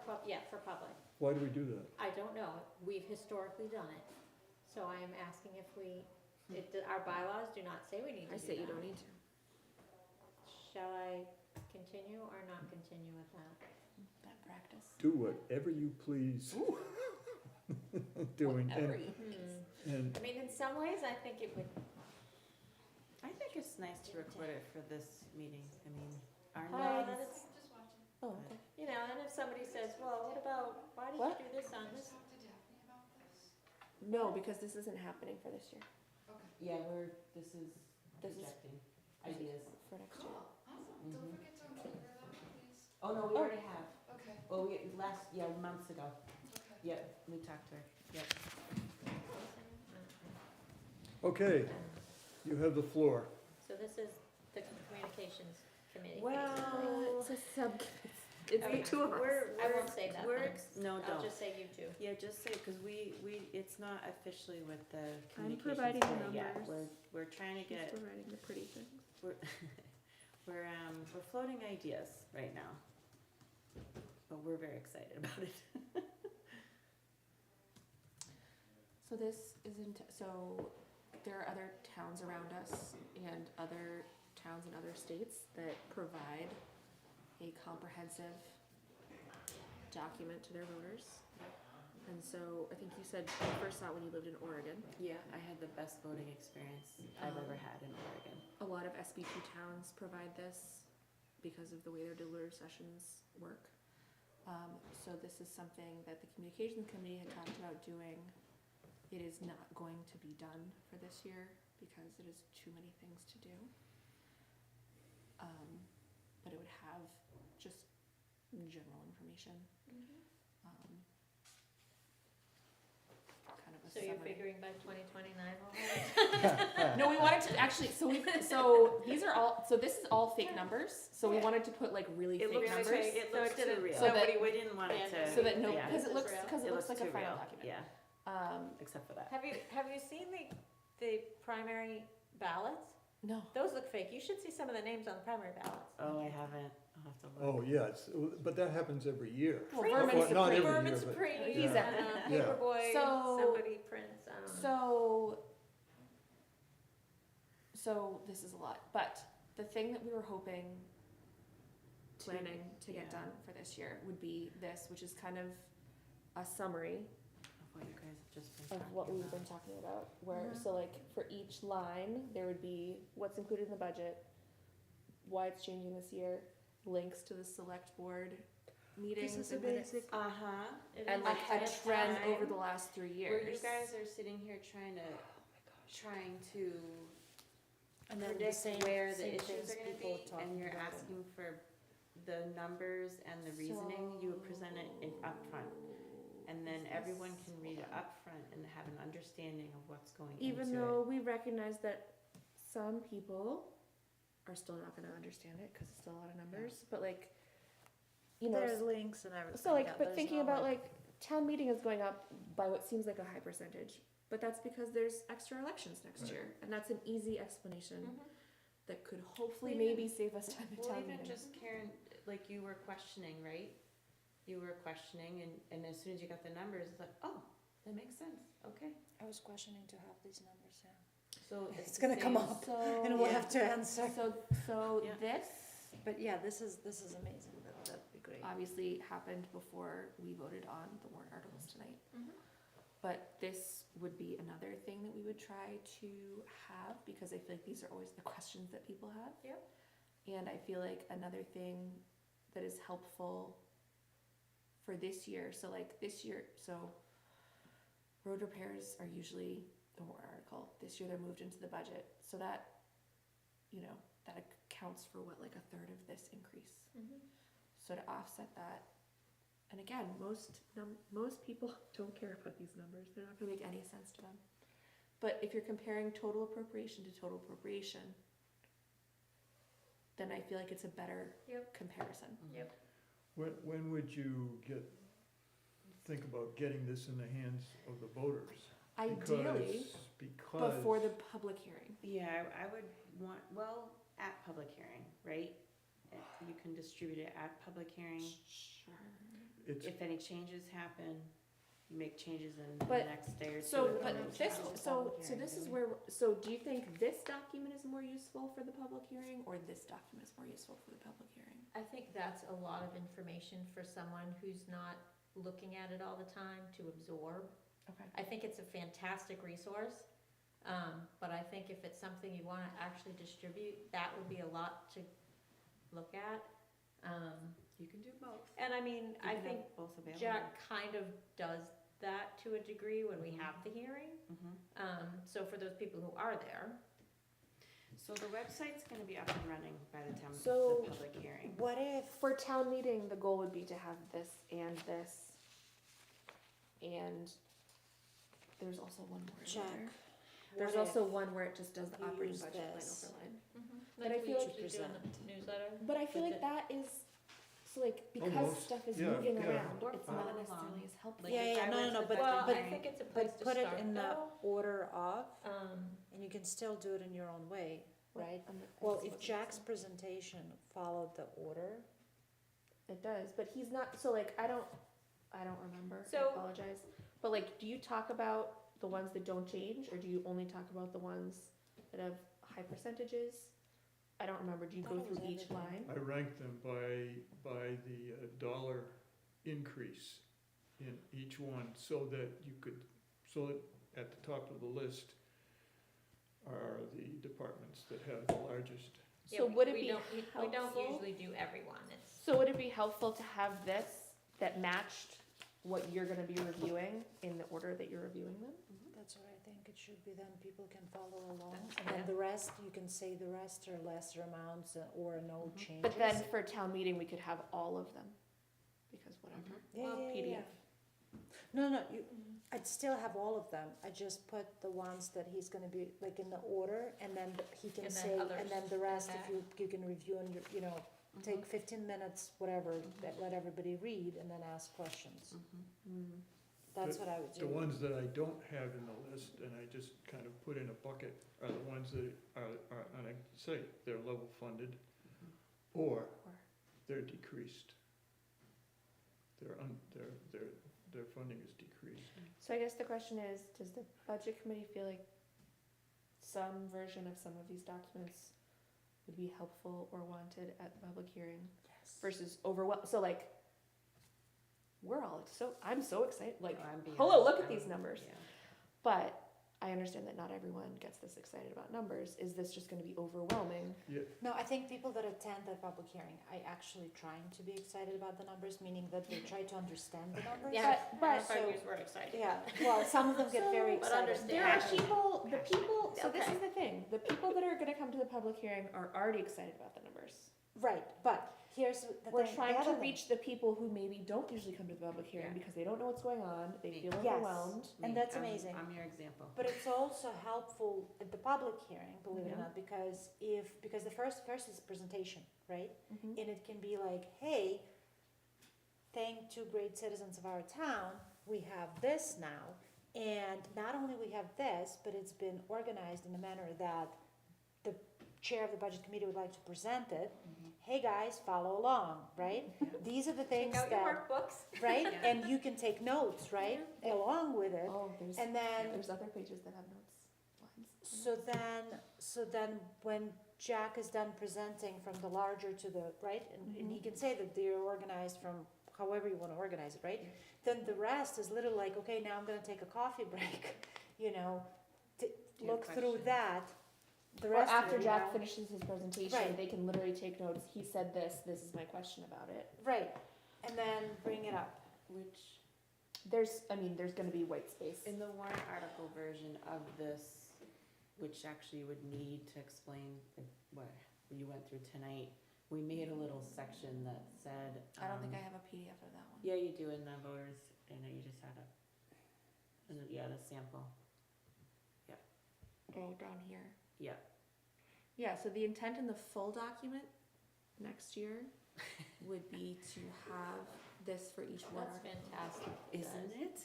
public. Why do we do that? I don't know, we've historically done it, so I am asking if our bylaws do not say we need to do I say you that. don't need to. Shall I continue or not continue with that? That practice. Do whatever you please. Doing, Whatever and, you- and I mean, in some ways, I think it would, I think it's nice to record it for this meeting. I mean, our then names. it's, Oh, okay. you know, and if somebody says, well, what about, why did What? you do this on this? No, because this isn't happening for this year, Yeah, this is This is- projecting ideas. for next year. Mhm. Oh, no, we already have. Okay, Well, months ago. Yep, we talked to her. Yep. okay, you have the floor. So this is the communications committee. Well, It's a sub, it's the two of us. I won't say that We're, then. no, I'll don't. just say you two. Yeah, just say, because it's not officially with the I'm communications providing the committee yet. numbers. We're trying to She's get, providing the pretty things. we're floating ideas right now. But we're very excited about it. So this isn't, so there are other towns around us and other towns in other states that provide a comprehensive document to their voters. And so I think you said you first saw it when you lived in Oregon. Yeah, I had the best voting experience I've ever had in Oregon. A lot of SB2 towns provide this because of the way their deliberative sessions work. So this is something that the communications committee had talked about doing. It is not going to be done for this year because it is too many things to do. But it would have just general information. Kind of a So you're summary. figuring by 2029 already? No, we wanted to actually, so these are all, so this is all fake numbers, so we wanted to put like really It fake looks numbers. fake, it So looks it didn't- too real. so that- We didn't want it to. So that no, yeah, because This it is looks, real? because it looks like too a final real, document. Yeah, except for that. Have you seen the primary ballots? No, Those look fake. You should see some of the names on the primary ballots. Oh, I haven't. I'll have to look. Oh, yeah, but that happens every year. well, Freedom Vermin Well, not every Supreme. year, Vermin but- Supreme, He's at- Yeah. Paperboy, So- somebody prints, I don't know. So this is a lot, but the thing that we were hoping, planning to get yeah. done for this year would be this, which is kind of a summary Of what you guys have just been of talking what we've about. been talking about, where, Mhm. so like, for each line, there would be what's included in the budget, why it's changing this year, links to the select board meetings is a and minutes, basic- Uh-huh. It and is like a ahead of trend time. over the last 3 Where years. you guys are sitting here trying to And then the predict same, where the same issues things are gonna people be, talking and you're about it. asking for the numbers and the reasoning, you would present it in upfront. And then everyone can read it upfront and have an understanding of what's going into it. Even though we recognize that some people are still not gonna understand it, cause it's still a lot of numbers, but like, you know, There's links and everything. so like, yeah, but there's thinking no, about like, town meeting is going up by what seems like a high percentage, but that's because there's extra elections next Right. year, and that's an easy explanation Mhm. that could hopefully Well, even- maybe save us time at Well, town even meeting. just Karen, like you were questioning, right? You were questioning and as soon as you got the numbers, it's like, oh, that makes sense, okay. I was questioning to have these numbers, yeah. So It's the gonna come same- up. So, And we'll Yeah. have to answer. so Yeah. this But yeah, this is amazing, that'd be great. obviously happened before we voted on the warrant articles tonight. Mhm. But this would be another thing that we would try to have, because I feel like these are always the questions that people have. Yep. And I feel like another thing that is helpful for this year, so like this year, so road repairs are usually the warrant article. This year they're moved into the budget, so that, you know, that accounts for what, like a third of this increase. Mhm. So to offset that, and again, most people don't care about these numbers. They're not gonna make any sense to them. But if you're comparing total appropriation to total appropriation, then I feel like it's a better Yep. comparison. Yep. When would you think about getting this in the hands of the voters? Ideally, Because. before the public hearing. Yeah, I would want, well, at public hearing, right? You can distribute it at public hearing. Sure. It's, If any changes happen, you make changes in the But- next day or two. So, and but then this, change. so this is where, so do you think this document is more useful for the public hearing, or this document is more useful for the public hearing? I think that's a lot of information for someone who's not looking at it all the time to absorb. Okay. I think it's a fantastic resource, but I think if it's something you wanna actually distribute, that would be a lot to look at. You can do both. And I mean, You I can think have both available. Jack kind of does that to a degree when we Mhm. have the hearing. Mhm. So for those people who are there, So the website's gonna be up and running by the time So- the public hearing. What if, For town meeting, the goal would be to have this, and there's also one more in Jack, there. what There's if also one where it just does the we operating use budget line this? over line. like I we feel like usually do in the newsletter. But I feel With like the- that is, so like, because Almost, stuff is yeah, moving yeah. around, Or it's follow not along. necessarily as helpful. Like Yeah, if yeah, I no, went no, to but- the- Well, but- I think it's a place but to put it start in the though. order of, Um, and you can still do it in your own way, right? I'm- I Well, just if wasn't Jack's sure. presentation followed the order, It does, but he's not, so like, I don't remember, I So- apologize. But like, do you talk about the ones that don't change, or do you only talk about the ones that have high percentages? I don't remember, do you Thought go it was through each everything. line? I rank them by the dollar increase in each one, so that so that at the top of the list are the departments that have the largest. yeah, So we- would it we be don't- we don't helpful? usually do everyone, it's, So would it be helpful to have this that matched what you're gonna be reviewing in the order that you're reviewing them? that's what I think it should be, then people can follow along. That's- And then the rest, you can say the rest are lesser amounts or no Mhm. changes. But then for town meeting, we could have all of them, because whatever. Yeah, well, yeah, yeah, PDF. yeah. No, I'd still have all of them, I just put the ones that he's gonna be, like, in the order, and then he can And then say, others and then the in rest, the if you can review and, take 15 minutes, whatever, let everybody read, and then ask questions. Mhm. That's what I would do. The ones that I don't have in the list, and I just kind of put in a bucket, are the ones that are, and I say, they're level funded, or they're decreased. Their funding is decreased. So I guess the question is, does the budget committee feel like some version of some of these documents would be helpful or wanted at the public hearing Yes. versus so like, I'm so excited, like, Oh, I'm beyond- hello, look at these numbers. Yeah. But I understand that not everyone gets this excited about numbers. Is this just gonna be overwhelming? No, I think people that attend the public hearing are actually trying to be excited about the numbers, meaning that they try to understand the numbers. yeah, but- if I use word excited. Yeah, well, some of them get very But excited. understand. There are people, so this Okay. is the thing, the people that are gonna come to the public hearing are already excited about the numbers. Right, but here's the thing. We're the trying other to thing. reach the people who maybe don't usually come to the public hearing Yeah. because they don't know what's going on, they Me. feel Yes. overwhelmed. And Me, that's I'm- amazing. I'm your example. But it's also helpful at the public hearing, believe it or Yeah. not, because the first is presentation, right? Mhm. And it can be like, hey, thank two great citizens of our town, we have this now. And not only we have this, but it's been organized in a manner that the chair of the budget committee would like to present it. Hey guys, follow along, right? These are the things Take out your that, workbooks. right? Yeah. And you can take notes, right, along with it. Oh, And then there's other pages that have notes, lines. So then when Jack is done presenting from the larger to the, right, and he can say that they're organized from however you wanna organize it, right? Then the rest is literally like, okay, now I'm gonna take a coffee break, Do you have look through questions? that. The Or rest of after it, Jack finishes his presentation, Right. they can literally take notes, he said this is my question about it. Right, and then bring it up. Which, There's gonna be white space. in the warrant article version of this, which actually you would need to explain what you you went through tonight, we made a little section that said. I don't think I have a PDF of that one. Yeah, you do in the voters, I know you just had a, and yeah, the sample, Oh, down here. yeah. Yeah, so the intent in the full document next year would be to have this for each one. That's fantastic. you Isn't guys. it?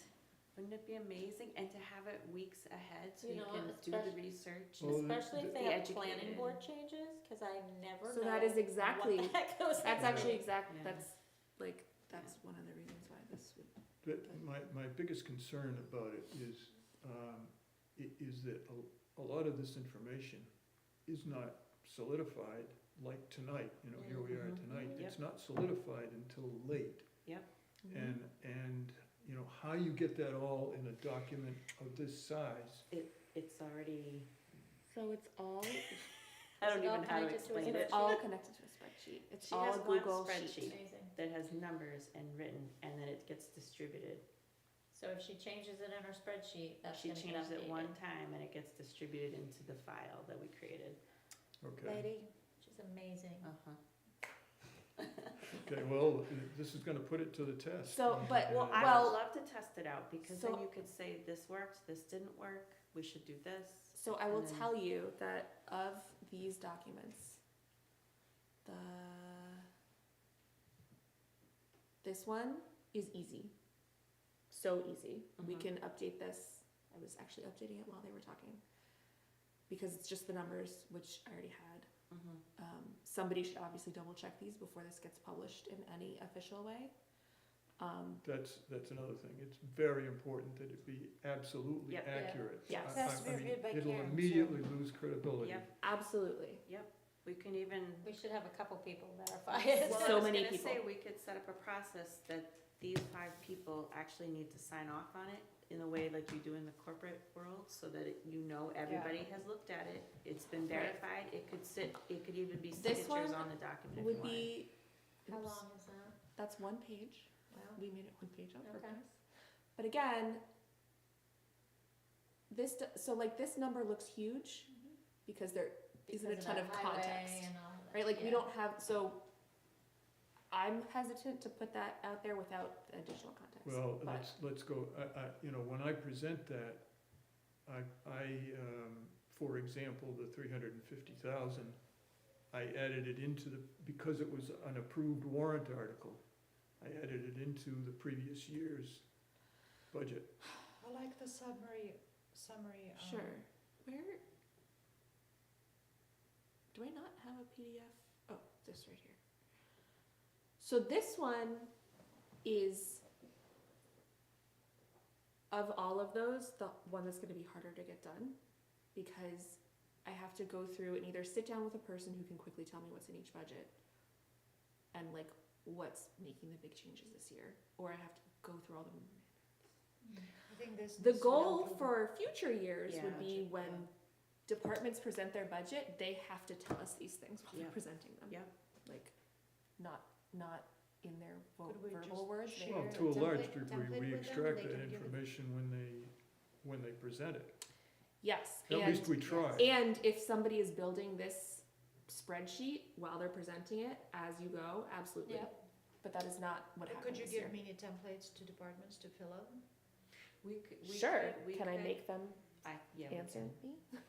Wouldn't it be amazing? And to have it weeks ahead so You you know, can do the especially- research. Well, Especially if Be they have planning educated. board changes, cause I never know. So that is exactly, What the heck goes that's into actually it. exact, Yeah. that's like, that's one of the reasons why this would, But my biggest concern about it is that a lot of this information is not solidified like tonight, you know, here we are Mhm. tonight. Yep. It's not solidified until late. Mm-hmm. And, you know, how you get that all in a document of this size, It's already, so it's all, I don't Is it all even know how to connected to a explain it. it's all connected to a spreadsheet. It's She all has a one Google spreadsheet. sheet. Amazing. That has numbers and written, and then it gets distributed. So if she changes it in her spreadsheet, that's She gonna get changes it one updated. time and it gets distributed into the file that we created. okay? Lady, She's amazing. Uh-huh. Okay, well, this is gonna put it to the test. So, but- Well, I Well- would love to test it out, because then So- you could say, this worked, this didn't work, we should do this. So I will And then- tell you that of these documents, this one is easy. So easy. We Mhm. can update this. I was actually updating it while they were talking. Because it's just the numbers, which I already had. Mhm. Somebody should obviously double check these before this gets published in any official way. That's another thing. It's very important that it be absolutely Yep. Yeah. accurate. Yes. It has to be I mean, reviewed by it'll Karen, so- immediately lose credibility. Yep. Absolutely. We can even, We should have a couple people verify it. well, So I was many gonna say, people. we could set up a process that these 5 people actually need to sign off on it in a way like you do in the corporate world, so that you know everybody has looked at it, it's been Right. verified, it could even be This signatures one on the document if you Would wanted. be, How oops, long is that? that's one page. Wow. We made it one page on Okay. purpose. But again, so like this number looks huge because there isn't a Because ton that of highway context, and all that, right? Like we yeah. don't have, so I'm hesitant to put that out there without the additional context. Well, but- let's go, you know, when I present that, for example, the 350,000, I added it into because it was an approved warrant article, I added it into the previous year's budget. I like the summary, Sure. Where? Do I not have a PDF? Oh, this right here. So this one is, of all of those, the one that's gonna be harder to get done. Because I have to go through and either sit down with a person who can quickly tell me what's in each budget and like what's making the big changes this year, or I have to go through all the I think this. The needs to be goal improved. for future years Yeah. would be when Yeah. departments present their budget, they have to tell us these things while Yeah. they're presenting them. Yeah. Like, not in their Could we verbal just words, share Well, they're, to a large template- degree, template we with them, extract they that can give it- information when they present it. yes, At least we try. and if somebody is building this spreadsheet while they're presenting it as you go, absolutely. Yep. But that is not what But happened could you this year. give mini templates to departments to fill out? Sure, can I make them Yeah, we answer can. me? Yeah,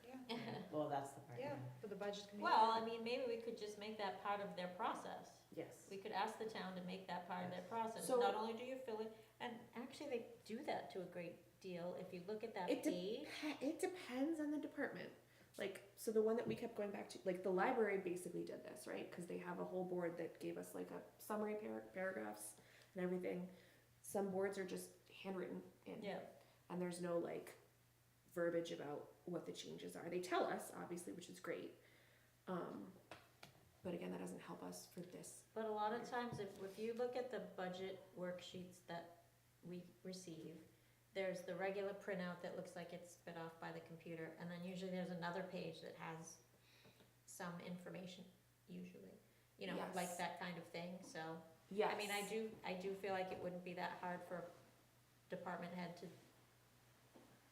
Well, that's the part. yeah, for the budget committee. Well, I mean, maybe we could just make that part of their process. Yes. We could ask the town to make that part of their process. So- Not only do you fill it, and actually they do that to a great deal. If you look at that It page. It depends on the department. Like, so the one that we kept going back to, like the library basically did this, right? Because they have a whole board that gave us like a summary paragraphs and everything. Some boards are just handwritten in. Yeah. And there's no like verbiage about what the changes are. They tell us, obviously, which is great. But again, that doesn't help us for this. But a lot of times, if you look at the budget worksheets that we receive, there's the regular printout that looks like it's spit off by the computer, and then usually there's another page that has some information, usually, you know, Yes. like that kind of thing, so. Yes. I mean, I do feel like it wouldn't be that hard for department head to,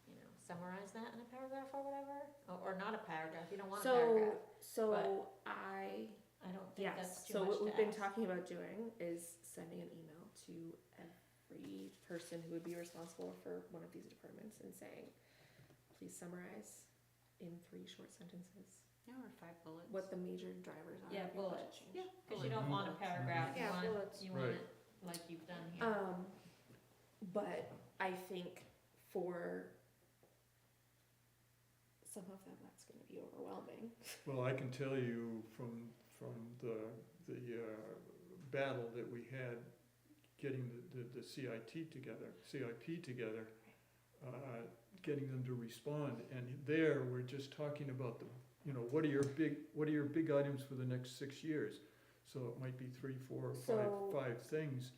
you know, summarize that in a paragraph or whatever? Or not a paragraph, you don't want a So, paragraph. I don't think that's yes, too so much what to we've been ask. talking about doing is sending an email to every person who would be responsible for one of these departments and saying, please summarize in 3 short sentences Yeah, or 5 bullets. what the major drivers are Yeah, of your budget bullets. change. Yeah. Cause you don't want a paragraph, you Yeah, want, bullets. you want Right. it like you've done here. But I think for some of them, that's gonna be overwhelming. Well, I can tell you from the battle that we had getting the CIP together, getting them to respond, and there, we're just talking about what are your big items for the next 6 years? So it might be 3, 4, or So- 5 things.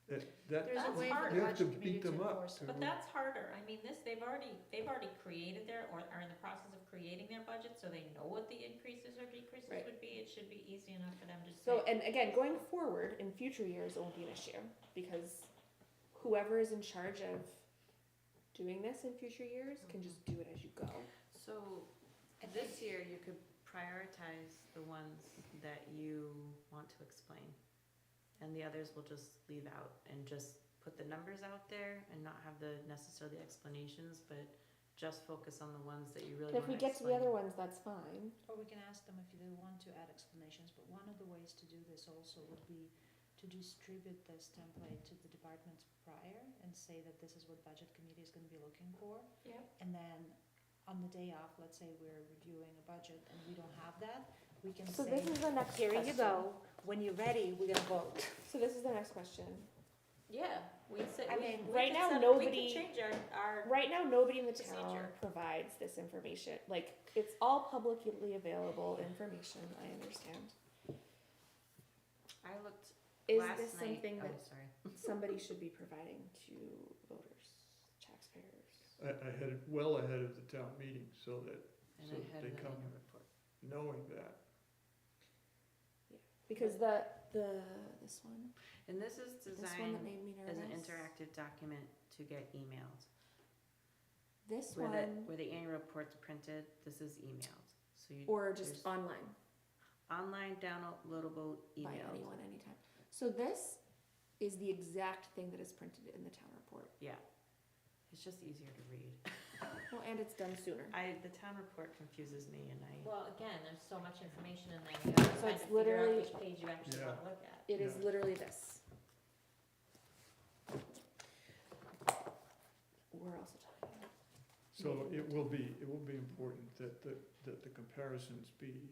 That, There's a That's way for hard. the you have to budget committee beat to them up. enforce it. But that's harder, I mean, they've already created their, or are in the process of creating their budget, so they know what the increases or decreases Right. would be, it should be easy enough for them to So, say. and again, going forward, in future years, it won't be an issue, because whoever is in charge of doing this in future years can just do it as you go. So this year, you could prioritize the ones that you want to explain. And the others will just leave out and just put the numbers out there and not have the necessarily explanations, but just focus on the ones that you really And want if we to get to the explain. other ones, that's fine. Or we can ask them if they want to add explanations, but one of the ways to do this also would be to distribute this template to the departments prior and say that this is what budget committee is gonna be looking for. Yep. And then on the day off, let's say we're reviewing a budget and we don't have that, we can So say, this is the next here question. you go, when you're ready, we're gonna vote. So this is the next question. Yeah, we said, I we mean, we right could now, set- nobody- We could change our, Right now, nobody in the town Procedure. provides this information. Like, it's all publicly available information, I understand. I looked Is last this night. something that Sorry. somebody should be providing to voters, taxpayers? well ahead of the town meeting, so that And So I had they it in come- the report. knowing that. Because this one, And this is this one that designed made me as nervous. an interactive document to get emailed. This Where one, the annual report's printed, this is emailed. So you, or just there's online online downloadable by emails. anyone, anytime. So this is the exact thing that is printed in the town report. Yeah, it's just easier to read. Well, and it's done sooner. The town report confuses me and well, again, there's so much information in there, you gotta So kind it's of figure out literally- which page you actually Yeah. wanna look at. It is Yeah. literally this. We're also talking about. So it will be important that the comparisons be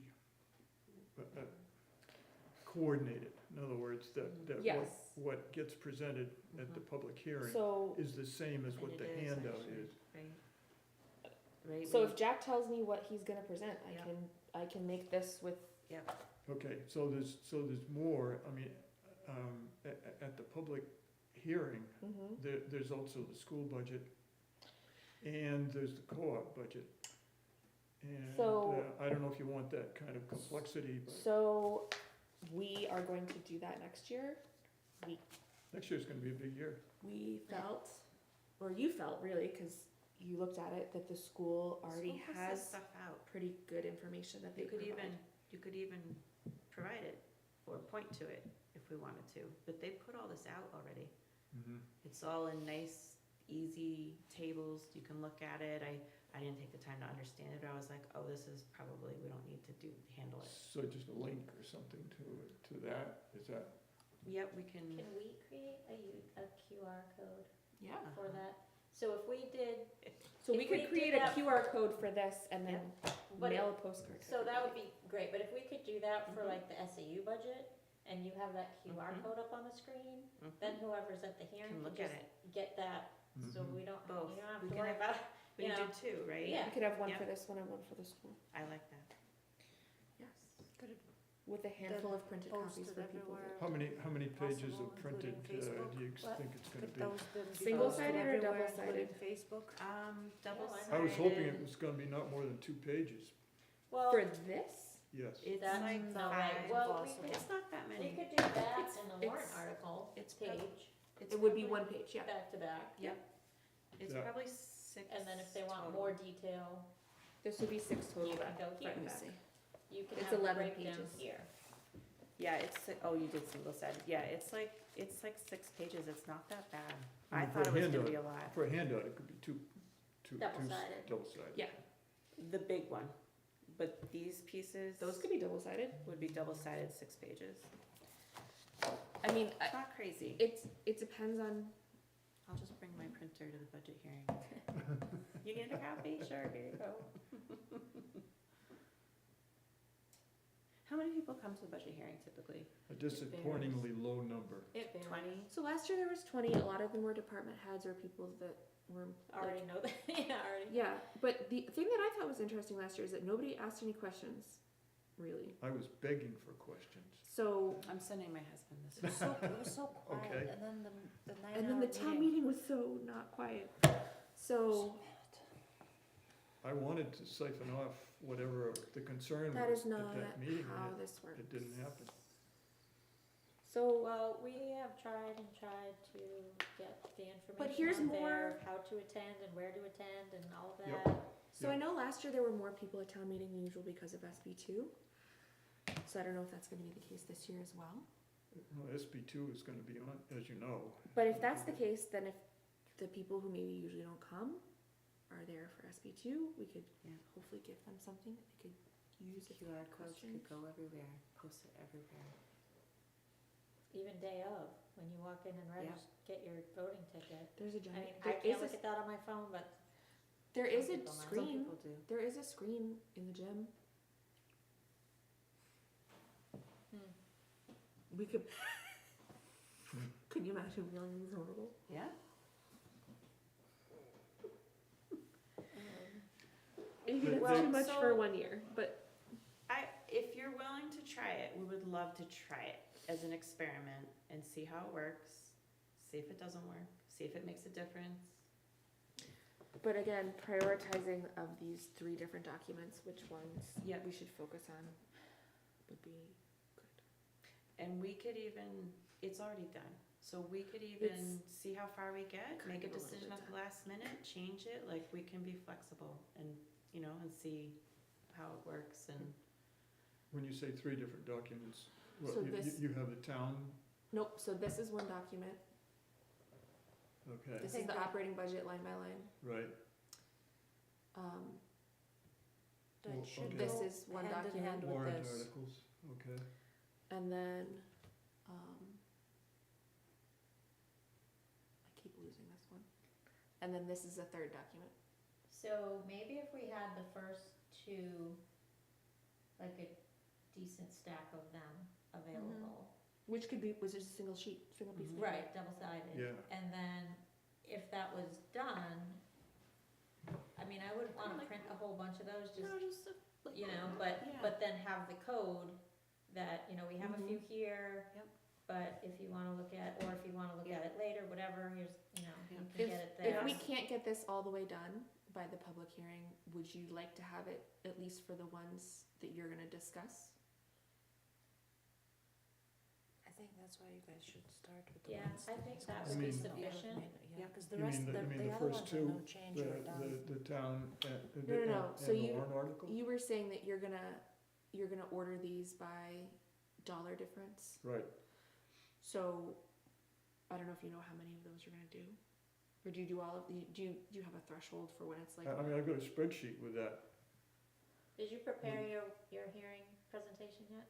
coordinated. In other words, that Yes. what gets presented at the public hearing So, is the same as And what it the is, handout actually. is. Right, so if Jack tells me what he's gonna present, Yeah. I can make this with, Okay, so there's more, I mean, at the public hearing, there's also the school budget, and there's the co-op budget. And So- I don't know if you want that kind of complexity, but so we are going to do that next year. next year's gonna be a big year. We felt, or you felt really, cause you looked at it, that the school already School puts this has stuff out. pretty good information that they You could provide. even provide it or point to it if we wanted to, but they put all this out already. It's all in nice, easy tables, you can look at it. I didn't take the time to understand it, but I was like, oh, this is probably, we don't need to handle it. So just a link or something to that, is that? Yep, we can, Can we create a QR code Yeah. for that? So if we did, So we If could we create did a that QR code for this and then but mail a postcard. to so that would everybody. be great, but if we could do that for Mhm. like the SAU budget, and you have that QR Mhm. code up on the screen, mhm, then whoever's at the hearing can can look at just it. get that, so Mhm. we don't, Both. you don't have We to can worry have- about, We you can know, do two, right? yeah. We could have one Yeah. for this one and one for the school. I like that. Yes. Could it With a handful of printed copies posted for people. everywhere? How many pages Possible, of printed, including Facebook? do you What? think it's gonna Could be? those then be Single-sided posted or everywhere, double-sided? including Facebook? Double why not? sided. I was hoping it was gonna be not more than 2 pages, well, For this, yes. It's that's like not right, five. well, possible. It's not that we many. could do that It's- in the warrant it's- article It's prob- page, It's it would be probably- one page, yeah. back to back. Yep. It's Yeah. probably 6 And then if they want total. more detail, This would be 6 total. you can go here. Let me see. You can It's have the 11 breakdown pages. here. Yeah, oh, you did single sided. Yeah, it's like 6 pages. It's not that bad. I And for thought a it was gonna handout- be a lot. For a handout, it could be two Double-sided. double-sided. Yeah. The big one, but these pieces. Those could be double-sided. Would be double sided, 6 pages. I mean, It's not crazy. it depends on, I'll just bring my printer to the budget hearing. You need a copy? Sure, here you go. How many people come to the budget hearing typically? A disappointingly low number. It varies. 20? so last year there was 20, a lot of them were department heads or people that were. Already know that, yeah, already. Yeah, but the thing that I thought was interesting last year is that nobody asked any questions, really. I was begging for questions. So, I'm sending my husband this It one. was so, it was so quiet, Okay. and then the 9 and then the town meeting was so not quiet. So, I wanted to siphon off whatever the concern that was is at not that meeting, how and this works. it didn't happen. So, Well, we have tried and tried to get the But information here's out there, more- of how to attend and where to attend and all of Yep. that. so I know last year there were more people at town meeting than usual because of SB2. So I don't know if that's gonna be the case this year as well. Well, SB2 is gonna be on, as you know. But if that's the case, then if the people who maybe usually don't come are there for SB2, we could Yeah. hopefully give them something that they could use if they QR had codes questions. could go everywhere, post it everywhere. Even day of, when you walk in and register, get your voting ticket. There's a I giant, mean, I there can't is look a, at that on my phone, but there is some a people might. Some screen, people do. there is a screen in the gym. We could, could you imagine feeling these horrible? Yeah? Maybe that's Well, too much so- for 1 year, but If you're willing to try it, we would love to try it as an experiment and see how it works. See if it doesn't work, see if it makes a difference. But again, prioritizing of these 3 different documents, which ones Yep. we should focus on would be good. And we could even, it's already done, so we could even see how far we get, kind make a of a little decision bit at the last minute, change it, like, we can be flexible and, and see how it works and, When you say 3 different documents, So well, this- you have the town, Nope, so this is one document, okay, this is Think the that- operating budget line by line. right. That Well, should okay. This go is one hand in hand document, with Warrant this. articles, okay. and then, I keep losing this one. And then this is the 3rd document. So maybe if we had the first 2, like a decent stack of them available. Which could be, was just a single sheet, single piece of paper. Right, double-sided. Yeah. And then if that was done, I mean, I wouldn't wanna print a whole bunch of those, just, but then have the code that, we have a few here. Yep. But if you wanna look at, or if you wanna look at it later, whatever, here's, you Yep. can get it there. If we can't get this all the way done by the public hearing, would you like to have it at least for the ones that you're gonna discuss? I think that's why you guys should start with the Yeah, ones. I think that I would be mean- sufficient. Yeah, cause the You rest, mean the- the you mean the other first ones are two, no change or done. The town, and No, so and the you- warrant article? You were saying that you're gonna order these by dollar difference, Right, so I don't know if you know how many of those you're gonna do? Or do you do all of the, do you have a threshold for when it's like? I mean, I've got a spreadsheet with that. Did you prepare your hearing presentation yet?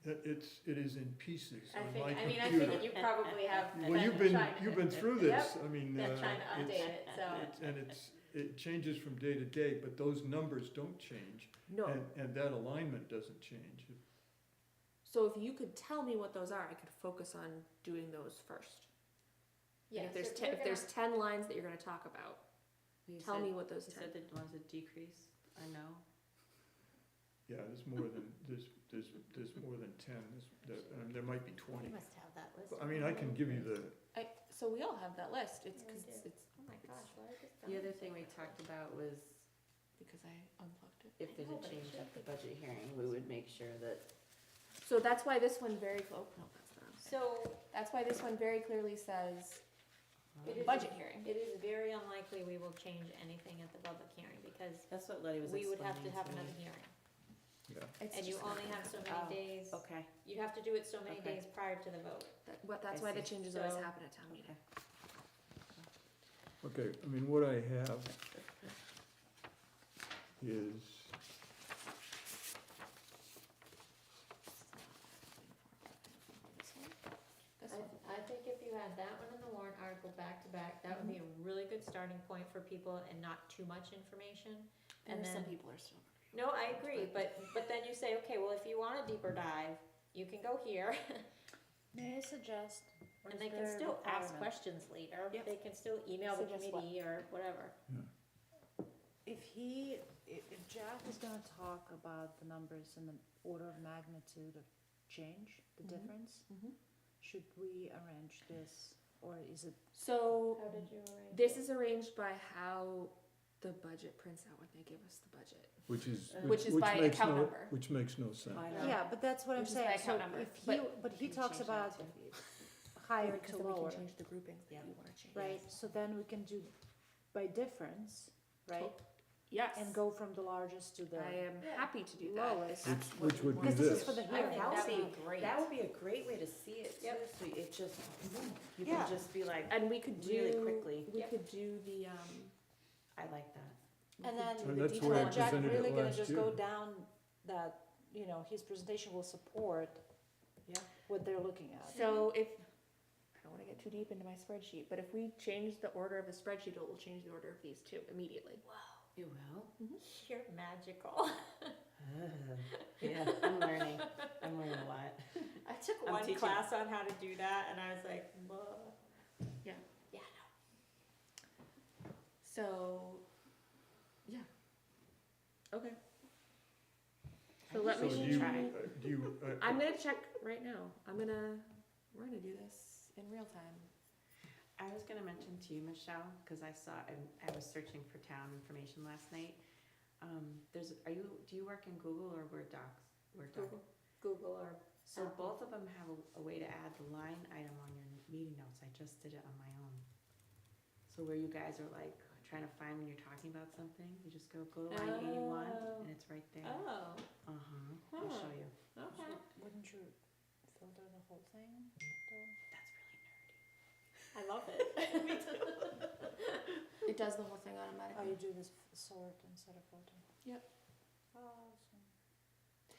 It is in pieces I on think, my I mean, I computer. figured you probably have. Well, you've been through this, I mean, Been trying to update it's, it, so. and it changes from day to day, but those numbers don't change. No, And that alignment doesn't change. so if you could tell me what those are, I could focus on doing those first. Yeah, If there's so 10, we're if there's 10 lines that you're gonna talk about, you tell said- me what those You 10. said the ones that decrease, I know. Yeah, there's more than, there's more than 10, there might be You 20. must have that list. I mean, I can give you the, So we all have that list, it's Yeah, we cause do. it's Oh my gosh, why is this? The other thing we talked about was because I unplugged it. if there's know, a but it change should at the be. budget hearing, we would make sure that, So that's why this one very, oh, no, that's not. So, That's why this one very clearly says, It is- budget hearing. It is very unlikely we will change anything at the public hearing, because That's what Letty was we would explaining have to have me. another hearing. Yeah. It's And you just not only gonna have so happen. Oh, many days, Okay, you have to do it so many Okay. days prior to the vote. That's I why the see. changes always So- happen at town meeting. Okay, I mean, what I have is, This one. I think if you had that one and the warrant article back to back, that would be a really good starting point for people and not too much information. And There's some then, people are still. no, I agree, but then you say, okay, well, if you want a deeper dive, you can go here, May I suggest? or and is they can there a still ask requirement? questions later. Yep. They can still email the Suggest what? committee or whatever. If Jack is gonna talk about the numbers and the order of magnitude of change, the Mhm. difference, Mhm. should we arrange this, or is it? So How did you arrange this it? is arranged by how the budget prints out when they give us the budget. which is, Which is which by makes account no, number. which makes no sense. I know. Yeah, but that's what I'm Which is by saying, so account number, if he, but he Can talks change that about too. higher Because to then we lower, can change the groupings that Yeah. you wanna change. right? So then we can do by difference, right? Yes. And go from the largest to the, I am Yeah. happy to do that. Lowest. if that's Which- what which we would want be because to this is this. for the I hearing. think That would that'd be great. That would be a great way to see it too, Yep. so it just, you Yeah. can just be like, And we could do. really quickly. We Yep. could do the, I like that. And then And that's the and way I then Jack presented it really gonna last just year. go down that, you know, his presentation will support Yeah. what they're looking at. so if, I don't wanna get too deep into my spreadsheet, but if we change the order of the spreadsheet, it will change the order of these two immediately. You will? You're magical. Yeah, I'm learning a lot. I took I'm one teaching. class on how to do that, and I was like, "Whoa." Yeah. Yeah, So, yeah. Okay. So let So me do you, try. do you, I'm gonna check right now. we're gonna do this in real time. I was gonna mention to you, Michelle, cause I was searching for town information last night. Do you work in Google or Word Docs? Word Doc? Google or So Apple. both of them have a way to add the line item on your meeting notes. I just did it on my own. So where you guys are like trying to find when you're talking about something, you just go to line 81 Oh. and it's right there. Oh, I'll Huh. show you. okay. Wouldn't you filter the whole thing? That's really nerdy. I love it. It does the whole thing Oh, automatically. you do this sort instead of filter? Yep. Awesome.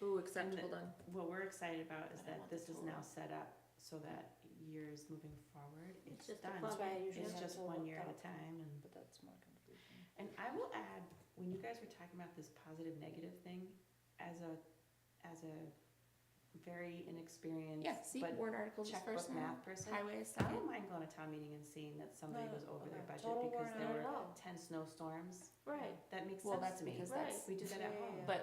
Ooh, acceptable And done. What we're excited about is I don't that want the this is total. now set up so that years moving forward, It's it's just a done. plug. That's why I usually It's have just total 1 year at a up top, time and. but that's more confusing. And I will add, when you guys were talking about this positive negative thing, as a very inexperienced, Yeah, see, but warrant articles is checkbook first now. math person, Highways, I don't mind going to town meeting and seeing that somebody No, was over their okay. budget Total because warrant there were article. 10 snowstorms. Right. That makes Well, sense that's to me. because Right. that's, We do that at Yeah, home. yeah, but,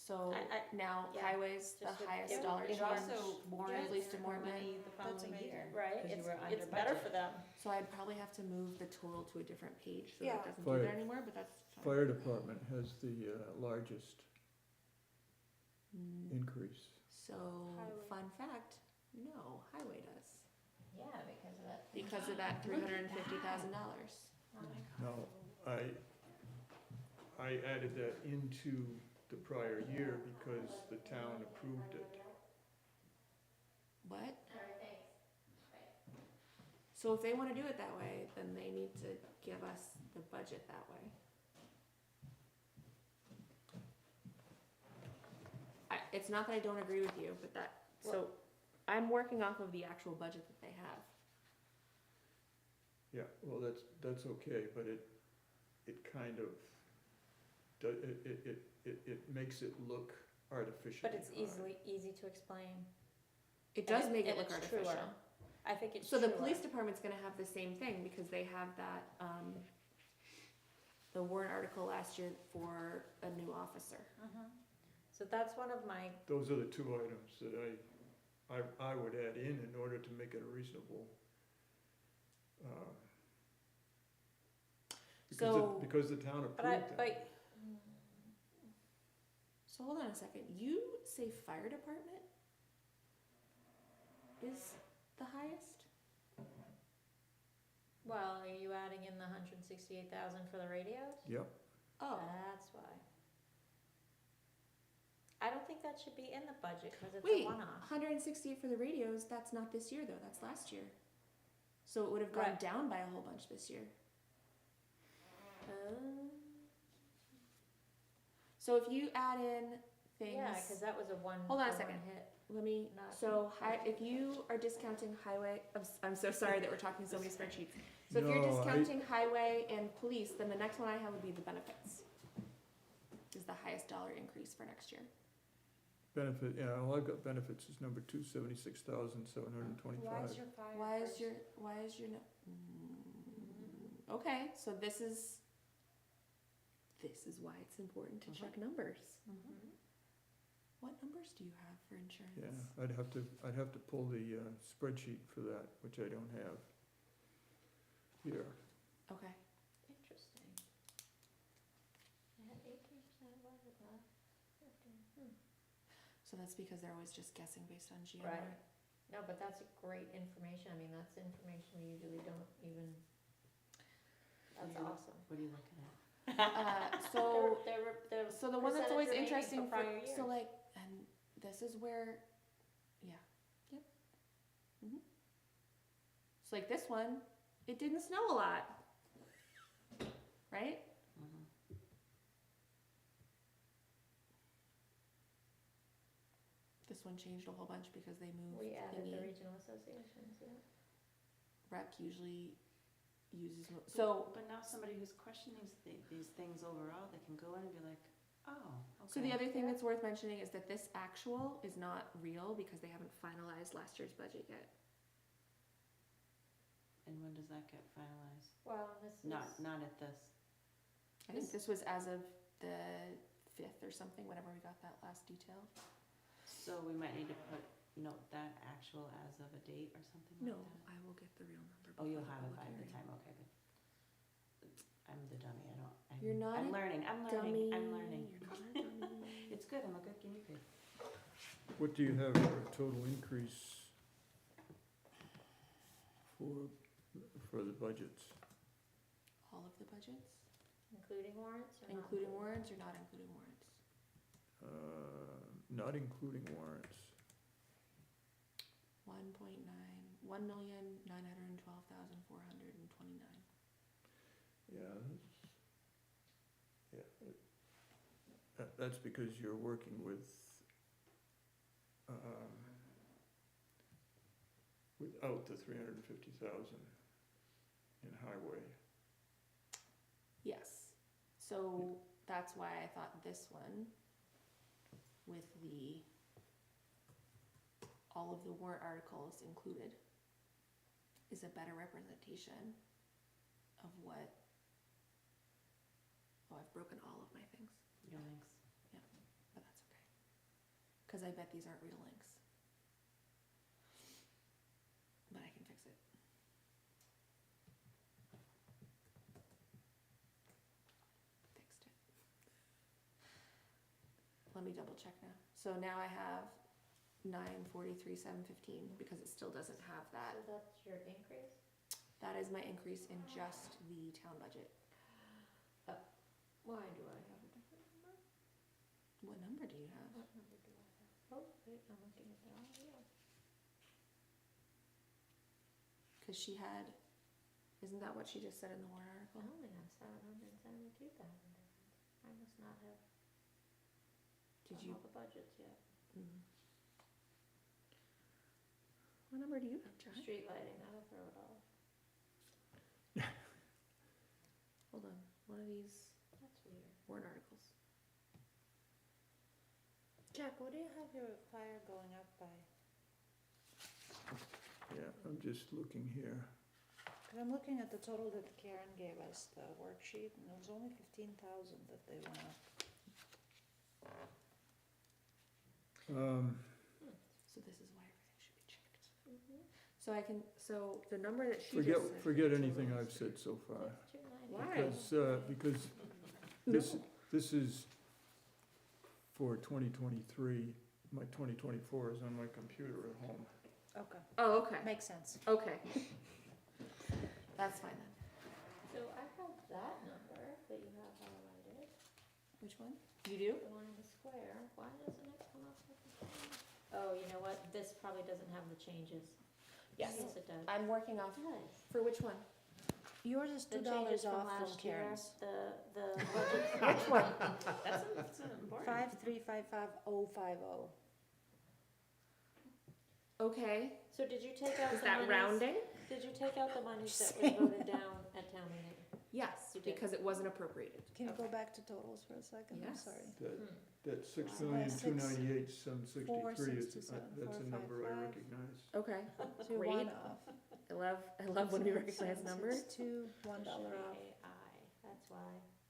so Now, now highways, the Just with- highest it- dollar It charge. also warrants Police more department. money the following amazing. year. right, 'cause you it's, were under it's better budget. for them. So I'd probably have to move the total to a different page so Yeah. that it doesn't do Fire- that anymore, but that's fine. fire department has the largest Mm, increase. So, Highway. fun fact, no, highway does, Yeah, because of that. because of that $350,000. Oh my God. Now, I added that into the prior year because the town approved it. What? So if they wanna do it that way, then they need to give us the budget that way. It's not that I don't agree with you, but so, I'm working off of the actual budget that they have. Yeah, well, that's okay, but it kind of, it makes it look artificially But it's high. easy to explain. It does And make it and look it's artificial. truer. I think it's So the truer. police department's gonna have the same thing, because they have that, the warrant article last year for a new officer. Mhm. So that's one of my, Those are the two items that I would add in order to make it a reasonable. So- Because the town but I, approved that. but, So hold on a second, you say fire department is the highest? Well, are you adding in the 168,000 for the radios? Yep, Oh, That's why. I don't think that should be in the budget, cause it's a wait, one-off. 168 for the radios, that's not this year though, that's last year. So it would have gone Right. down by a whole bunch this year. So if you add in things. Yeah, cause that was a one, Hold on a one second. hit. Let me, Not- so if you are discounting highway, I'm so sorry that we're talking so many spreadsheets. So if you're No, discounting highway and police, then the next one I have would be the benefits. Is the highest dollar increase for next year. benefit, yeah, all I've got benefits is number 276,725. Why is your fire Why is first? your, okay, so this is why it's important to check numbers. Mhm. What numbers do you have for insurance? Yeah, I'd have to pull the spreadsheet for that, which I don't have here. Okay, Interesting. It had 18%, was it not? 15. so that's because they're always just guessing based on GMR. Right. No, but that's great information, I mean, that's information we usually don't even, that's Yeah. awesome. What are you looking at? So, They're so the one that's always percentage remaining interesting for prior so years. like, and this is where, yeah, yep. So like this one, it didn't snow a lot. Right? Mhm. This one changed a whole bunch because they moved We added the thingy. regional associations, yeah. Rec usually uses, so, But now somebody who's questioning these things overall, they can go in and be like, oh, okay. so the other thing that's worth mentioning is that this actual is not real because they haven't finalized last year's budget yet. And when does that get finalized? Well, this is. Not at this. I think this was as of the 5th or something, whenever we got that last detail. So we might need to note that actual as of a date or something like No, that? I will get the real number. Oh, you'll before have the it by public the hearing. time, okay, but I'm the dummy, You're not I'm a learning, Dummy. I'm learning. You're not a dummy. It's good, I'm a good guinea pig. What do you have for a total increase for the budgets? All of the budgets, Including warrants or not? including warrants or not including warrants? Not including warrants. 1,912,429. Yeah, that's because you're working with, without the 350,000 in highway. Yes, so that's why I thought this one with all of the warrant articles included is a better representation of what, oh, I've broken all of my things, Your links. but that's okay. Cause I bet these aren't real links. But I can fix it. Fixed it. Let me double check now. So now I have 943,715 because it still doesn't have that. So that's your increase? That is my increase in just the town budget. Why do I have a different number? What number do you have? What number do I have? Oh, wait, I'm looking at that, yeah. Cause she had, isn't that what she just said in the warrant I article? only have 772,000 difference. I must not have Did done you? all the budgets yet. Mhm. What number do you have, John? Street lighting, that'll throw it off. Hold on, one of these That's weird. warrant articles. Jack, what do you have your fire going up by? Yeah, I'm just looking here. Cause I'm looking at the total that Karen gave us, the worksheet, and it was only 15,000 that they went up. So this is why everything should be checked. So I can, so the number that she Forget, just said. forget anything I've said so far. That's 290. Why? Because this is for 2023, my 2024 is on my computer at home. Okay, Oh, okay, makes sense. okay. That's fine then. So I have that number that you have highlighted, Which one? You do? the one in the square, why doesn't it come up with the change? Oh, you know what, this probably doesn't have the changes. Yes. Yes, it does. I'm working off, It does. for which one? Yours is The $2 changes from off from last year, Karen's. the budget. Which one? That's important. 5355050. Okay, So did you take out is the that monies? rounding? Did you take out the monies that was voted down at town meeting? Yes, You did. because it wasn't appropriated. Can you go Okay. back to totals for a second? I'm Yes. sorry. That, Hmm. that 6,298,763 is, 467, that's a number I 455. recognize. Okay, So you're Great. one off. I love when we recognize numbers. 762, $1 off. AI, that's why.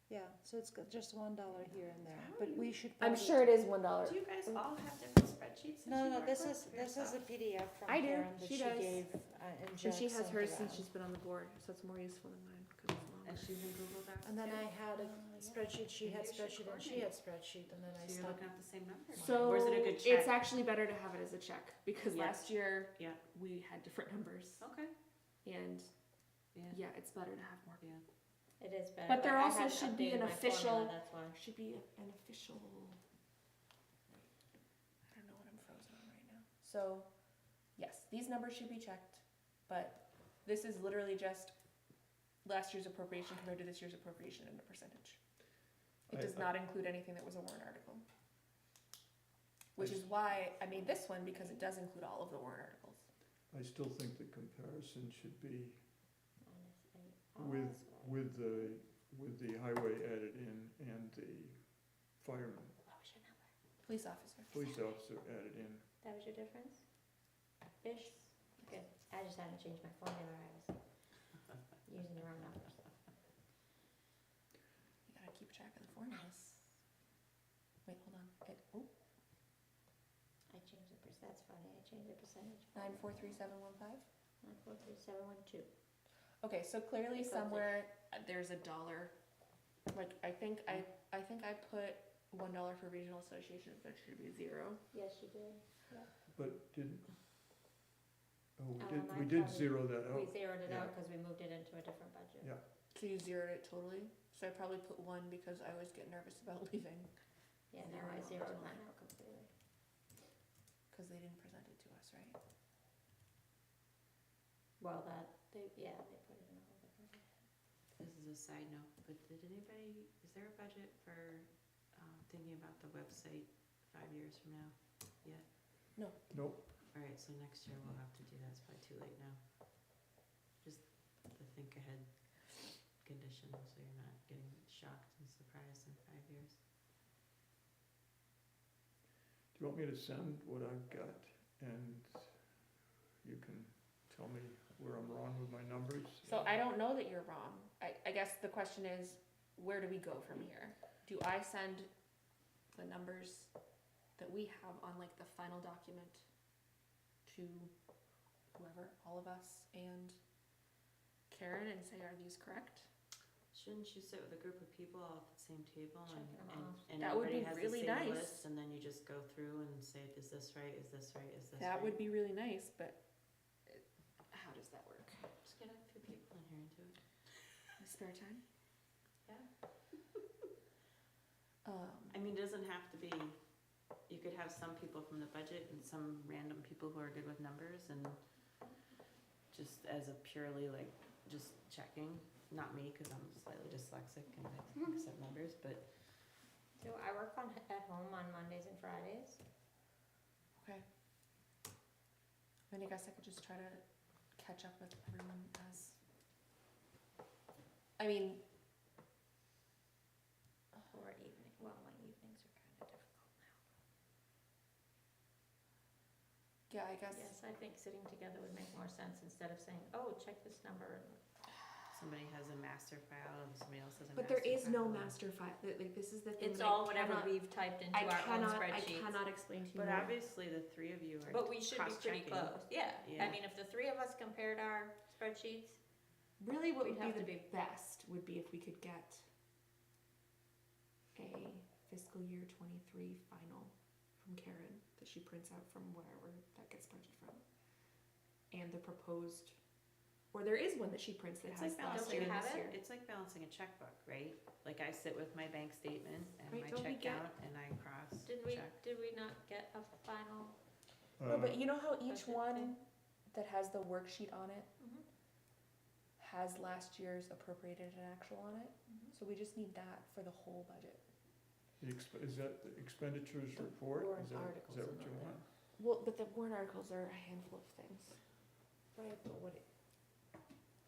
Yeah, so it's got just $1 here and there, but we should. I'm probably- sure it is $1. Do you guys all have different spreadsheets that No, you no, work this with is, for this is a yourself? PDF from I do. Karen that She she does. gave, and And Jack she has sent hers since around. she's been on the board, so it's more useful than mine, 'cause it's longer. And she's in Google Docs And then too? I had a yeah. spreadsheet, she Maybe had you should spreadsheet, and she coordinate. had spreadsheet, and then I So you're stopped. looking at the same numbers? So Or is it a good check? it's actually better to have it as a check, because Yeah. last year, Yeah. we had different numbers, Okay, and yeah, yeah, it's better to have more. yeah. It is better. But there I also hadn't should be updated an my formula, official- That's why. Should be an official, I don't know what I'm frozen on right now. So, yes, these numbers should be checked, but this is literally just last year's appropriation compared to this year's appropriation in a percentage. It does not include anything that was a warrant article. Which is why I made this one, because it does include all of the warrant articles. I still think the comparison should be -8. with the highway added in and the fireman, What was your number? Police officer. police officer added in. That was your difference? Ish? Good. I just hadn't changed my formula. I was using the wrong numbers. You gotta keep track of the formulas. Wait, hold on. I changed the that's funny. I changed the percentage. 943715. 943712. Okay, so clearly It's okay. somewhere there's a dollar. Like I think I put $1 for regional associations. That should be 0. Yes, you did. But didn't, oh, I we did probably- zero that We out. zeroed it Yeah. out because we moved it into a different budget. Yeah. So you zeroed it totally. So I probably put 1 because I always get nervous about leaving Yeah, no, Zero I out zeroed totally. mine out completely. because they didn't present it to us, right? Well, they put it in a whole different. This is a side note, but is there a budget for, thinking about the website 5 years from now yet? Nope, Alright, so next year we'll have to do that, it's probably too late now. Just the think ahead condition, so you're not getting shocked and surprised in 5 years. do you want me to send what I've got and you can tell me where I'm wrong with my numbers? So I don't know that you're wrong. I guess the question is, where do we go from here? Do I send the numbers that we have on like the final document to whoever, all of us, and Karen and say, are these correct? Shouldn't you sit with a group of people all at the same table Check them off. and That would everybody be has the really same nice. list, and then you just go through and say, is this right, is this right, is this right? That would be really nice, but how does that work? Just get a few people in here and do it. Spare time? Yeah. Um, I mean, it doesn't have to be, you could have some people from the budget and some random people who are good with numbers and just as a purely like, just checking, not me, cause I'm slightly dyslexic and I accept numbers, but So I work at home on Mondays and Fridays. okay. Then I guess I could just try to catch up with everyone as, I mean, Or evening, well, my evenings are kind of difficult now. yeah, I guess. Yes, I think sitting together would make more sense instead of saying, oh, check this number and. somebody has a master file and somebody else has a master file. But there is no master file, like, this is the thing It's that I all whatever cannot- we've typed into I our own cannot, I spreadsheets. cannot explain to you But more. obviously the three of you are But we should be pretty cross-checking. close, yeah. Yeah. I mean, if the three of us compared our spreadsheets, Really, what We'd would be have the to be- best would be if we could get a fiscal year 23 final from Karen that she prints out from wherever that gets printed from, and the proposed Or there is one that she prints that It's has like last balancing, year and have this it? year. it's like balancing a checkbook, right? Like I sit with my bank statement and Right, my don't we check get- count and I cross Did we, check. did we not get a final? No, but you know how each Budget one thing. that has the worksheet on it Mhm, has last year's appropriated and actual on it? mhm. So we just need that for the whole budget. Is that the expenditures report? warrant Is that articles what are you not want? Well, but the warrant articles are a handful of things. Right, but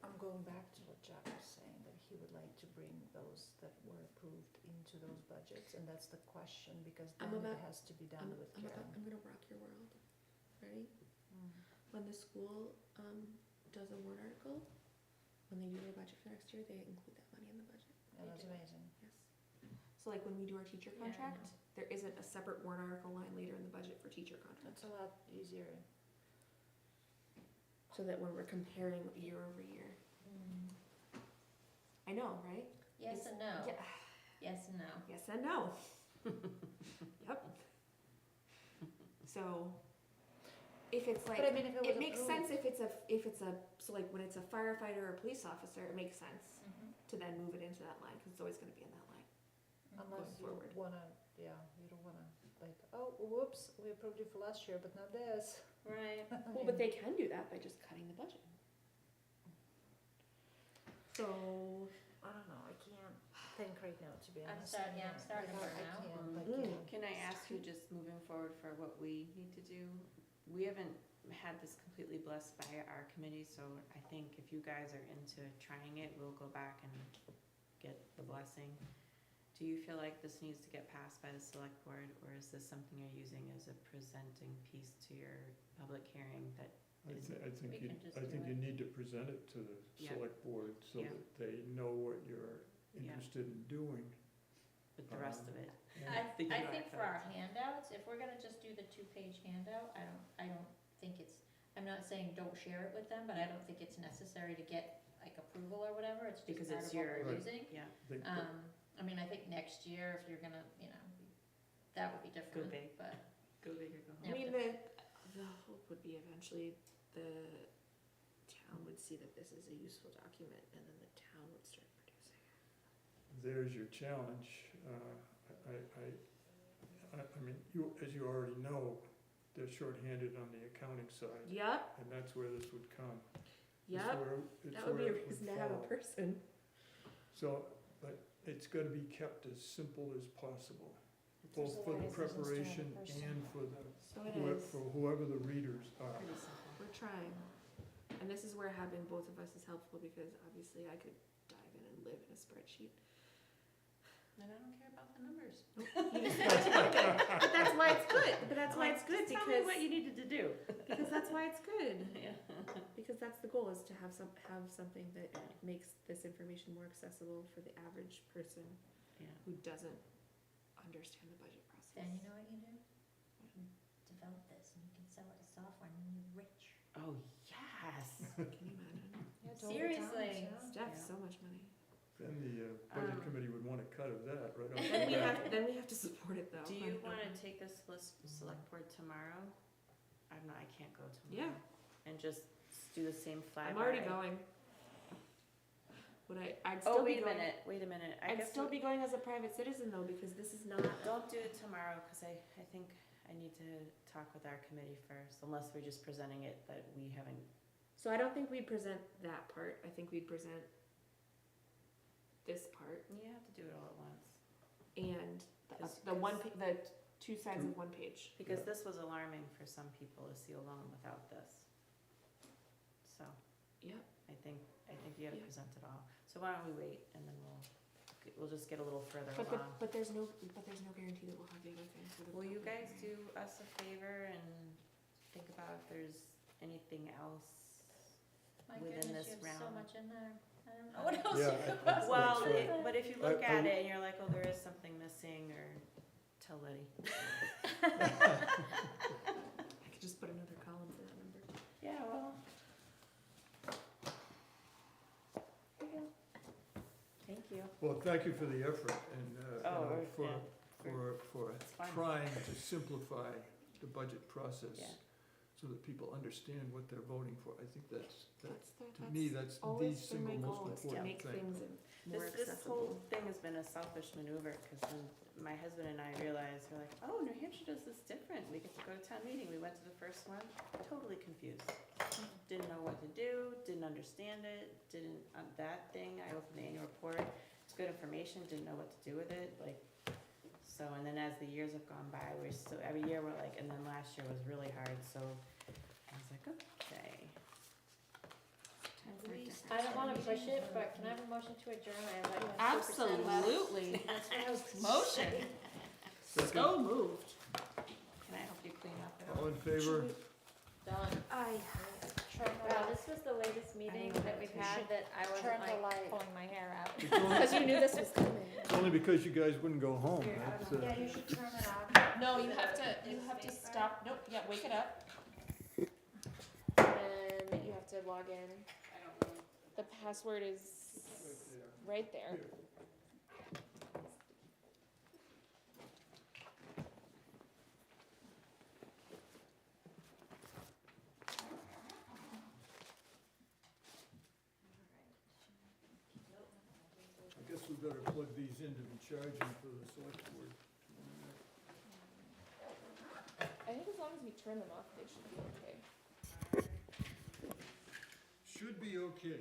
I'm going back to what Jack was saying, that he would like to bring those that were approved into those budgets, and that's the question, because I'm then it about- has to be done with Karen. I'm gonna rock your world. Ready? Mm. When the school, does a warrant article, when they do their budget for next year, they include that money in the budget. Yeah, that's amazing. Yes. So like when we do our teacher Yeah, I contract, know. there isn't a separate warrant article line later in the budget for teacher contract. That's a lot easier. So that when we're comparing year over year. I know, right? Yes It's- and no, Yeah, yes and no. yes and no. Yep. So, if it's like, But I mean, if it was it makes approved- sense if it's a, so like when it's a firefighter or a police officer, it makes sense Mhm, to then move it into that line, cause it's always gonna be in that line. Unless you forward. wanna, yeah, you don't wanna, like, oh, whoops, we approved it for last year, but not this. Right. Well, but they can do that by just cutting the budget. So, I don't know, I can't think right now, to be I'm honest. starting to burn I out. can't, I Mm. can't. Can I ask you, just moving forward for what we need to do? We haven't had this completely blessed by our committee, so I think if you guys are into trying it, we'll go back and get the blessing. Do you feel like this needs to get passed by the select board, or is this something you're using as a presenting piece to your public hearing that, I think We can just I do think it. you need to present it to the Yeah. select board so Yeah. that they know what you're Yeah. interested in doing. with the rest of it? I, The I QR think for our codes. handouts, if we're gonna just do the 2-page handout, I don't think it's, I'm not saying don't share it with them, but I don't think it's necessary to get like approval or whatever, it's Because just part it's of what your- we're Right. using. Yeah, I think that- I mean, I think next year, if you're gonna, that would be different, big. but, go big or go I home. mean, the hope would be eventually the town would see that this is a useful document and then the town would start producing it. There's your challenge. I mean, as you already know, they're shorthanded on the accounting side, Yep, and that's where this would come. It's yep, it's that would be where a it reason to have a fall. person. So, but it's gotta be kept as simple as possible, both There's a for lot the of reasons to have a preparation person. and for So it is, for whoever the readers are. Pretty simple. we're trying. And this is where having both of us is helpful because obviously I could dive in and live in a spreadsheet. And I don't care about the numbers. But that's why it's good, but that's why it's good Tell me what because, you needed to do. because that's why it's good. Yeah. Because that's the goal, is to have something that makes this information more accessible for the average person Yeah. who doesn't understand the budget process. then you know what you do? Develop this and you can sell it as software and then you're rich. Oh, yes. Can you imagine? Yeah, to all the Seriously. towns, Steph, Yeah. so much money. Then the budget Um, committee would want a cut of that, right off the Then we bat. have to support it though. Do you wanna take this list, select board tomorrow? I can't go tomorrow. Yeah. And just do the same flag. I'm already going. But I'd still Oh, be wait a going. minute, wait a minute. I I'd guess still we- be going as a private citizen though, because this is not. Don't do it tomorrow, cause I think I need to talk with our committee first, unless we're just presenting it that we haven't. So I don't think we'd present that part. I think we'd present this part You have to do it all at once. and Cause- the two sides of one page. Because Yeah. this was alarming for some people to see a loan without this. So, Yep. I think you gotta Yeah. present it all. So why don't we wait and then we'll just get a little further along. But there's no guarantee that we'll have the other things. for the Will you public guys hearing. do us a favor and think about if there's anything else? My Within goodness, this you have so round. much in there. I don't know what else Yeah, you could I- I- possibly Well, That's right. but if you look I- at it and you're like, oh, there is something missing, or tell Letty. I could just put another column for that number. Yeah, well. Thank you. Well, thank you for the effort and, Oh, for, yeah. for It's fine. trying to simplify the budget process Yeah. so that people understand what they're voting for. I think that's, That's to me, that's the always been single my most goal, is to important make thing. things more This whole accessible. thing has been a selfish maneuver, cause then my husband and I realized, we're like, oh, New Hampshire does this different, we get to go to town meeting, we went to the first one, totally confused. Didn't know what to do, didn't understand it, didn't, that thing, I opened the annual report, it's good information, didn't know what to do with it, like, so, and then as the years have gone by, we're still, every year we're like, and then last year was really hard, so I was like, okay. I don't wanna push it, but can I have a motion to adjourn? I have like 2% left. Absolutely. That's what I was. Motion. Second. So moved. Can I help you clean up at all? All in favor? Done. Turn the Wow, light. this was the latest meeting know that that we've we had should that I turn wasn't the like light. pulling my hair out. It's only- Because you knew this was coming. It's only because you guys wouldn't go home. That's, Yeah, you should turn it off. No, you have to stop, nope, yeah, wake it up. And you have to log in. The password is right there. I guess we better plug these in to be charging for the select board. I think as long as we turn them off, they should be okay. Should be okay.